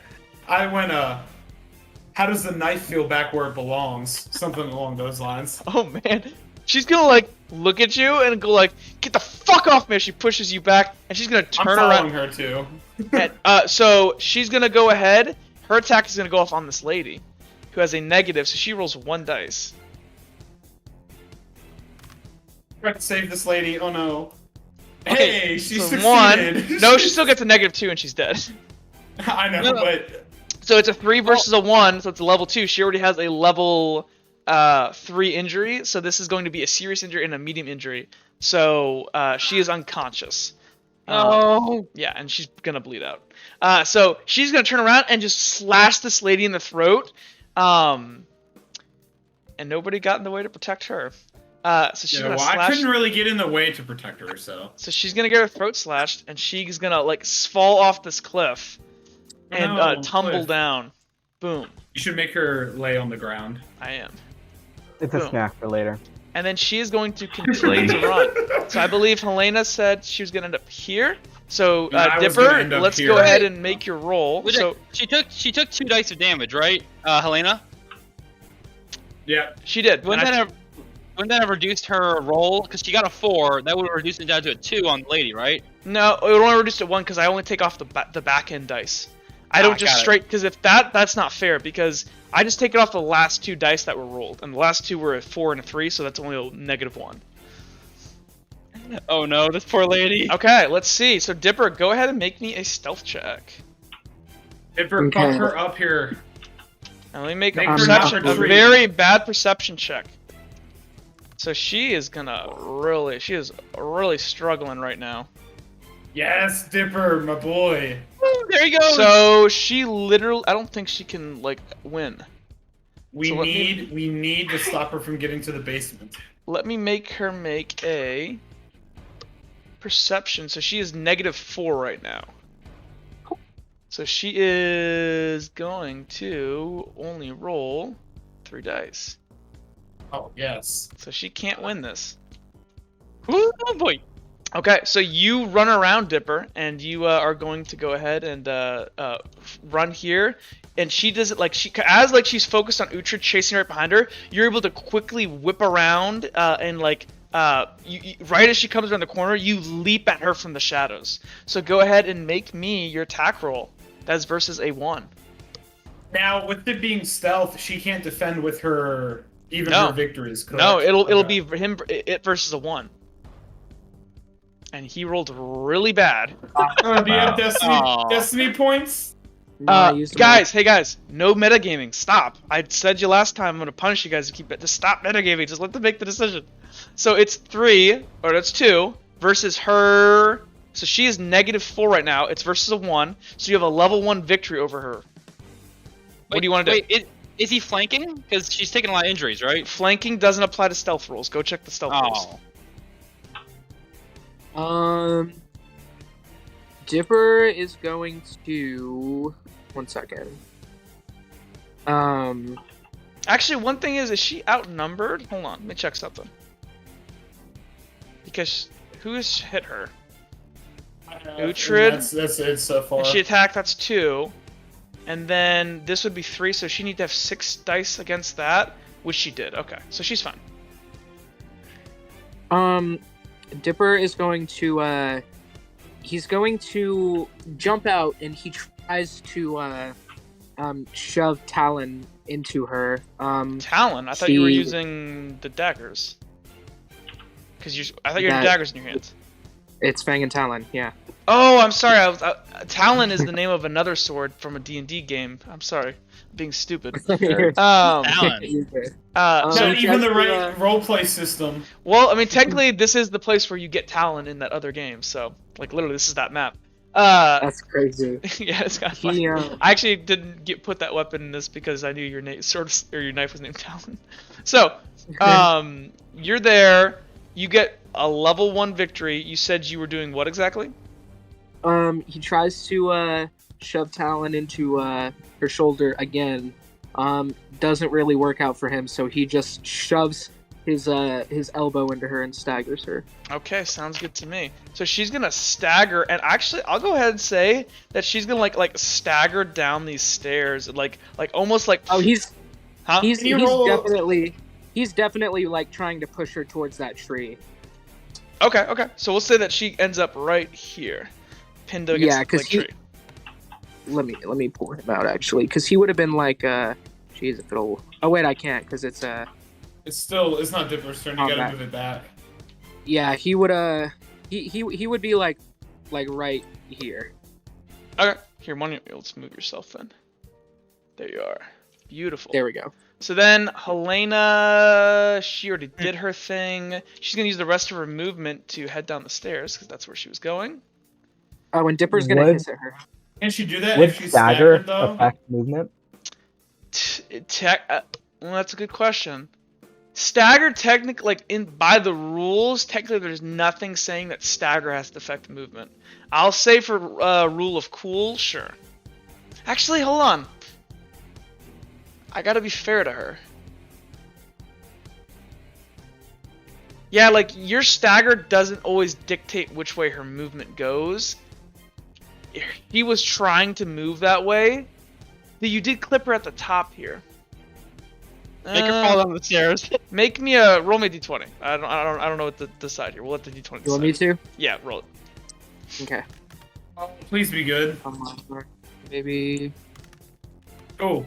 I went, how does the knife feel back where it belongs? Something along those lines. Oh man. She's gonna like look at you and go like, get the fuck off me as she pushes you back, and she's gonna I'm turn following around. her, too. And, so she's gonna go ahead. Her attack is gonna go off on this lady, who has a negative, so she rolls 1 dice. Try to save this lady. Oh, no. Okay, Hey, she so succeeded. 1. No, she still gets a -2 and she's dead. I know, No. but... So it's a 3 versus a 1, so it's a level 2. She already has a level 3 injury, so this is going to be a serious injury and a medium injury. So she is unconscious. No. Yeah, and she's gonna bleed out. So she's gonna turn around and just slash this lady in the throat. And nobody got in the way to protect her. So she's Yeah, gonna well, I slash. couldn't really get in the way to protect her, so... So she's gonna get her throat slashed, and she's gonna like fall off this cliff and No, tumble cliff. down. Boom. You should make her lay on the ground. I am. It's a Boom. snack for later. And then she is going to continue Lady. to run. So I believe Helena said she was gonna end up here. So Yeah, I was gonna Dipper, end up let's here. go ahead and make your roll. Wait, So she took 2 dice of damage, right, Helena? Yeah. she did. Wouldn't And I- wouldn't that have reduced her roll? Because she got a 4, that would have reduced it down to a 2 on the lady, right? No, it would only reduce to 1 because I only take off the back end dice. I don't just got it. straight because if that's not fair because I just take it off the last 2 dice that were rolled and the last 2 were a 4 and a 3, so that's only a -1. Oh no, this poor lady. Okay, let's see. So Dipper, go ahead and make me a stealth check. Dipper, Okay. fuck her up here. And let me make Make a her perception, not a breathe. very bad perception check. So she is really struggling right now. Yes, Dipper, my boy. There you go. So she literally, I don't think she can like win. We So let me- need to stop her from getting to the basement. Let me make her make a perception. So she is -4 right now. So she is going to only roll 3 dice. Oh yes. So she can't win this. Oh boy. Okay, so you run around Dipper, and you are going to go ahead and run here. And she does it like she's focused on Uhtred chasing right behind her. You're able to quickly whip around and right as she comes around the corner, you leap at her from the shadows. So go ahead and make me your attack roll. That's versus a 1. Now, with it being stealth, she can't defend with her No. her victories. Correct? No, it'll Okay. be it versus a 1. And he rolled really bad. Oh, do you have Aw. destiny points? No, I used them Guys, hey guys, no metagaming. Stop. I said you last time I'm gonna punish you guys if you keep it. Just stop metagaming. Just let them make the decision. So it's 3, or that's 2, versus her. So she is -4 right now. It's versus a 1. So you have a level 1 victory over her. What do you want to do? Wait, is he flanking? Because she's taking a lot of injuries, right? Flanking doesn't apply to stealth rules. Go check the stealth rules. Oh. Dipper is going to. 1 second. Actually, one thing is she outnumbered? Hold on, let me check something. Because who has hit her? Uhtred? That's it so far. And she attacked, that's 2. And then this would be 3, so she need to have 6 dice against that, which she did. Okay, so she's fine. Dipper is going to. He's going to jump out, and he tries to shove Talon into her. Talon? I thought you were she- using the daggers. Because I thought you had That- daggers in your hands. It's Fang and Talon. Yeah. Oh, I'm sorry. Talon is the name of another sword from a D&D game. I'm sorry. I'm being stupid. Talon. So So, Not even the just, right roleplay system. well, I mean, technically, this is the place where you get Talon in that other game. So, like, literally, this is that map. That's crazy. Yeah, it's kind of funny. He, I actually didn't put that weapon in this because I knew your your knife was named Talon. So, you're there. You get a level 1 victory. You said you were doing what exactly? He tries to shove Talon into her shoulder again. Doesn't really work out for him, so he just shoves his elbow into her and staggers her. Okay, sounds good to me. So she's gonna stagger, and actually, I'll go ahead and say that she's gonna like stagger down these stairs, like almost like. Oh, he's Huh? Can you roll- he's definitely like trying to push her towards that tree. Okay. So we'll say that she ends up right here, pinned against Yeah, the 'cause tree. Let me pull him out actually, because he would have been like jeez, if it'll. Oh wait, I can't because it's It's not Dipper's turn. You Oh, gotta that- move it back. yeah, he would he would be like right here. Okay, here, let's move yourself then. There you are. Beautiful. There we go. So then Helena, she already did her thing. She's gonna use the rest of her movement to head down the stairs because that's where she was going. Oh, and Dipper's gonna Would- hiss at her. Can she do that Would if she's stagger staggered though? affect movement? Well, that's a good question. Stagger, technically, like by the rules, technically there's nothing saying that stagger has to affect movement. I'll say for rule of cool, sure. Actually, hold on. I gotta be fair to her. Yeah, like your stagger doesn't always dictate which way her movement goes. He was trying to move that way. You did clip her at the top here. Make her fall down the stairs. Roll me a d20. I don't know what to decide here. We'll let the d20 decide. You want me to? Yeah, roll it. Okay. Oh, please be good. Maybe. Oh.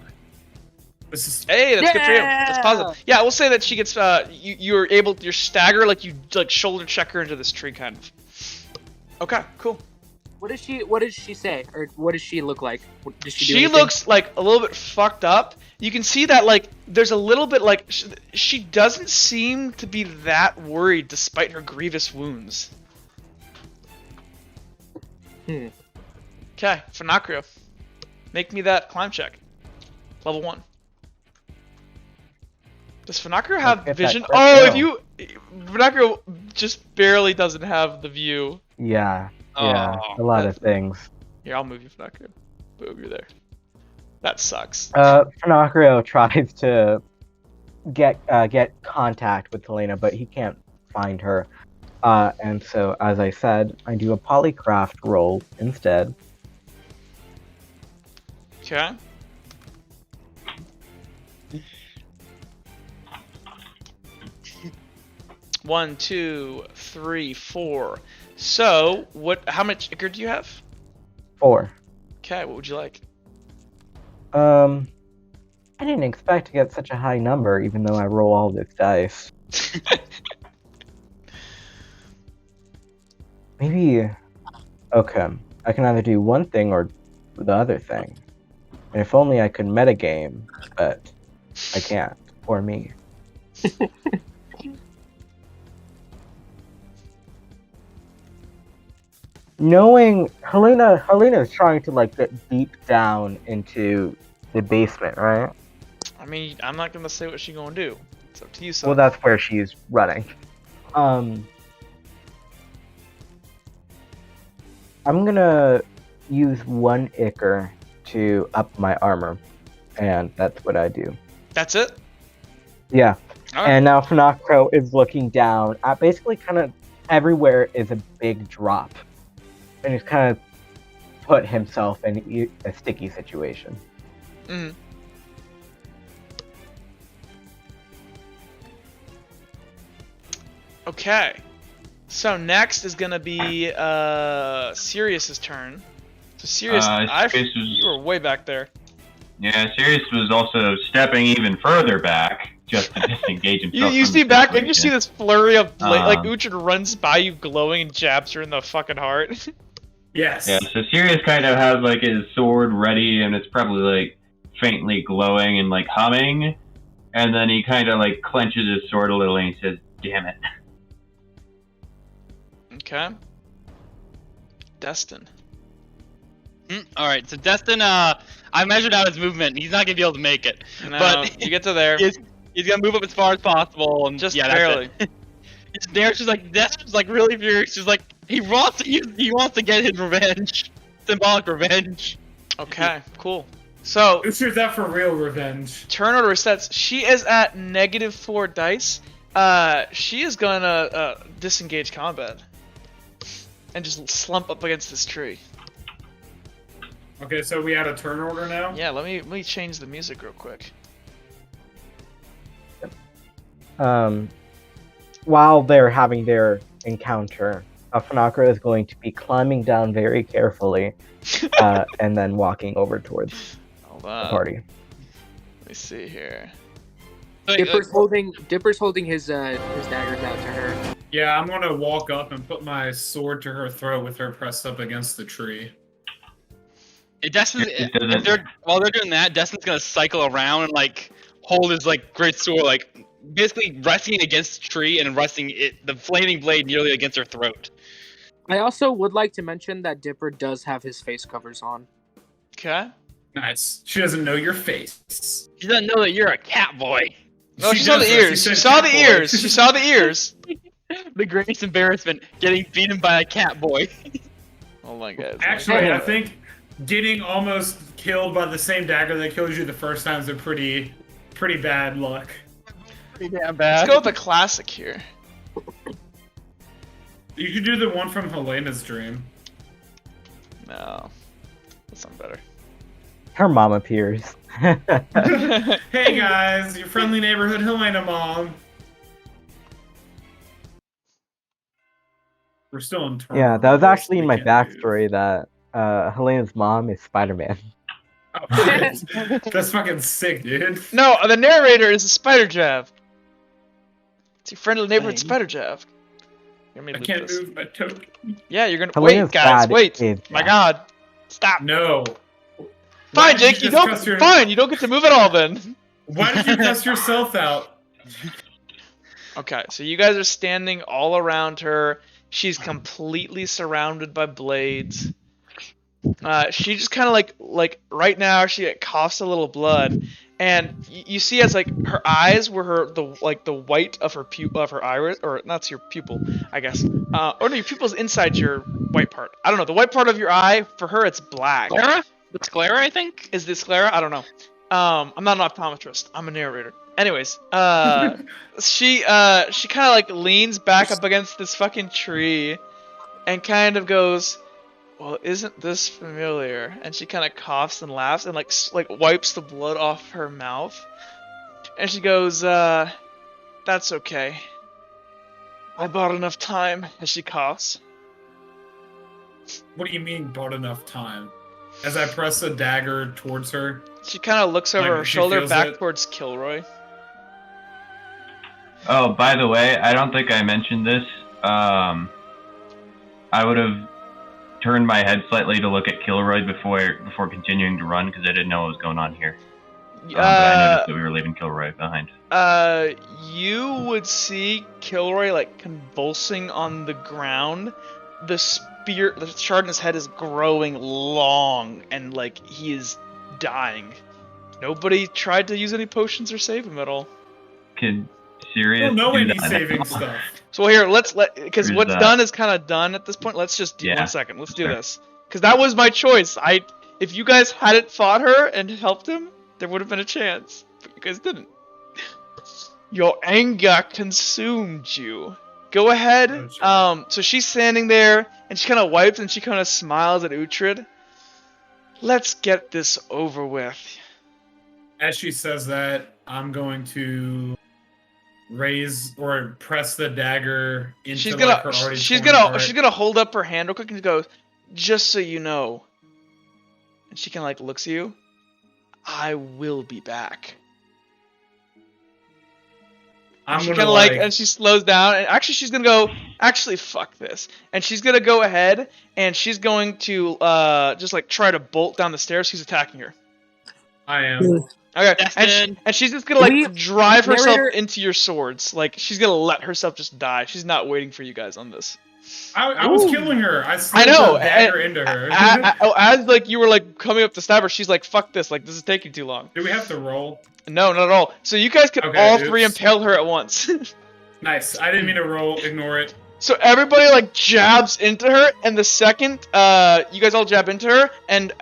This is Hey, that's good for you. Yeah! That's positive. Yeah, we'll say that she gets your stagger, like you like shoulder check her into this tree kind of. Okay, cool. What does she say, or what does she look like? Does she do She anything? looks like a little bit fucked up. You can see that like there's a little bit like she doesn't seem to be that worried despite her grievous wounds. Okay, Finacrio. Make me that climb check. Level 1. Does Finacrio have Let's get vision? that Oh, crit Finacrio just barely doesn't have the view. Yeah, Oh, a lot of things. Here, I'll move you, Finacrio. Boom, you're there. That sucks. Finacrio tries to get contact with Helena, but he can't find her. And so, as I said, I do a polycraft roll instead. Okay. One, two, three, four. So, how much ichor do you have? 4. Okay, what would you like? I didn't expect to get such a high number, even though I roll all this dice. Maybe. Okay, I can either do one thing or the other thing. And if only I could metagame, but I can't. Or me. Knowing Helena's trying to like get deep down into the basement, right? I mean, I'm not gonna say what she's gonna do. It's up to you, son. Well, that's where she's running. I'm gonna use 1 ichor to up my armor, and that's what I do. That's it? Yeah. Alright. And now Funakro is looking down at basically kind of everywhere is a big drop. And he's kind of put himself in a sticky situation. Mm. Okay. So next is gonna be Sirius's turn. So Sirius, Sirius was- you were way back there. Yeah, Sirius was also stepping even further back just to disengage himself. You from see the back and you see situation. this flurry of like Um, Uhtred runs by you glowing and jabs her in the fucking heart. Yes. Yeah, so Sirius kind of has like his sword ready, and it's probably like faintly glowing and like humming, and then he kind of like clenches his sword a little and he says, "Damn it." Okay. Destin. Alright, so Destin, I measured out his movement. He's not gonna be able to make it. No, But you get to there. he's gonna move up as far as possible, and Just yeah, barely. That's it. There's just like Destin's like really furious. She's like he wants to get his revenge, symbolic revenge. Okay, cool. So Uhtred's out for real revenge. turn order resets. She is at -4 dice. She is gonna disengage combat and just slump up against this tree. Okay, so we had a turn order now? Yeah, let me change the music real quick. While they're having their encounter, Funakro is going to be climbing down very carefully, and then walking over towards Hold the on. party. Let me see here. Dipper's holding his daggers out to her. Yeah, I'm gonna walk up and put my sword to her throat with her pressed up against the tree. While they're doing that, Destin's gonna cycle around and like hold his like great sword, like basically resting against the tree and resting the flaming blade nearly against her throat. I also would like to mention that Dipper does have his face covers on. Okay. Nice. She doesn't know your face. She doesn't know that you're a cat boy. No, she saw the ears. She saw the ears. She saw the ears. The greatest embarrassment: getting beaten by a cat boy. Oh my god. Actually, I think getting almost killed by the same dagger that killed you the first time is a pretty bad luck. Pretty damn bad. Let's go with the classic here. You could do the one from Helena's dream. No. That's not better. Her mom appears. Hey guys, your friendly neighborhood Helena mom. We're still in turn. Yeah, that was order, actually so in we my can't move. backstory that Helena's mom is Spider-Man. Oh, shit. That's fucking sick, dude. No, the narrator is a spider jab. It's your friendly neighborhood Dang. spider jab. Let me I loop can't this. move my token. Yeah, you're gonna Helena's wait, guys. dad Wait. is My Jack. God. Stop. No. Why Fine, did you Jake. You just don't. cuss your- Fine. You don't get to move at all then. Why did you cuss yourself out? Okay, so you guys are standing all around her. She's completely surrounded by blades. She just kind of like right now she coughs a little blood, and you see as like her eyes were the white of her iris, or not your pupil, I guess. Or no, your pupil's inside your white part. I don't know. The white part of your eye for her it's black. Clara? It's Clara, I think. Is this Clara? I don't know. I'm not an optometrist. I'm a narrator. Anyways, she kind of like leans back up against this fucking tree, and kind of goes, "Well, isn't this familiar?" And she kind of coughs and laughs and like wipes the blood off her mouth, and she goes, "That's okay. I bought enough time." As she coughs. What do you mean, bought enough time? As I press the dagger towards her, She kind of looks over Like, her she shoulder feels back it? towards Kilroy. Oh, by the way, I don't think I mentioned this. I would have turned my head slightly to look at Kilroy before continuing to run because I didn't know what was going on here. But I noticed that we were leaving Kilroy behind. You would see Kilroy like convulsing on the ground. The shard in his head is growing long, and like he is dying. Nobody tried to use any potions or save him at all. Could I Sirius don't know do any that? saving stuff. So here, because Or is what's that- done is kind of done at this point. Let's just do Yeah, 1 second. Let's do sure. this, because that was my choice. If you guys hadn't fought her and helped him, there would have been a chance, but you guys didn't. Your anger consumed you. Go ahead. Oh, sure. So she's standing there, and she kind of wipes and she kind of smiles at Uhtred. Let's get this over with. As she says that, I'm going to raise or press the dagger into She's like, her gonna already she's torn gonna part. she's gonna hold up her hand real quick and go, "Just so you know." And she kind of like looks at you. I will be back. I'm She gonna kind of like, and she slows down, and actually she's gonna go, actually fuck this, and she's gonna go ahead and she's going to just like try to bolt down the stairs. Who's attacking her? I am. Okay, Destin. and she's just gonna like We- drive herself narrator- into your swords. Like she's gonna let herself just die. She's not waiting for you guys on this. I was killing her. I I slid know. the dagger into her. As like you were like coming up to stab her, she's like, "Fuck this! Like this is taking too long." Do we have to roll? No, not at all. So you guys could Okay, all oops. three impale her at once. Nice. I didn't mean to roll. Ignore it. So everybody like jabs into her, and the second you guys all jab into her, and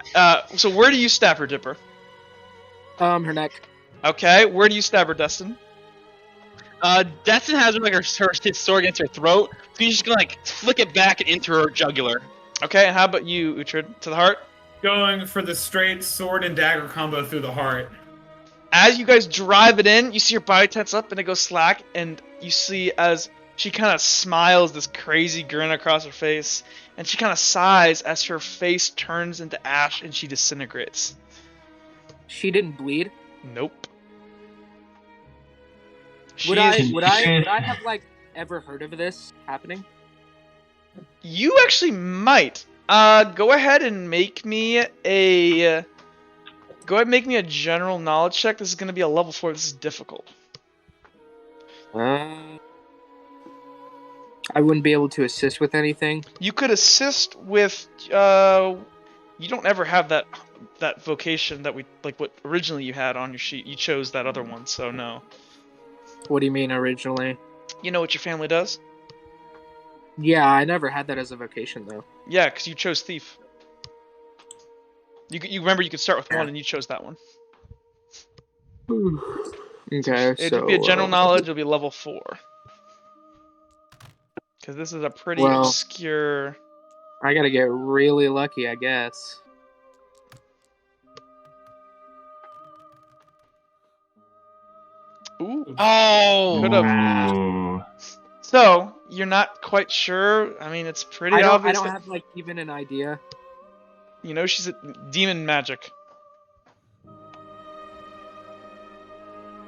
so where do you stab her, Dipper? Her neck. Okay, where do you stab her, Destin? Destin has like his sword against her throat, so he's just gonna like flick it back and into her jugular. Okay, and how about you, Uhtred? To the heart? Going for the straight sword and dagger combo through the heart. As you guys drive it in, you see her body tense up and it goes slack, and you see as she kind of smiles this crazy grin across her face, and she kind of sighs as her face turns into ash and she disintegrates. She didn't bleed. Nope. Would She's- would I have like ever heard of this happening? You actually might. Go ahead and make me a. Go ahead and make me a general knowledge check. This is going to be a level 4. This is difficult. I wouldn't be able to assist with anything. You could assist with. You don't ever have that vocation that we like. What originally you had on your sheet. You chose that other one, so no. What do you mean originally? You know what your family does? Yeah, I never had that as a vocation though. Yeah, because you chose thief. You remember you could start with one, and you chose that one. Okay, It'd be a general knowledge. It'll be level 4. Because this is a pretty Well- obscure. I gotta get really lucky, I guess. Ooh. Oh, Could've. Ooh. So you're not quite sure. I mean, it's pretty I obvious. don't that- have like even an idea. You know, she's a demon magic.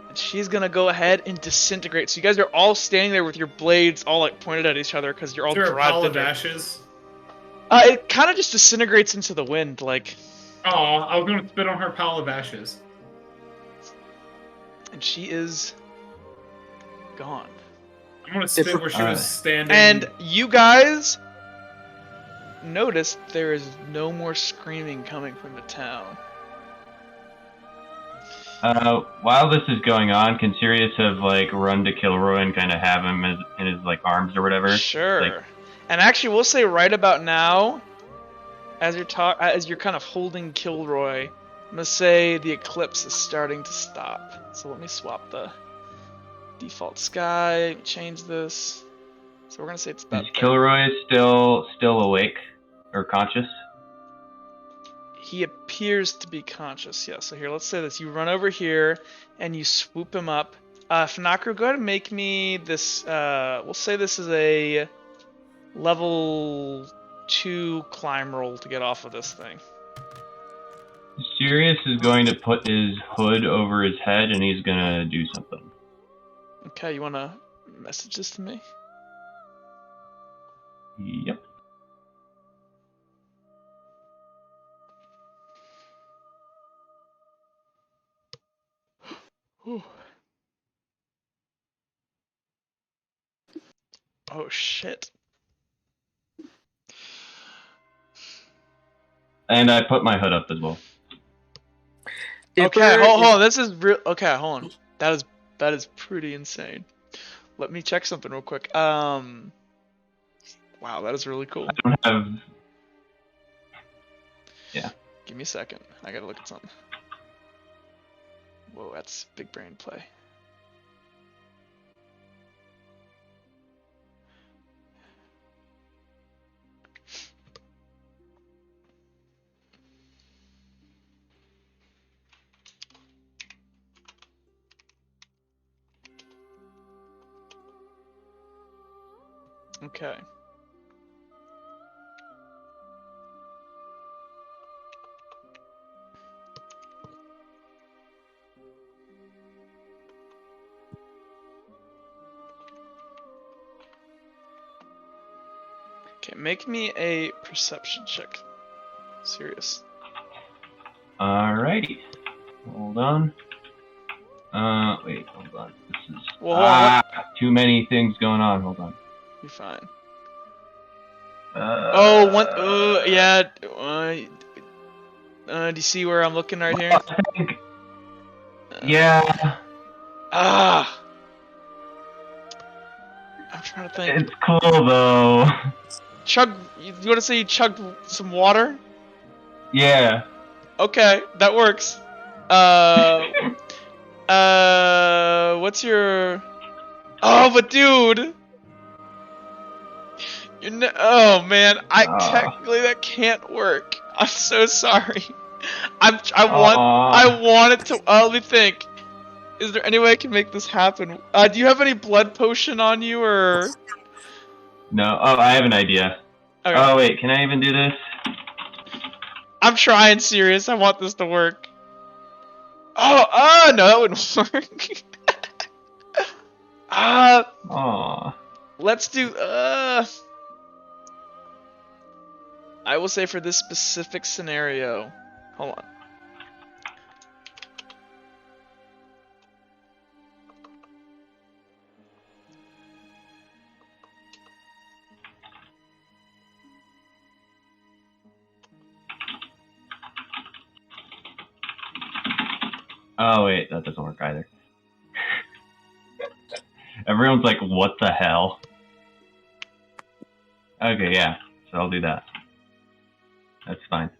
And she's gonna go ahead and disintegrate. So you guys are all standing there with your blades all like pointed at each other because you're all Is there a pile driving. of ashes? It kind of just disintegrates into the wind, like. Oh, I was going to spit on her pile of ashes. And she is gone. I'm going to spit where she was standing. And you guys notice there is no more screaming coming from the town. While this is going on, can Sirius have like run to Kilroy and kind of have him in his like arms or whatever? Sure. Like- And actually, we'll say right about now, as you're kind of holding Kilroy, I'm gonna say the eclipse is starting to stop. So let me swap the default sky, change this. So we're gonna say it's about Is there. Kilroy still awake or conscious? He appears to be conscious, yeah. So here, let's say this. You run over here and you swoop him up. Fanakru, go ahead and make me this, we'll say this is a level 2 climb roll to get off of this thing. Sirius is going to put his hood over his head and he's gonna do something. Okay, you wanna message this to me? Yep. Whew. Oh shit. And I put my hood up as well. Okay, Dipper hold is- on. This is real. Okay, hold on. That is pretty insane. Let me check something real quick. Wow, that is really cool. I don't have. Yeah. Give me a second. I gotta look at something. Whoa, that's big brain play. Okay. Okay, make me a perception check. Serious. Alrighty. Hold on. Wait, hold on. This is Well, hold on, too many things going on. Hold on. You're fine. Uh, Oh, one. Yeah. Do you see where I'm looking right here? I think, yeah, Ah. I'm trying to think. it's cool though. Chug. You want to say you chugged some water? Yeah. Okay, that works. What's your? Oh, but dude. Oh man, technically that can't work. I'm so sorry. I want it to. Let me think. Is there any way I can make this happen? Do you have any blood potion on you, or? No. Oh, I have an idea. Okay. Oh wait, can I even do this? I'm trying, serious. I want this to work. Oh, no, that wouldn't work. Aw. Let's do. I will say for this specific scenario. Hold on. Oh wait, that doesn't work either. Everyone's like, what the hell? Okay, yeah. So I'll do that. That's fine.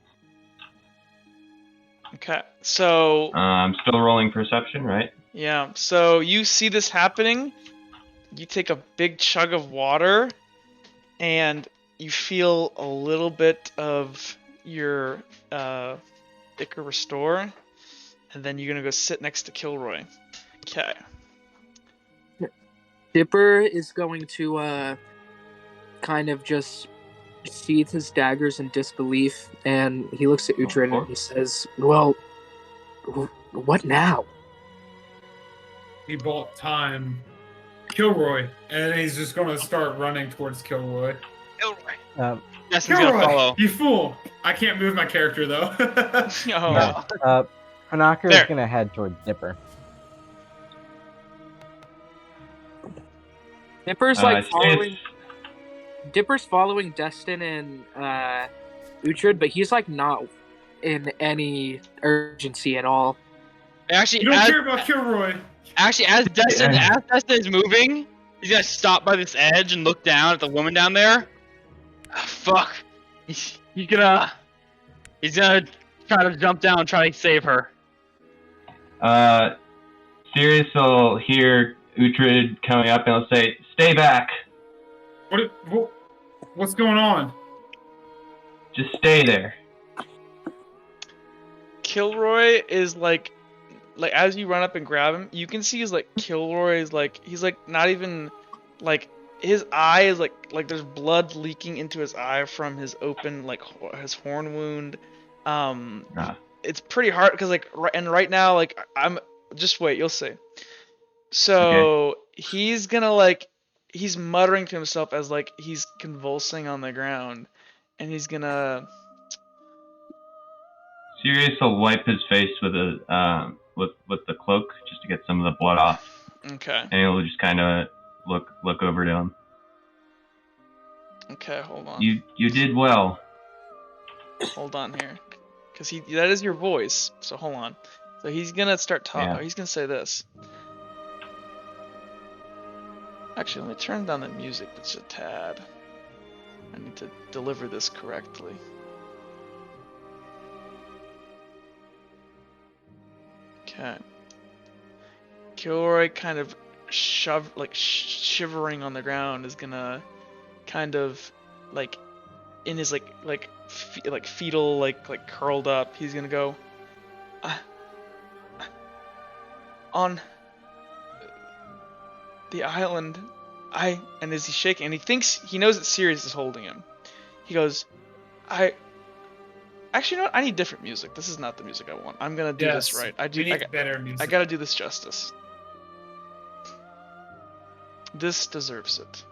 Okay, so I'm still rolling perception, right? yeah, so you see this happening. You take a big chug of water, and you feel a little bit of your Ichor restore, and then you're gonna go sit next to Kilroy. Okay. Dipper is going to kind of just sheath his daggers in disbelief, and he looks at Uhtred and he says, "Well, what now?" He bought time. Kilroy, and then he's just going to start running towards Kilroy. Kilroy. Destin's gonna Kilroy, follow. you fool! I can't move my character though. Oh. Hanaka There. is gonna head towards Dipper. Dipper's like It's- following. Dipper's following Destin and Uhtred, but he's like not in any urgency at all. Actually, You don't as, care about Kilroy. actually, as Destin is moving, he's gonna stop by this edge and look down at the woman down there. Ah, fuck. He's gonna try to jump down, try to save her. Sirius will hear Uhtred coming up and he'll say, "Stay back. What's going on? Just stay there." Kilroy is like as you run up and grab him, you can see Kilroy is he's not even his eye is like there's blood leaking into his eye from his open his horn wound. It's pretty hard because right now I'm just wait, you'll see. So he's gonna he's muttering to himself as he's convulsing on the ground, and he's gonna. Sirius will wipe his face with a with the cloak just to get some of the blood off. Okay. And he'll just kind of look over to him. Okay, hold on. You did well. Hold on here, because that is your voice. So hold on. So he's gonna start talking. Yeah. He's gonna say this. Actually, let me turn down the music just a tad. I need to deliver this correctly. Okay. Kilroy kind of shivering on the ground is gonna kind of in his fetal curled up. He's gonna go on the island. And as he's shaking, and he knows that Sirius is holding him. He goes, actually, you know what? I need different music. This is not the music I want. I'm gonna do this right. We need better music. I gotta do this justice. This deserves it.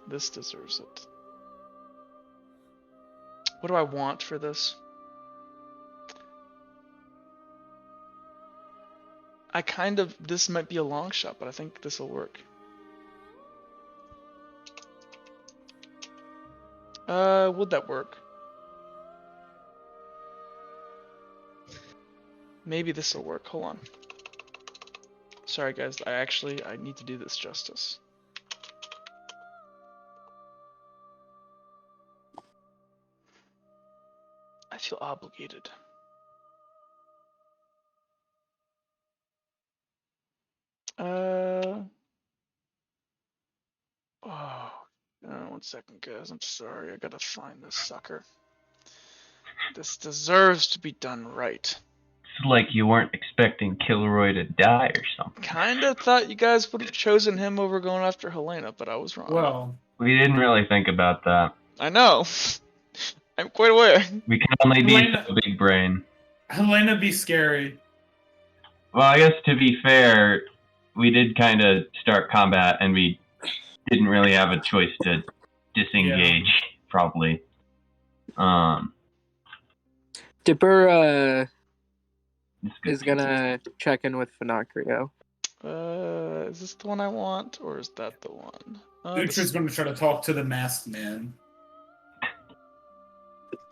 This deserves it. What do I want for this? This might be a long shot, but I think this will work. Would that work? Maybe this will work. Hold on. Sorry guys, I need to do this justice. I feel obligated. One second, guys. I'm sorry. I gotta find this sucker. This deserves to be done right. It's like you weren't expecting Kilroy to die or something. Kinda thought you guys would have chosen him over going after Helena, but I was wrong. Well, we didn't really think about that. I know. I'm quite aware. We can only be so big brain. Helena be scary. Well, I guess to be fair, we did kind of start combat, and we didn't really have a choice to disengage, probably. Dipper is gonna check in with Finocchio. Is this the one I want, or is that the one? Uhtred's gonna try to talk to the masked man.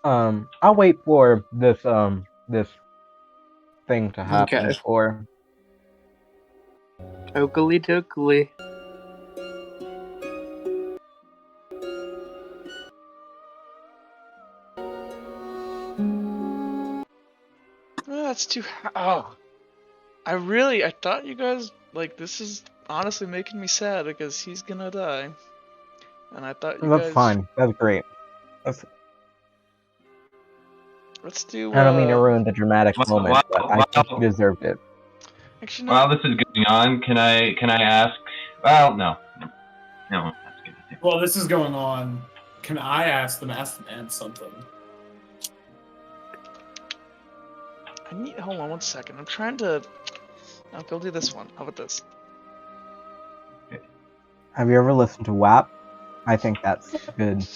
I'll wait for this thing to happen. Okay. Or Oakley dokley. That's too. Oh, I thought you guys this is honestly making me sad because he's gonna die, and I thought you that's guys. fine. That's great. Let's do. I don't mean to ruin the dramatic moment, but I think he deserved it. Actually, no. While this is going on, can I ask? Well, no, that's good. Well, this is going on. Can I ask the masked man something? Hold on 1 second. I'm trying to. I'll go do this one. How about this? Have you ever listened to WAP? I think that's good.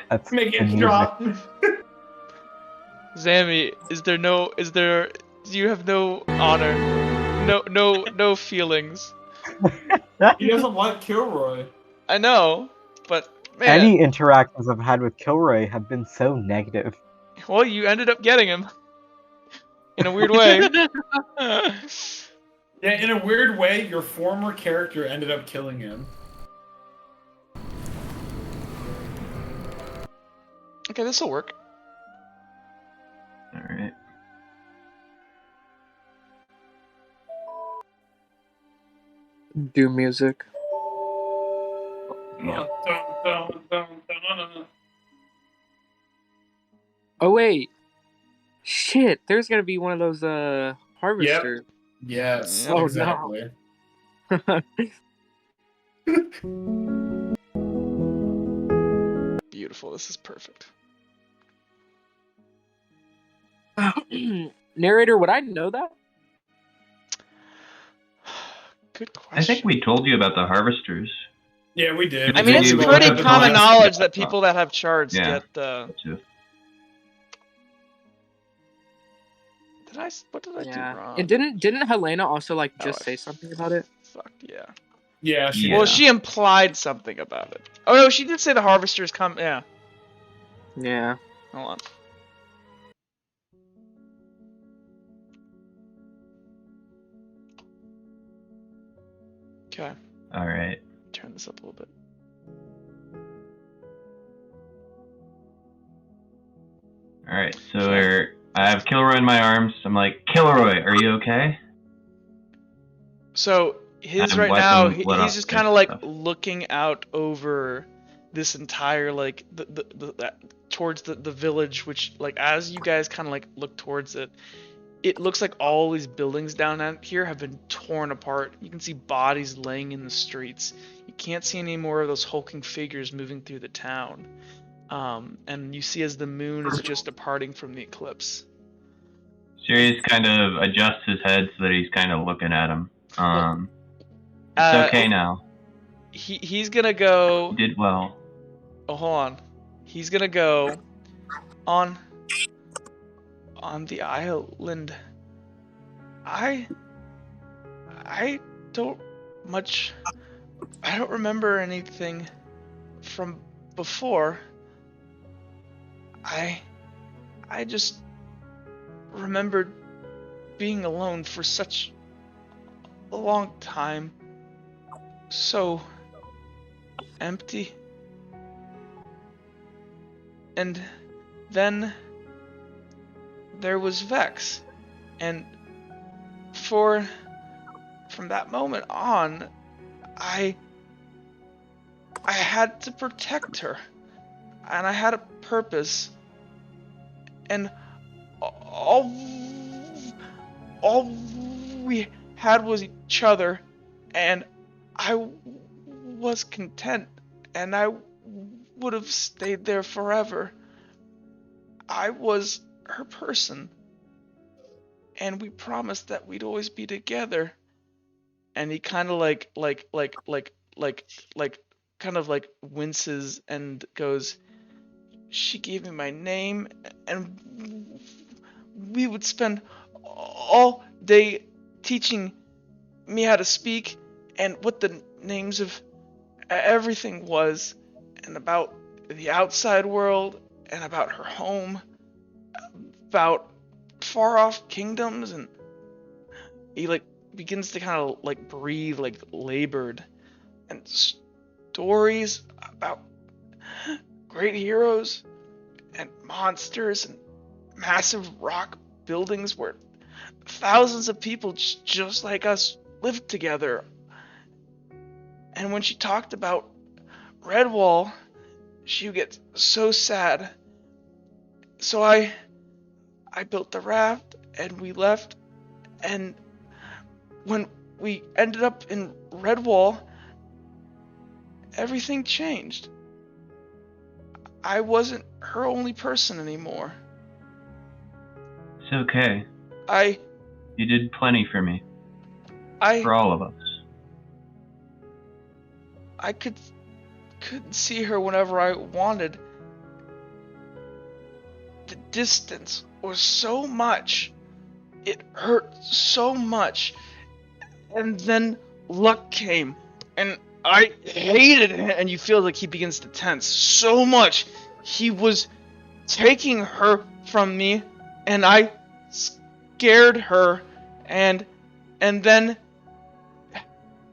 That's Make good it music. drop. Zammy, do you have no honor? No feelings. He doesn't like Kilroy. I know, but man. Any interactions I've had with Kilroy have been so negative. Well, you ended up getting him. In a weird way. Yeah, in a weird way, your former character ended up killing him. Okay, this will work. All right. Do music. Yeah. Oh wait, shit! There's gonna be one of those harvesters. Yes. Oh, no. exactly. Beautiful. This is perfect. Narrator, would I know that? Good I question. think we told you about the harvesters. Yeah, we did. I mean, it's We pretty told you common about- knowledge that people that have shards Yeah. get the. Too. What did I do wrong? And didn't Helena also like Oh, just say something about it? Fucked, yeah. Yeah, she Yeah. Well, she implied something about it. Oh no, she did say the harvesters come. Yeah. Yeah. Hold on. Okay. All right. Turn this up a little bit. All right. So I have Kilroy in my arms. I'm like, Kilroy, are you okay? So his And right wipe now, him let he's off just the kind of like stuff. looking out over this entire like towards the village, which like as you guys kind of like look towards it, it looks like all these buildings down out here have been torn apart. You can see bodies laying in the streets. You can't see any more of those hulking figures moving through the town. And you see as the moon is just departing from the eclipse. Sirius kind of adjusts his head so that he's kind of looking at him. It's okay now. He's gonna go. You did well. Oh, hold on. He's gonna go on the island. I don't much. I don't remember anything from before. I just remembered being alone for such a long time. So empty. And then there was Vex. And from that moment on, I had to protect her. And I had a purpose. And all we had was each other, and I was content, and I would have stayed there forever. I was her person, and we promised that we'd always be together. And he kind of kind of like winces and goes, she gave me my name, and we would spend all day teaching me how to speak and what the names of everything was, and about the outside world, and about her home, about far off kingdoms. And he like begins to kind of like breathe like labored, and stories about great heroes and monsters and massive rock buildings where thousands of people just like us lived together. And when she talked about Redwall, she would get so sad. So I built the raft, and we left. And when we ended up in Redwall, everything changed. I wasn't her only person anymore. It's okay. You did plenty for me. For all of us. I couldn't see her whenever I wanted. The distance was so much. It hurt so much. And then luck came, and I hated him. And you feel like he begins to tense so much. He was taking her from me, and I scared her, and then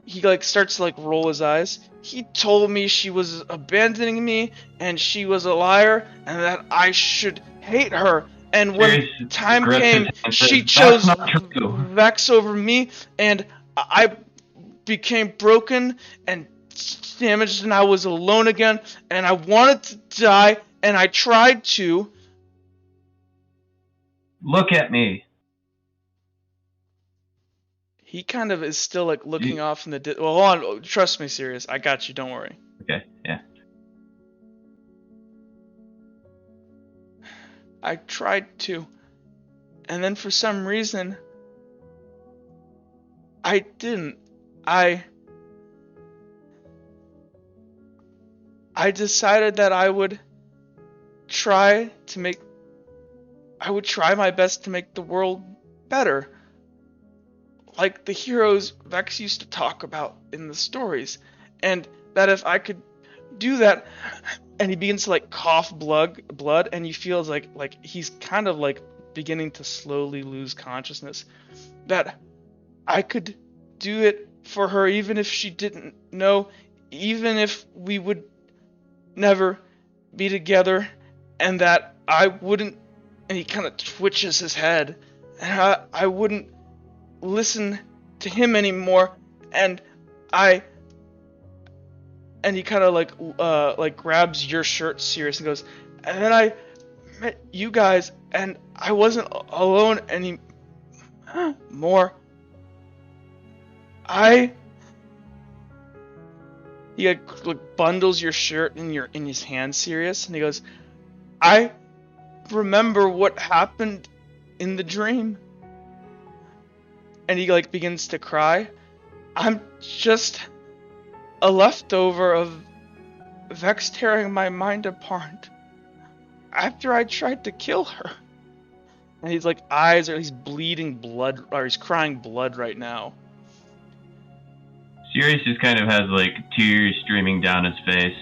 he like starts to like roll his eyes. he told me she was abandoning me and she was a liar and that I should hate her. And when Sirius time grips his came, hand and she says, chose "That's not true." Vex over me, and I became broken and damaged, and I was alone again, and I wanted to die, and I tried to. Look at me. He kind of is still like looking off in the well, hold on, trust me, Sirius. I got you. Don't worry. Okay, yeah. I tried to, and then for some reason, I didn't. I decided that I would try my best to make the world better. Like the heroes Vex used to talk about in the stories. And that if I could do that, and he begins to like cough blood, and you feel like he's kind of like beginning to slowly lose consciousness. That I could do it for her even if she didn't know, even if we would never be together, and that I wouldn't, and he kind of twitches his head, and I wouldn't listen to him anymore, and he kind of like grabs your shirt, Sirius, and goes, and then I met you guys, and I wasn't alone anymore. He like bundles your shirt in his hand, Sirius, and he goes, I remember what happened in the dream. And he like begins to cry. I'm just a leftover of Vex tearing my mind apart after I tried to kill her. And he's like he's bleeding blood, or he's crying blood right now. Sirius just kind of has like tears streaming down his face.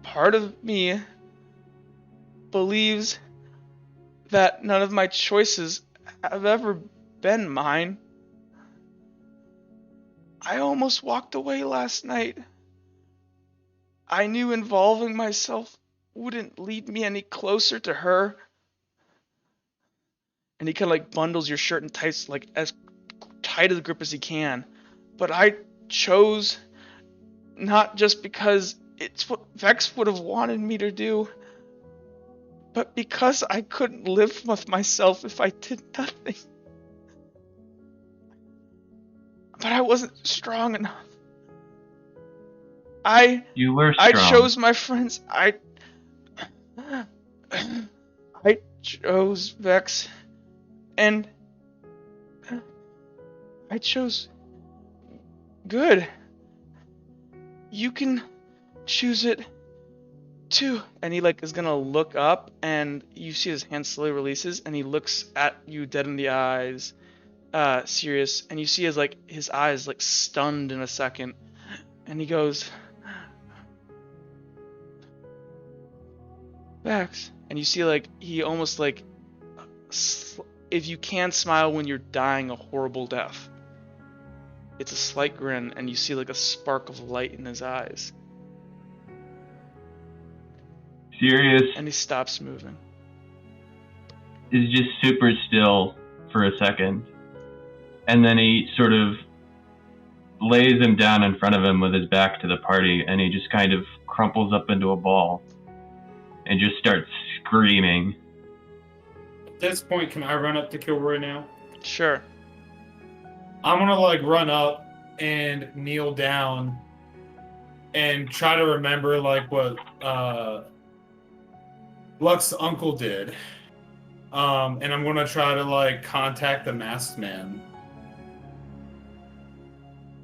Part of me believes that none of my choices have ever been mine. I almost walked away last night. I knew involving myself wouldn't lead me any closer to her. And he kind of like bundles your shirt and tights like as tight a grip as he can. But I chose not just because it's what Vex would have wanted me to do, but because I couldn't live with myself if I did nothing. But I wasn't strong enough. You were strong. I chose my friends. I chose Vex. And I chose good. You can choose it too. And he like is gonna look up, and you see his hand slowly releases, and he looks at you dead in the eyes, Sirius, and you see his eyes like stunned in a second, and he goes, Vex. And you see like he almost like, if you can smile when you're dying a horrible death. It's a slight grin, and you see like a spark of light in his eyes. Sirius And he stops moving. is just super still for a second. And then he sort of lays him down in front of him with his back to the party, and he just kind of crumples up into a ball and just starts screaming. At this point, can I run up to Kilroy now? Sure. I'm gonna like run up and kneel down and try to remember like what Luck's uncle did. And I'm gonna try to like contact the masked man.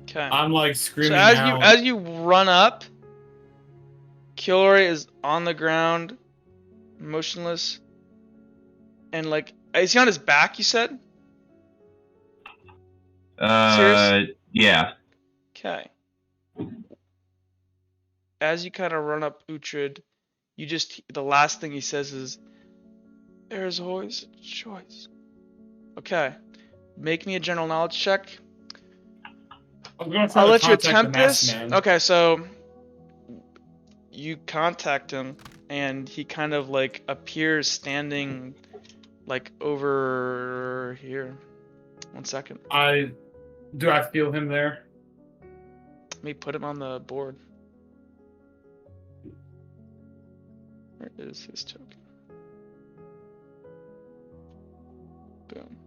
Okay. I'm like screaming So out. as you run up, Kilroy is on the ground, motionless, and like, is he on his back? You said. Serious? Yeah. Okay. As you kind of run up Uhtred, the last thing he says is, "There's always a choice." Okay. Make me a general knowledge check. I'm gonna try I'll to let you contact attempt the masked this. man. Okay, so you contact him, and he kind of like appears standing like over here. 1 second. Do I feel him there? Let me put him on the board. Where is his token? Boom.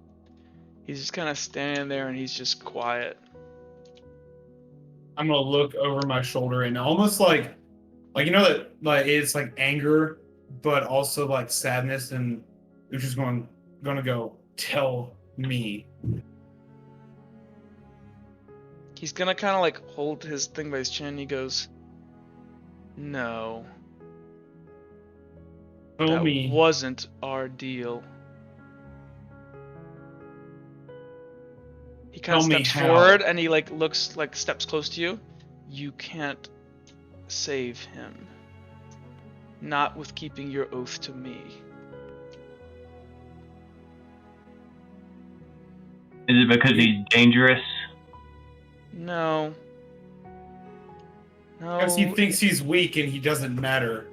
He's just kind of standing there, and he's just quiet. I'm gonna look over my shoulder and almost like you know that like it's like anger, but also like sadness, and you're just gonna go tell me. He's gonna kind of like hold his thing by his chin. He goes, "No, Tell that me. wasn't our deal." He kind of Tell me steps how. forward, and he like looks like steps close to you. You can't save him. Not with keeping your oath to me. Is it because he's dangerous? No. No. Because he thinks he's weak and he doesn't matter.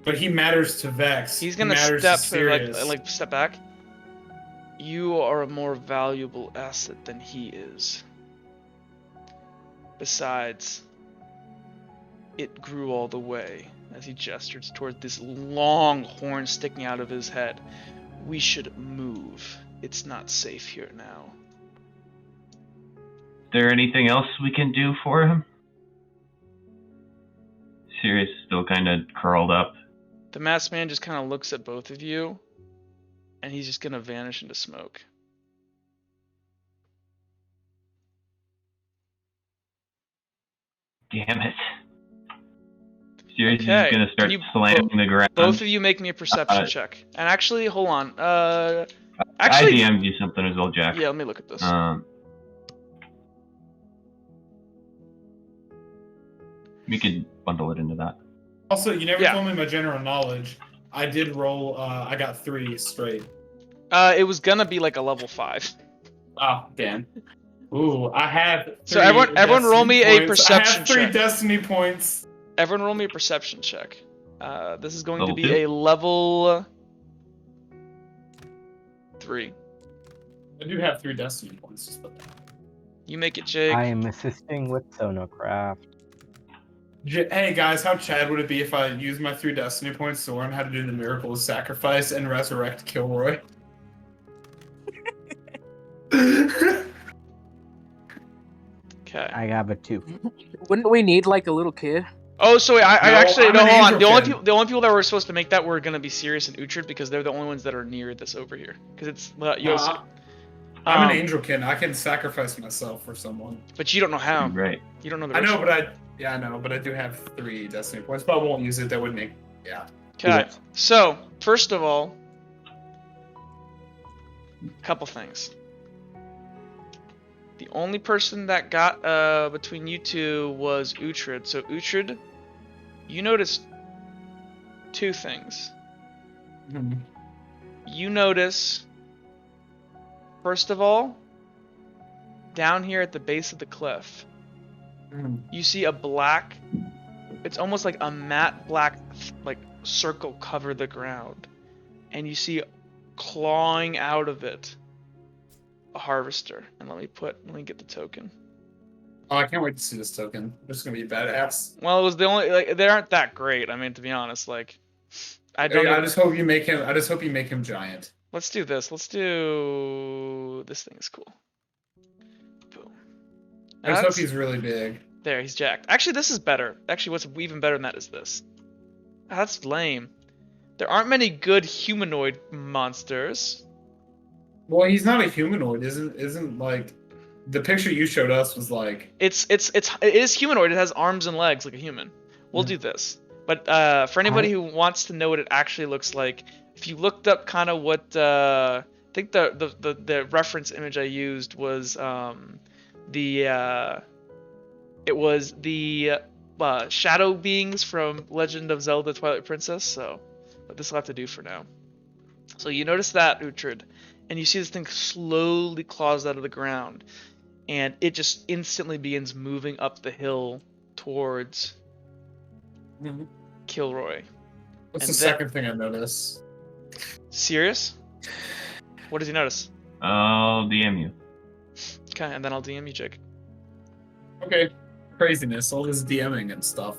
But he matters to Vex. He's He gonna matters step to Sirius. like step back. You are a more valuable asset than he is. Besides, it grew all the way as he gestures toward this long horn sticking out of his head. We should move. It's not safe here now. Is there anything else we can do for him? Sirius is still kind of curled up. The masked man just kind of looks at both of you, and he's just gonna vanish into smoke. Damn it. Sirius is Okay, gonna start can you slamming the ground. Both of you make me a perception check. And actually, hold on. I Actually, DM'd you something as well, Jack. yeah, let me look at this. We could bundle it into that. Also, you never Yeah. told me my general knowledge. I did roll. I got 3 straight. It was gonna be like a level 5. Oh, damn. Ooh, I have. So 3 everyone roll me destiny a points. perception I have 3 check. destiny points. Everyone roll me a perception check. This is going Level to be 2? a level 3. I do have 3 destiny points. Just put that. You make it, Jake. I am assisting with Sonocraft. Hey guys, how Chad would it be if I used my 3 destiny points to learn how to do the miracle of sacrifice and resurrect Kilroy? Okay. I have a 2. Wouldn't we need like a little kid? Oh, so wait, I No, actually I'm no. an Hold on. angel The only people that were supposed to make that were gonna be Sirius and Uhtred because they're the only ones that are near this over here. Because it's Yossi. I'm an angel kin. I can sacrifice myself for someone. But you don't know how. Right. You don't know the I know, ritual. I know, but I do have 3 destiny points. But I won't use it. That would make Okay, Yes. so first of all, couple things. The only person that got between you two was Uhtred. So Uhtred, you noticed 2 things. You notice, first of all, down here at the base of the cliff, you see a black, it's almost like a matte black like circle cover the ground, and you see clawing out of it a harvester. And let me get the token. Oh, I can't wait to see this token. This is gonna be badass. Well, it was the only, like, they aren't that great. I mean, to be honest, like, I don't. I just hope you make him. I just hope you make him giant. Let's do this. Let's do this thing is cool. Boom. I just hope That's- he's really big. There, he's jacked. Actually, this is better. Actually, what's even better than that is this. That's lame. There aren't many good humanoid monsters. Well, he's not a humanoid, isn't like the picture you showed us was like. It is humanoid. It has arms and legs like a human. We'll do this. But for anybody who wants to know what it actually looks like, if you looked up kind of what I think the reference image I used was it was the shadow beings from Legend of Zelda Twilight Princess. So, but this will have to do for now. So you notice that, Uhtred, and you see this thing slowly claws out of the ground. and it just instantly begins moving up the hill towards Kilroy. What's And the then- second thing I notice? Serious? What does he notice? I'll DM you. Okay, and then I'll DM you, Jake. Okay, craziness, all this DMing and stuff.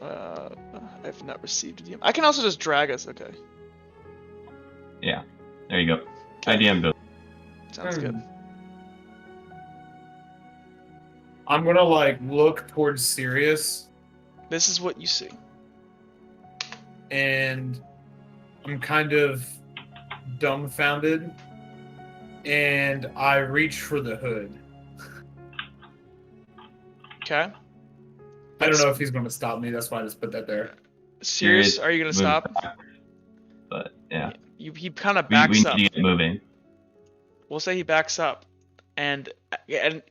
I've not received a DM. I can also just drag us. Okay, Yeah. There you go. I DM'd him. sounds good. I'm gonna like look towards Sirius, This is what you see. and I'm kind of dumbfounded, and I reach for the hood. Okay. I don't know if he's gonna stop me. That's why I just put that there. Serious? Are you gonna Move stop? backwards. But yeah, He kind of we backs need up. to get moving. We'll say he backs up, and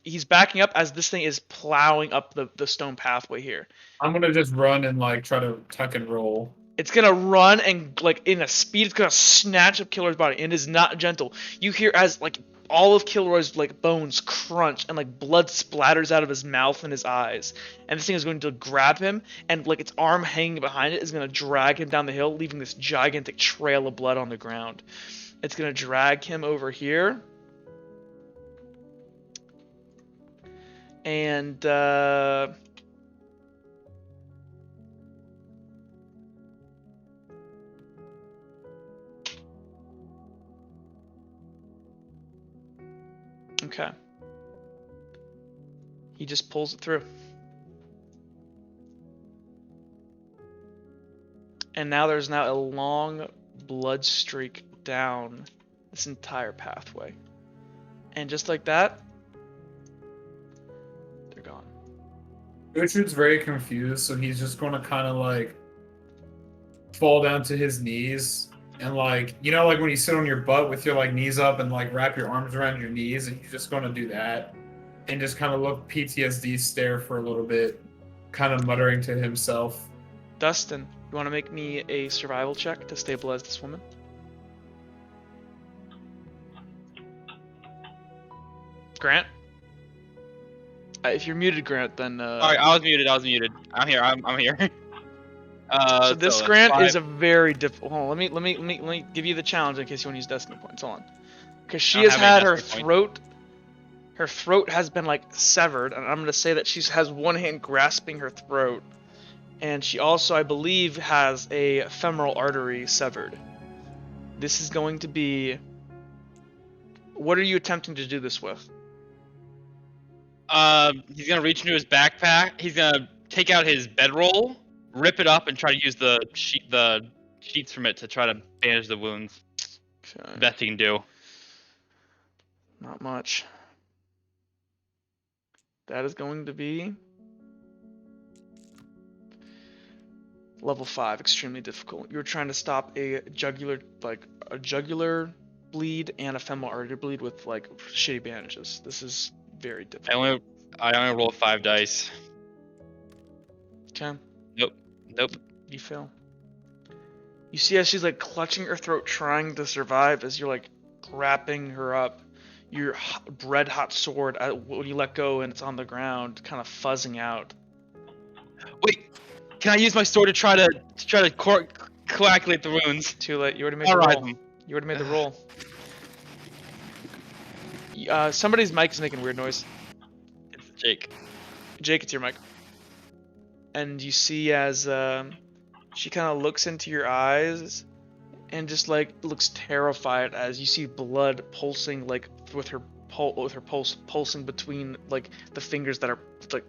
he's backing up as this thing is plowing up the stone pathway here. I'm gonna just run and like try to tuck and roll. It's gonna run and like in a speed, it's gonna snatch up Kilroy's body, and it is not gentle. You hear as like all of Kilroy's like bones crunch and like blood splatters out of his mouth and his eyes, and this thing is going to grab him, and like its arm hanging behind it is gonna drag him down the hill, leaving this gigantic trail of blood on the ground. It's gonna drag him over here, and okay. He just pulls it through. And now there's now a long blood streak down this entire pathway. And just like that, they're gone. Uhtred's very confused, so he's just gonna kind of like fall down to his knees and like, you know, like when you sit on your butt with your like knees up and like wrap your arms around your knees, and he's just gonna do that and just kind of look PTSD stare for a little bit, kind of muttering to himself. Dustin, you want to make me a survival check to stabilize this woman? Grant? If you're muted, Grant, then Sorry, I was muted. I'm here. I'm here. so this that's Grant five. is a very difficult. Hold on, let me give you the challenge in case you want to use destiny points. Hold on, because she I has don't have had any her destiny throat. Her throat has been like severed, and I'm gonna say that she has one hand grasping her throat, and she also, I believe, has a femoral artery severed. This is going to be. What are you attempting to do this with? He's gonna reach into his backpack. He's gonna take out his bedroll, rip it up, and try to use the sheets from it to try to bandage the wounds. Okay. Best he can do. Not much. That is going to be level 5, extremely difficult. You're trying to stop a jugular bleed and a femoral artery bleed with like shitty bandages. This is very difficult. I only rolled 5 dice. Okay. Nope. You fail. You see as she's like clutching her throat, trying to survive, as you're like wrapping her up. Your red hot sword, when you let go and it's on the ground, kind of fuzzing out. Wait, can I use my sword to try to coagulate the wounds? Too late. You already made the Alright. roll. You already made the roll. Somebody's mic is making weird noise. It's Jake. Jake, it's your mic. And you see as she kind of looks into your eyes and just like looks terrified as you see blood pulsing like with her pulse pulsing between like the fingers that are like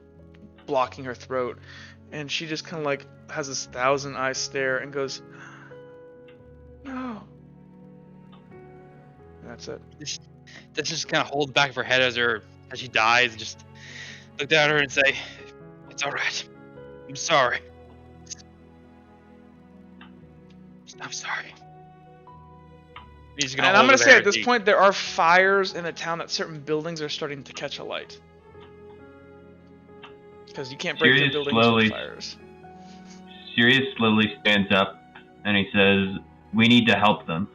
blocking her throat, and she just kind of like has this 1,000-eye stare and goes, "No." And that's it. That just kind of holds back of her head as she dies. And just look down at her and say, "It's all right. I'm sorry. I'm sorry." He's gonna And I'm hold gonna her say there at this and point there are fires in the town that certain buildings are starting to catch a light. Because you can't break the buildings with fires. Sirius slowly stands up and he says, "We need to help them."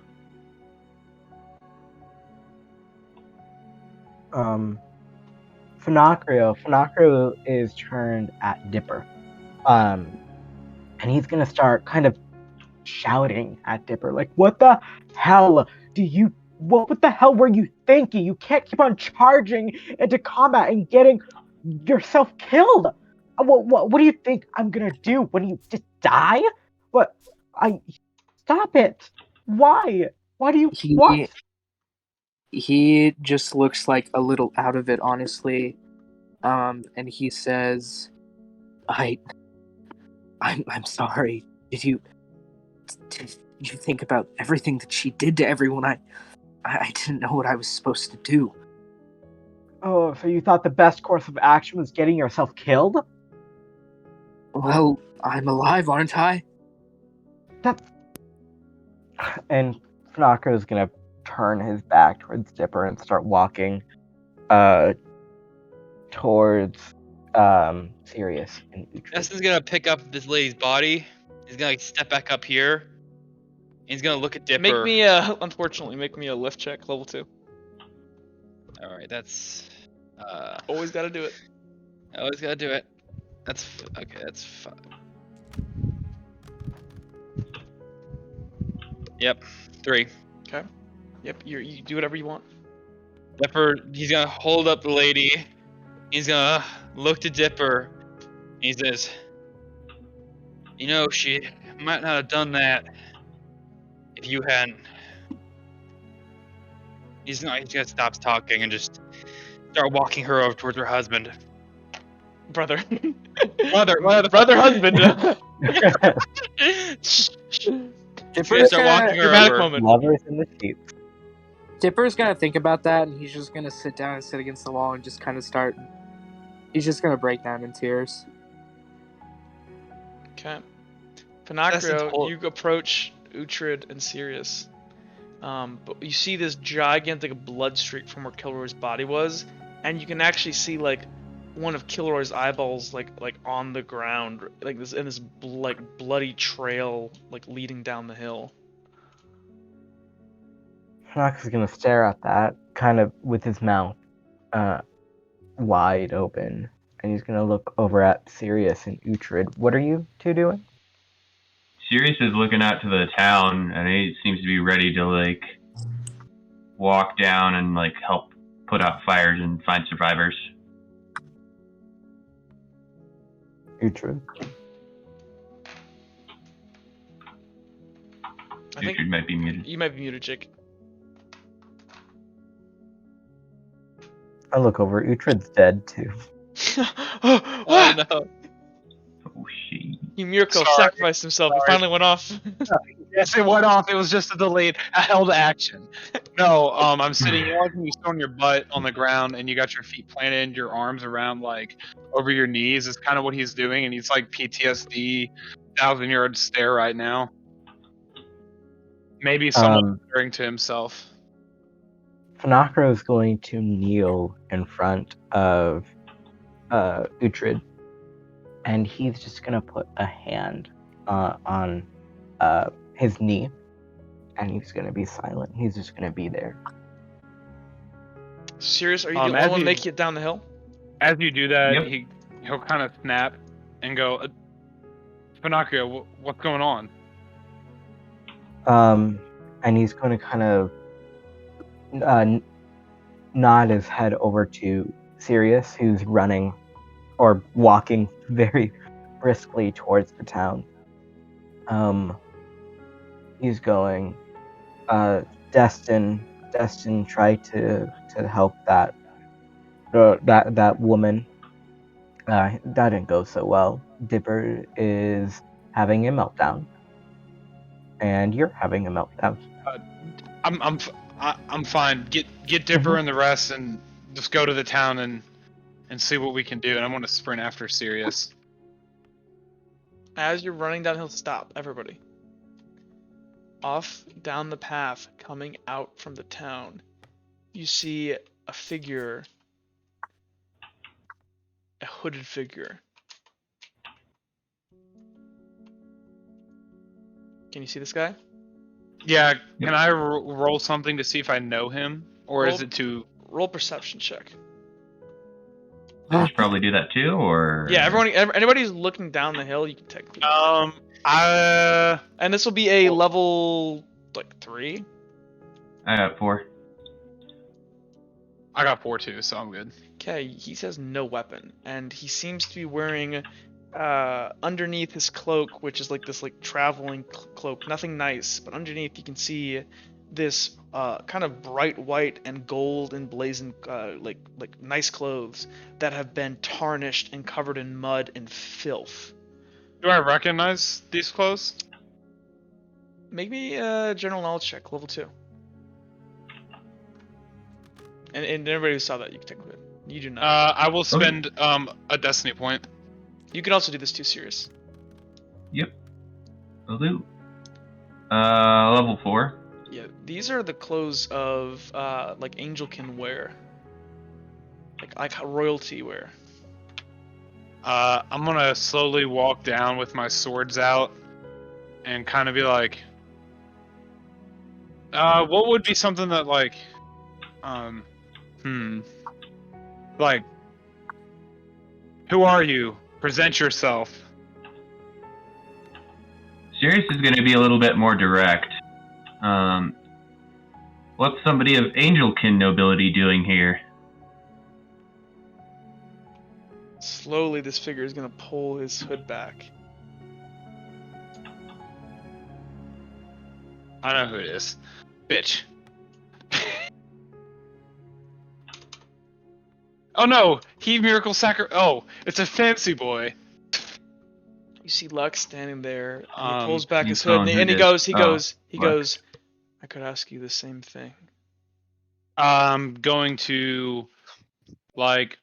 Finacrio is turned at Dipper. And he's gonna start kind of shouting at Dipper, like, what the hell what the hell were you thinking? You can't keep on charging into combat and getting yourself killed. What do you think I'm gonna do? When you just die? What? Stop it. Why? Why do you what? He just looks like a little out of it, honestly. And he says, I'm sorry. Did you think about everything that she did to everyone? I didn't know what I was supposed to do. Oh, so you thought the best course of action was getting yourself killed? Well, I'm alive, aren't I? And Finacro is gonna turn his back towards Dipper and start walking towards Sirius and Uhtred. Destin's gonna pick up this lady's body. He's gonna step back up here. He's gonna look at Dipper. Unfortunately, make me a lift check, level 2. Alright, that's... Always gotta do it. always gotta do it. That's... okay, that's 5. Yep, 3. Okay. Yep, you do whatever you want. Dipper, he's gonna hold up the lady. He's gonna look to Dipper. And he says, "You know, she might not have done that if you hadn't." He's gonna stop talking and just start walking her over towards her husband. Brother. Brother husband. Dipper's start walking her Dramatic over. moment. Lovers in the sheets. Dipper's gonna think about that, and he's just gonna sit down and sit against the wall and just kind of start. He's just gonna break down in tears. Okay. That's the Finacrio, whole- you approach Uhtred and Sirius. But you see this gigantic blood streak from where Kilroy's body was, and you can actually see like one of Kilroy's eyeballs like on the ground, like this in this like bloody trail like leading down the hill. Finox is gonna stare at that, kind of with his mouth wide open, and he's gonna look over at Sirius and Uhtred. What are you two doing? Sirius is looking out to the town, and he seems to be ready to like walk down and like help put out fires and find survivors. Uhtred. I think Uhtred might be muted. you might be muted, Jake. I look over. Uhtred's dead too. Oh no. Oh shit. Mirko Sorry. sacrificed himself. He Sorry. finally went off. Yes, it went off. It was just a held action. No, I'm sitting. You like when you sit on your butt on the ground and you got your feet planted, your arms around like over your knees. Is kind of what he's doing, and he's like PTSD, 1,000-yard stare right now. Maybe someone referring to himself. Finacro is going to kneel in front of Uhtred, and he's just gonna put a hand on his knee, and he's gonna be silent. He's just gonna be there. Serious? Are you the As only one you- making it down the hill? As you do that, Yep. he'll kind of snap and go, "Pinocchio, what's going on?" And he's going to kind of nod his head over to Sirius, who's running or walking very briskly towards the town. He's going, Destin tried to help that woman. That didn't go so well. Dipper is having a meltdown, and you're having a meltdown. I'm fine. Get Dipper and the rest, and just go to the town and see what we can do. And I'm gonna sprint after Sirius. As you're running downhill, stop, everybody. off down the path coming out from the town, you see a figure, a hooded figure. Can you see this guy? Yeah, Yep. can I roll something to see if I know him? Or is Roll- it too... Roll perception check. I should probably do that too, or Yeah, anybody who's looking down the hill, you can technically. I... And this will be a level like 3. I got 4. I got 4 too, so I'm good. Okay, he says no weapon, and he seems to be wearing underneath his cloak, which is like this like traveling cloak, nothing nice, but underneath you can see this kind of bright white and gold emblazoned like nice clothes that have been tarnished and covered in mud and filth. Do I recognize these clothes? Make me a general knowledge check, level 2. And everybody who saw that, you can technically. You do not. I will spend a destiny point. You can also do this too, serious. Yep. Will do. Level 4. Yeah, these are the clothes of like Angelkin wear, like royalty wear. I'm gonna slowly walk down with my swords out and kind of be like, what would be something that like, like, who are you? Present yourself. Sirius is going to be a little bit more direct. What's somebody of Angelkin nobility doing here? Slowly, this figure is gonna pull his hood back. I know who it is. Bitch. Oh no! Miracle Oh, it's a fancy boy. You see Lux standing there, and he Um, pulls back you his hood, calling and who he this? goes. I could ask you the same thing. I'm going to, like,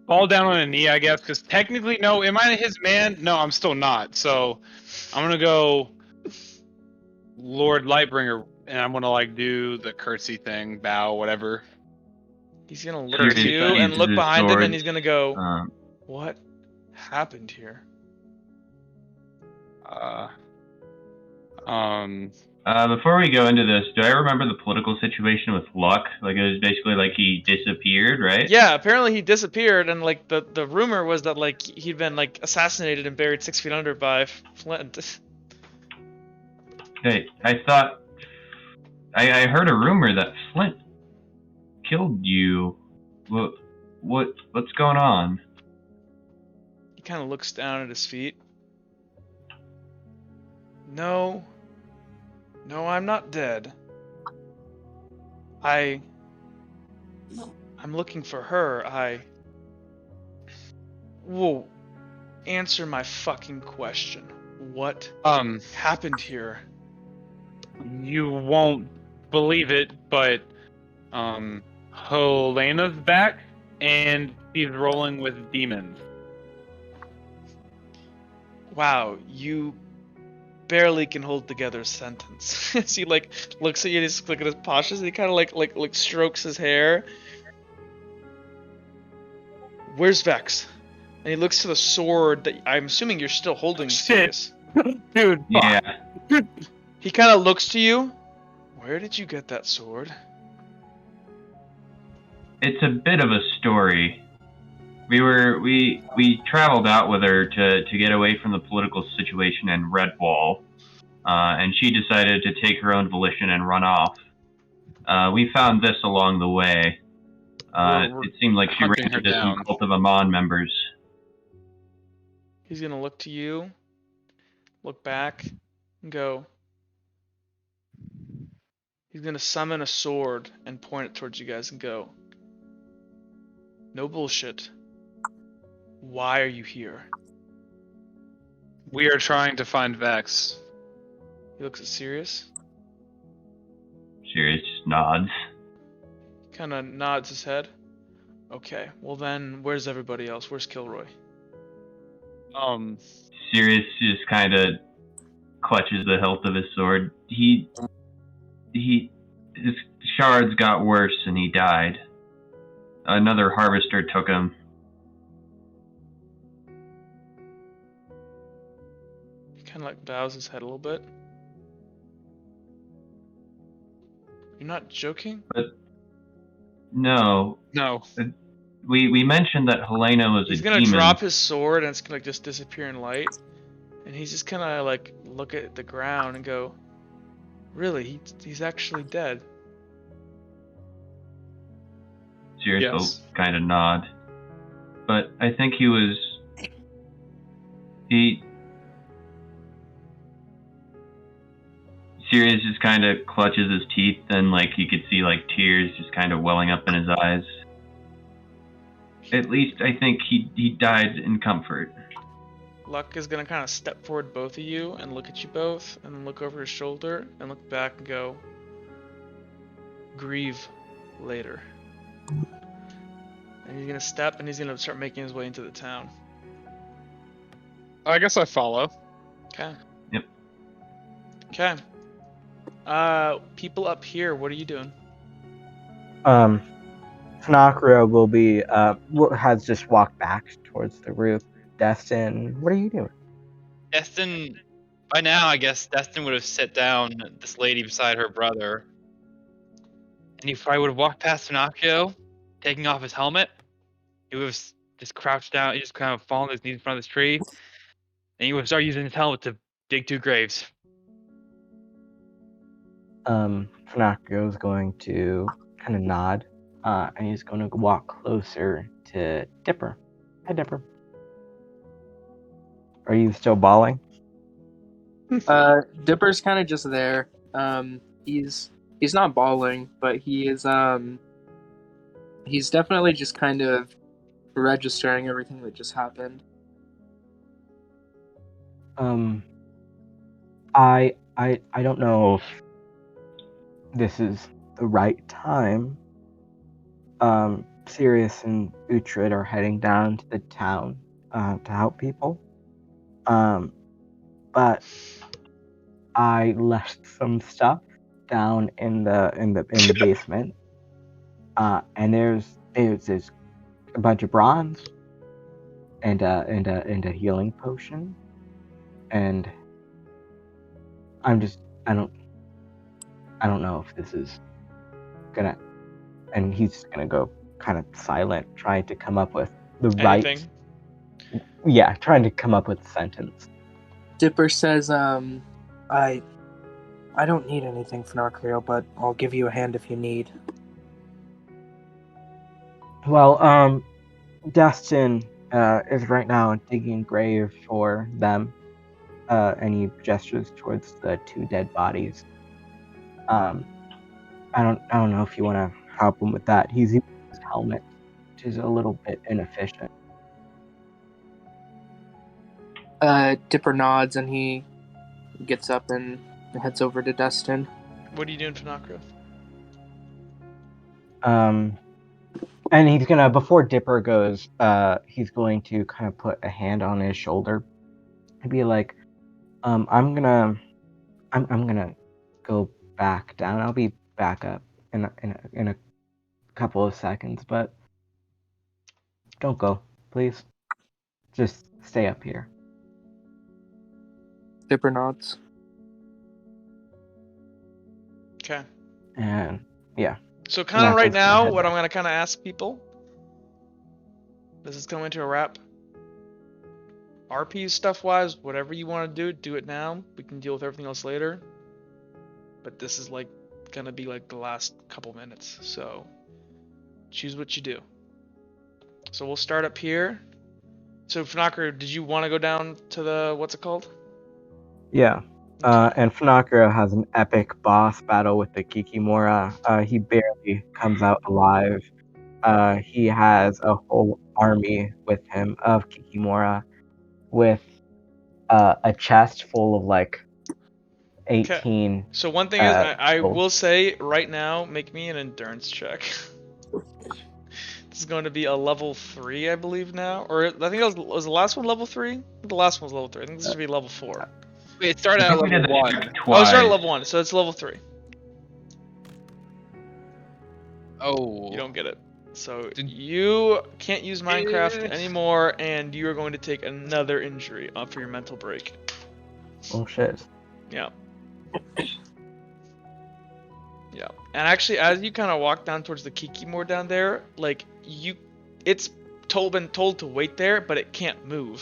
fall down on a knee, I guess, because technically, no, am I his man? No, I'm still not. So, I'm gonna go Lord Lightbringer, and I'm gonna, like, do the curtsy thing, bow, whatever. He's gonna look Sirius at you and uses look his behind him, and swords. he's gonna go, "What happened here?" Before we go into this, do I remember the political situation with Luck? Like, it was basically like he disappeared, right? Yeah, apparently he disappeared, and like the rumor was that like he'd been like assassinated and buried 6 feet under by Flint. Hey, I thought... I heard a rumor that Flint killed you. What's going on? He kind of looks down at his feet. No, I'm not dead. I'm looking for her. Whoa, answer my fucking question. What happened here? You won't believe it, but, Helena's back, and she's rolling with demons. Wow, you barely can hold together a sentence. As he like looks at you, just look at his postures, and he kind of like strokes his hair. Where's Vex? And he looks to the sword that I'm assuming you're still holding. Shit. Dude, Yeah. He kind of looks to you. Where did you get that sword? It's a bit of a story. We traveled out with her to get away from the political situation in Redwall, and she decided to take her own volition and run off. We found this along the way. It seemed like she ran into some Cult of Amon members. He's gonna look to you, look back, and go. He's gonna summon a sword and point it towards you guys and go. No bullshit. Why are you here? we are trying to find Vex. He looks at Sirius. Sirius just nods. Kind of nods his head. Okay, well then, where's everybody else? Where's Kilroy? Sirius just kind of clutches the hilt of his sword. His shards got worse and he died. Another harvester took him. He kind of like bows his head a little bit. You're not joking? But no, No. we mentioned that Helena was He's a gonna demon. drop his sword and it's gonna just disappear in light. And he's just gonna like look at the ground and go, really, he's actually dead. Sirius Yes. will kind of nod. But I think he Sirius just kind of clutches his teeth and like you could see like tears just kind of welling up in his eyes. At least I think he died in comfort. Luck is gonna kind of step forward both of you and look at you both and then look over his shoulder and look back and go, grieve later. And he's gonna step and he's gonna start making his way into the town. I guess I follow. Okay. Yep. Okay. People up here, what are you doing? Tanakura will be has just walked back towards the roof. Destin, what are you doing? Destin, by now, I guess Destin would have sit down this lady beside her brother. And he probably would have walked past Pinocchio, taking off his helmet. He would have just crouched down, he just kind of fallen on his knees in front of this tree. And he would have started using his helmet to dig 2 graves. Tanakura is going to kind of nod, and he's going to walk closer to Dipper. Hi, Dipper. Are you still bawling? Dipper's kind of just there. He's not bawling, but he is he's definitely just kind of registering everything that just happened. I don't know if this is the right time. Sirius and Uhtred are heading down to the town to help people. But I left some stuff down in the basement. And there's a bunch of bronze and a healing potion. And I don't know if this is gonna, and he's just gonna go kind of silent, trying to come up with the Anything? trying to come up with a sentence. Dipper says, I don't need anything, Finarkrio, but I'll give you a hand if you need. Well, Destin is right now digging a grave for them, and he gestures towards the 2 dead bodies. I don't know if you want to help him with that. He's using his helmet, which is a little bit inefficient. Dipper nods and he gets up and heads over to Destin. What are you doing, Pinocchio? And he's gonna, before Dipper goes, he's going to kind of put a hand on his shoulder and be like, I'm gonna go back down. I'll be back up in a couple of seconds, but don't go, please. Just stay up here. Dipper nods. Okay. And yeah. So kind of right Pinocchio's gonna now, head what back. I'm gonna kind of ask people. This is coming to a wrap. RP stuff wise, whatever you want to do it now. We can deal with everything else later. But this is like gonna be like the last couple minutes, so choose what you do. So we'll start up here. So Fnacker, did you want to go down to the what's it called? Yeah. And Funakura has an epic boss battle with the Kikimora. He barely comes out alive. He has a whole army with him of Kikimora, with a chest full of like 18. So one thing is, I cool. will say right now, make me an endurance check. This is going to be a level 3, I believe now, or I think was the last one level 3. The last one was level 3. I think this should be level 4. Wait, it started I at think we did level this 1. twice. Oh, it's not level 1, so it's level 3. Oh. You don't get it. So Did- you can't use Minecraft Eh. anymore, and you are going to take another injury for your mental break. Oh shit. Yeah. Yeah. And actually, as you kind of walk down towards the Kikimore down there, like it's been told to wait there, but it can't move.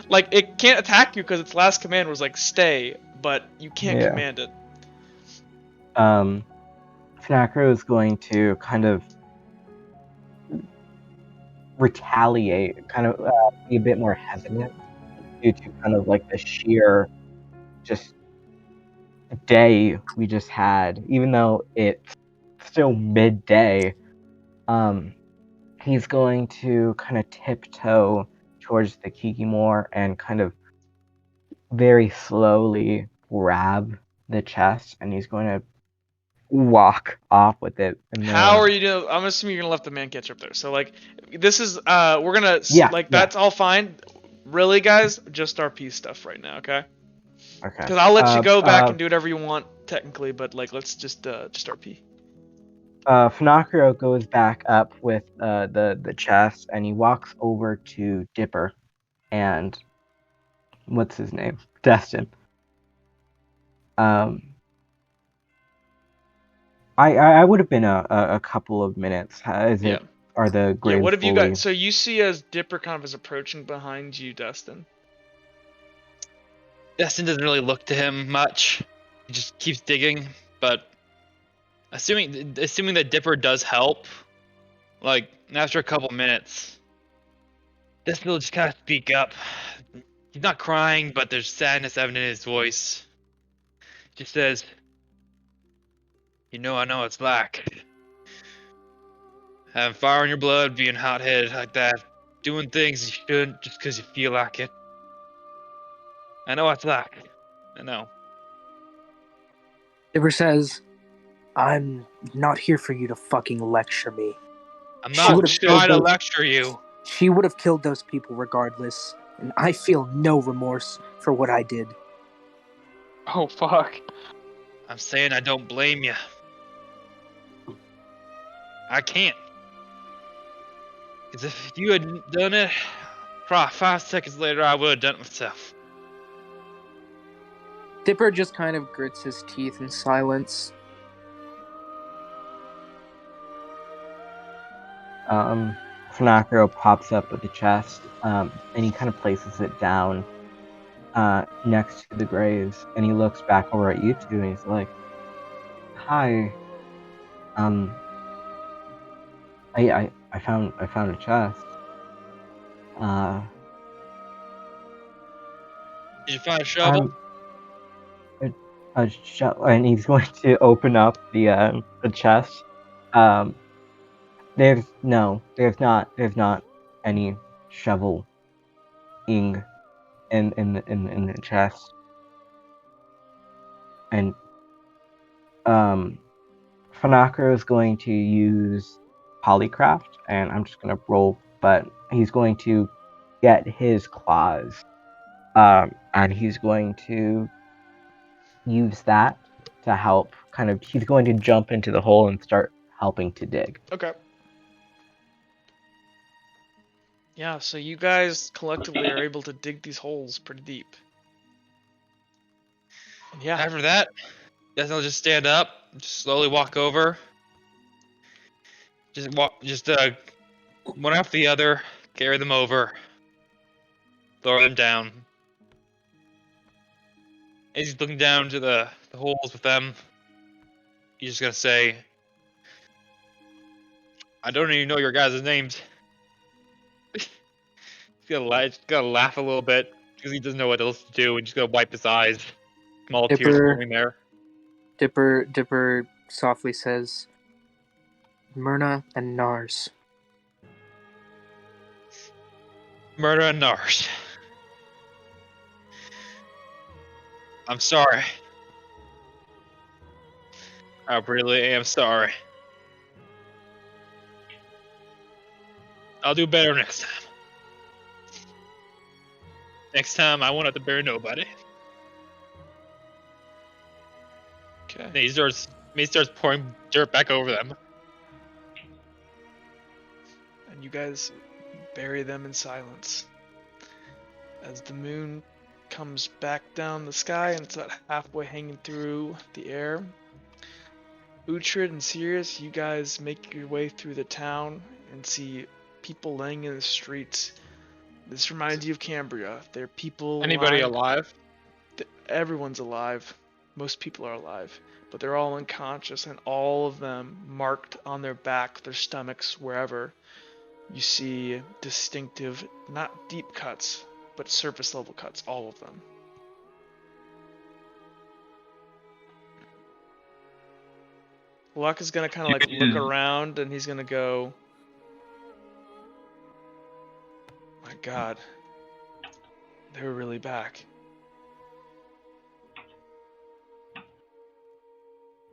Like it can't attack you because its last command was like stay, but you can't Yeah. command it. Finacro is going to kind of retaliate, kind of be a bit more hesitant due to kind of like the sheer just day we just had. Even though it's still midday, he's going to kind of tiptoe towards the Kikimore and kind of very slowly grab the chest, and he's going to walk off with it. And How are you doing? I'm assuming you're gonna let the man catch up there. So like, this is we're gonna Yeah, like yeah. that's all fine. Really, guys, just RP stuff right now, okay? Okay. Because I'll let you go back and do whatever you want technically, but like let's just RP. Finacrio goes back up with the chest, and he walks over to Dipper and what's his name? Destin. I would have been a couple of minutes. Is Yeah. it? Are the graves Yeah. What have you fully... got? So you see as Dipper kind of is approaching behind you, Destin. Destin doesn't really look to him much. He just keeps digging, but assuming that Dipper does help, like after a couple minutes, Destin will just kind of speak up. He's not crying, but there's sadness evident in his voice. Just says, I know it's like having fire in your blood, being hot-headed like that, doing things you shouldn't just because you feel like it. I know what it's like. I know. Dipper says, I'm not here for you to fucking lecture me. I'm She not would've trying to killed those- lecture you. She would have killed those people regardless, and I feel no remorse for what I did. Oh fuck. I'm saying I don't blame you. I can't. Because if you had done it, probably 5 seconds later I would have done it myself. Dipper just kind of grits his teeth in silence. Finacrio pops up with the chest, and he kind of places it down next to the graves, and he looks back over at you two, and he's like, "Hi, I found a chest. Did you find a shovel? And he's going to open up the chest. There's not any shovel in the chest. And Finacro is going to use Polycraft, and I'm just gonna roll, but he's going to get his claws, and he's going to use that to help he's going to jump into the hole and start helping to dig. Okay. Yeah, so you guys collectively are able to dig these holes pretty deep. Yeah. After that, Destin will just stand up, just slowly walk over. Just one after the other, carry them over, lower them down. As he's looking down to the holes with them, he's just gonna say, I don't even know your guys' names. He's gonna laugh a little bit, because he doesn't know what else to do, and just gonna wipe his eyes. Small tears Dipper- forming there. Dipper softly says, Myrna and Nars. Murder and Nars. I'm sorry. I really am sorry. I'll do better next time. Next time, I won't have to bury nobody. Okay. And he starts pouring dirt back over them. And you guys bury them in silence. As the moon comes back down the sky and it's about halfway hanging through the air, Uhtred and Sirius, you guys make your way through the town and see people laying in the streets. This reminds you of Cambria. There are people Anybody lying. alive? Everyone's alive. Most people are alive. But they're all unconscious, and all of them marked on their back, their stomachs, wherever. You see distinctive, not deep cuts, but surface level cuts, all of them. Luck is gonna kind of like look around, and he's gonna go, my god, they were really back.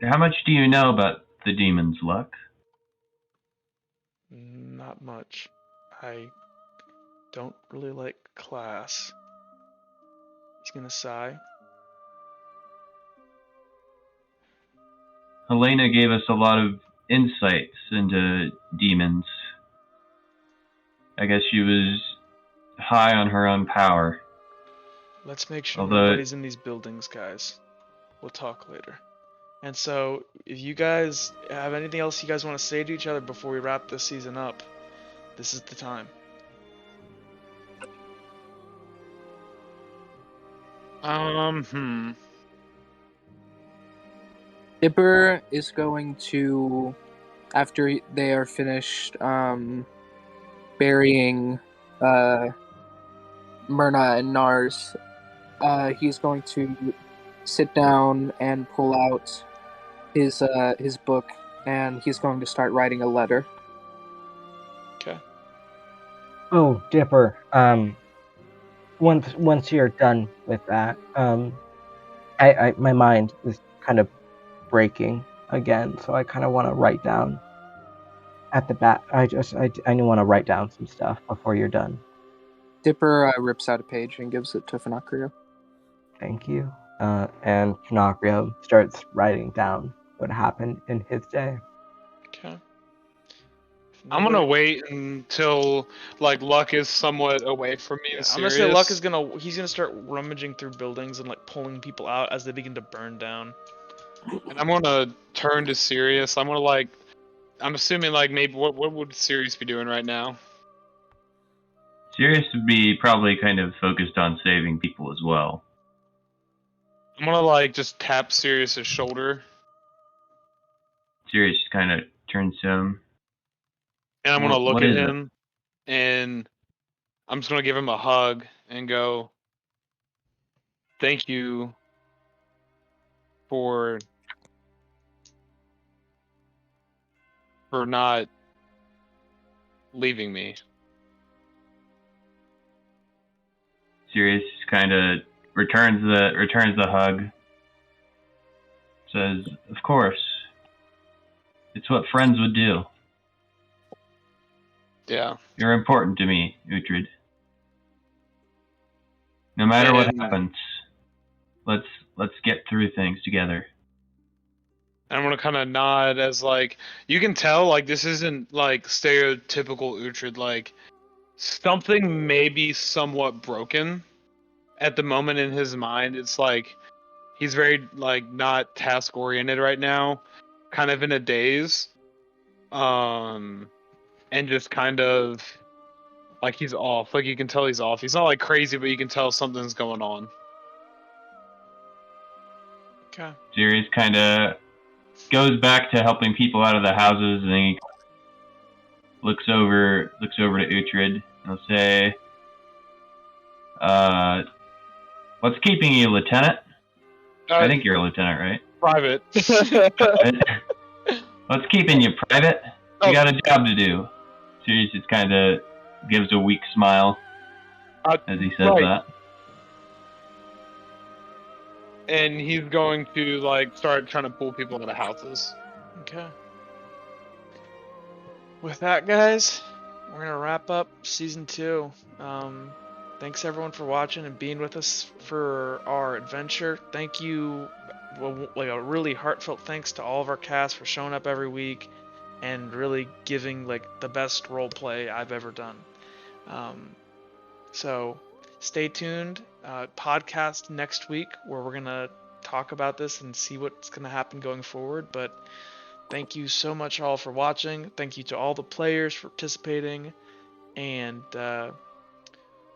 How much do you know about the demons, Luck? Not much. I don't really like class. He's gonna sigh. Helena gave us a lot of insights into demons. I guess she was high on her own power. Let's make sure Although- nobody's in these buildings, guys. We'll talk later. And so, if you guys have anything else you guys want to say to each other before we wrap this season up, this is the time. Dipper is going to, after they are finished burying Myrna and Nars, he's going to sit down and pull out his book, and he's going to start writing a letter. Okay. Oh, Dipper. Once you're done with that, I my mind is kind of breaking again, so I kind of want to write down at the back. I want to write down some stuff before you're done. Dipper rips out a page and gives it to Finocchio. Thank you. And Finocchio starts writing down what happened in his day. Okay. I'm gonna wait until like Luck is somewhat away from me. Yeah, and I'm gonna serious. say Luck is he's gonna start rummaging through buildings and like pulling people out as they begin to burn down. And I'm gonna turn to Sirius. I'm assuming like maybe what would Sirius be doing right now? Sirius would be probably kind of focused on saving people as well. I'm gonna like just tap Sirius's shoulder, Sirius just kind of turns to him. and I'm gonna look What at is it? him, and I'm just gonna give him a hug and go, "Thank you for not leaving me." Sirius kind of returns the hug. Says, "Of course. It's what friends would do. Yeah. You're important to me, Uhtred. No matter what And- happens, let's get through things together." I'm gonna kind of nod as like you can tell like this isn't like stereotypical Uhtred. Like something may be somewhat broken at the moment in his mind. It's like he's very like not task oriented right now, kind of in a daze, and just kind of like he's off. Like you can tell he's off. He's not like crazy, but you can tell something's going on. Okay. Sirius kind of goes back to helping people out of the houses, and then he looks over to Uhtred. He'll say, "What's keeping you, Lieutenant? I think you're a lieutenant, right? Private. What's keeping you, Private? You Oh. got a job to do." Sirius just kind of gives a weak smile as he says right. that. And he's going to like start trying to pull people out of houses. Okay. With that, guys, we're gonna wrap up season 2. thanks everyone for watching and being with us for our adventure. Thank you, like a really heartfelt thanks to all of our cast for showing up every week and really giving like the best role play I've ever done. So stay tuned. Podcast next week where we're gonna talk about this and see what's gonna happen going forward. But thank you so much all for watching. Thank you to all the players for participating, and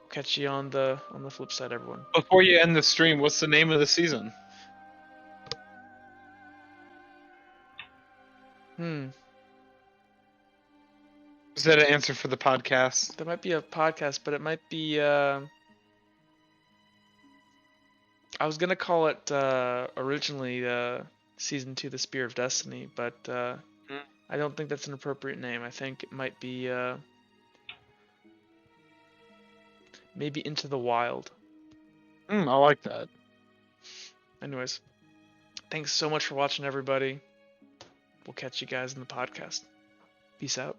catch you on the flip side, everyone. Before you end the stream, what's the name of the season? Is that an answer for the podcast? There might be a podcast, but it might be. I was gonna call it originally season 2, The Spear of Destiny, but I don't think that's an appropriate name. I think it might be maybe Into the Wild. I like that. Anyways, thanks so much for watching, everybody. We'll catch you guys in the podcast. Peace out.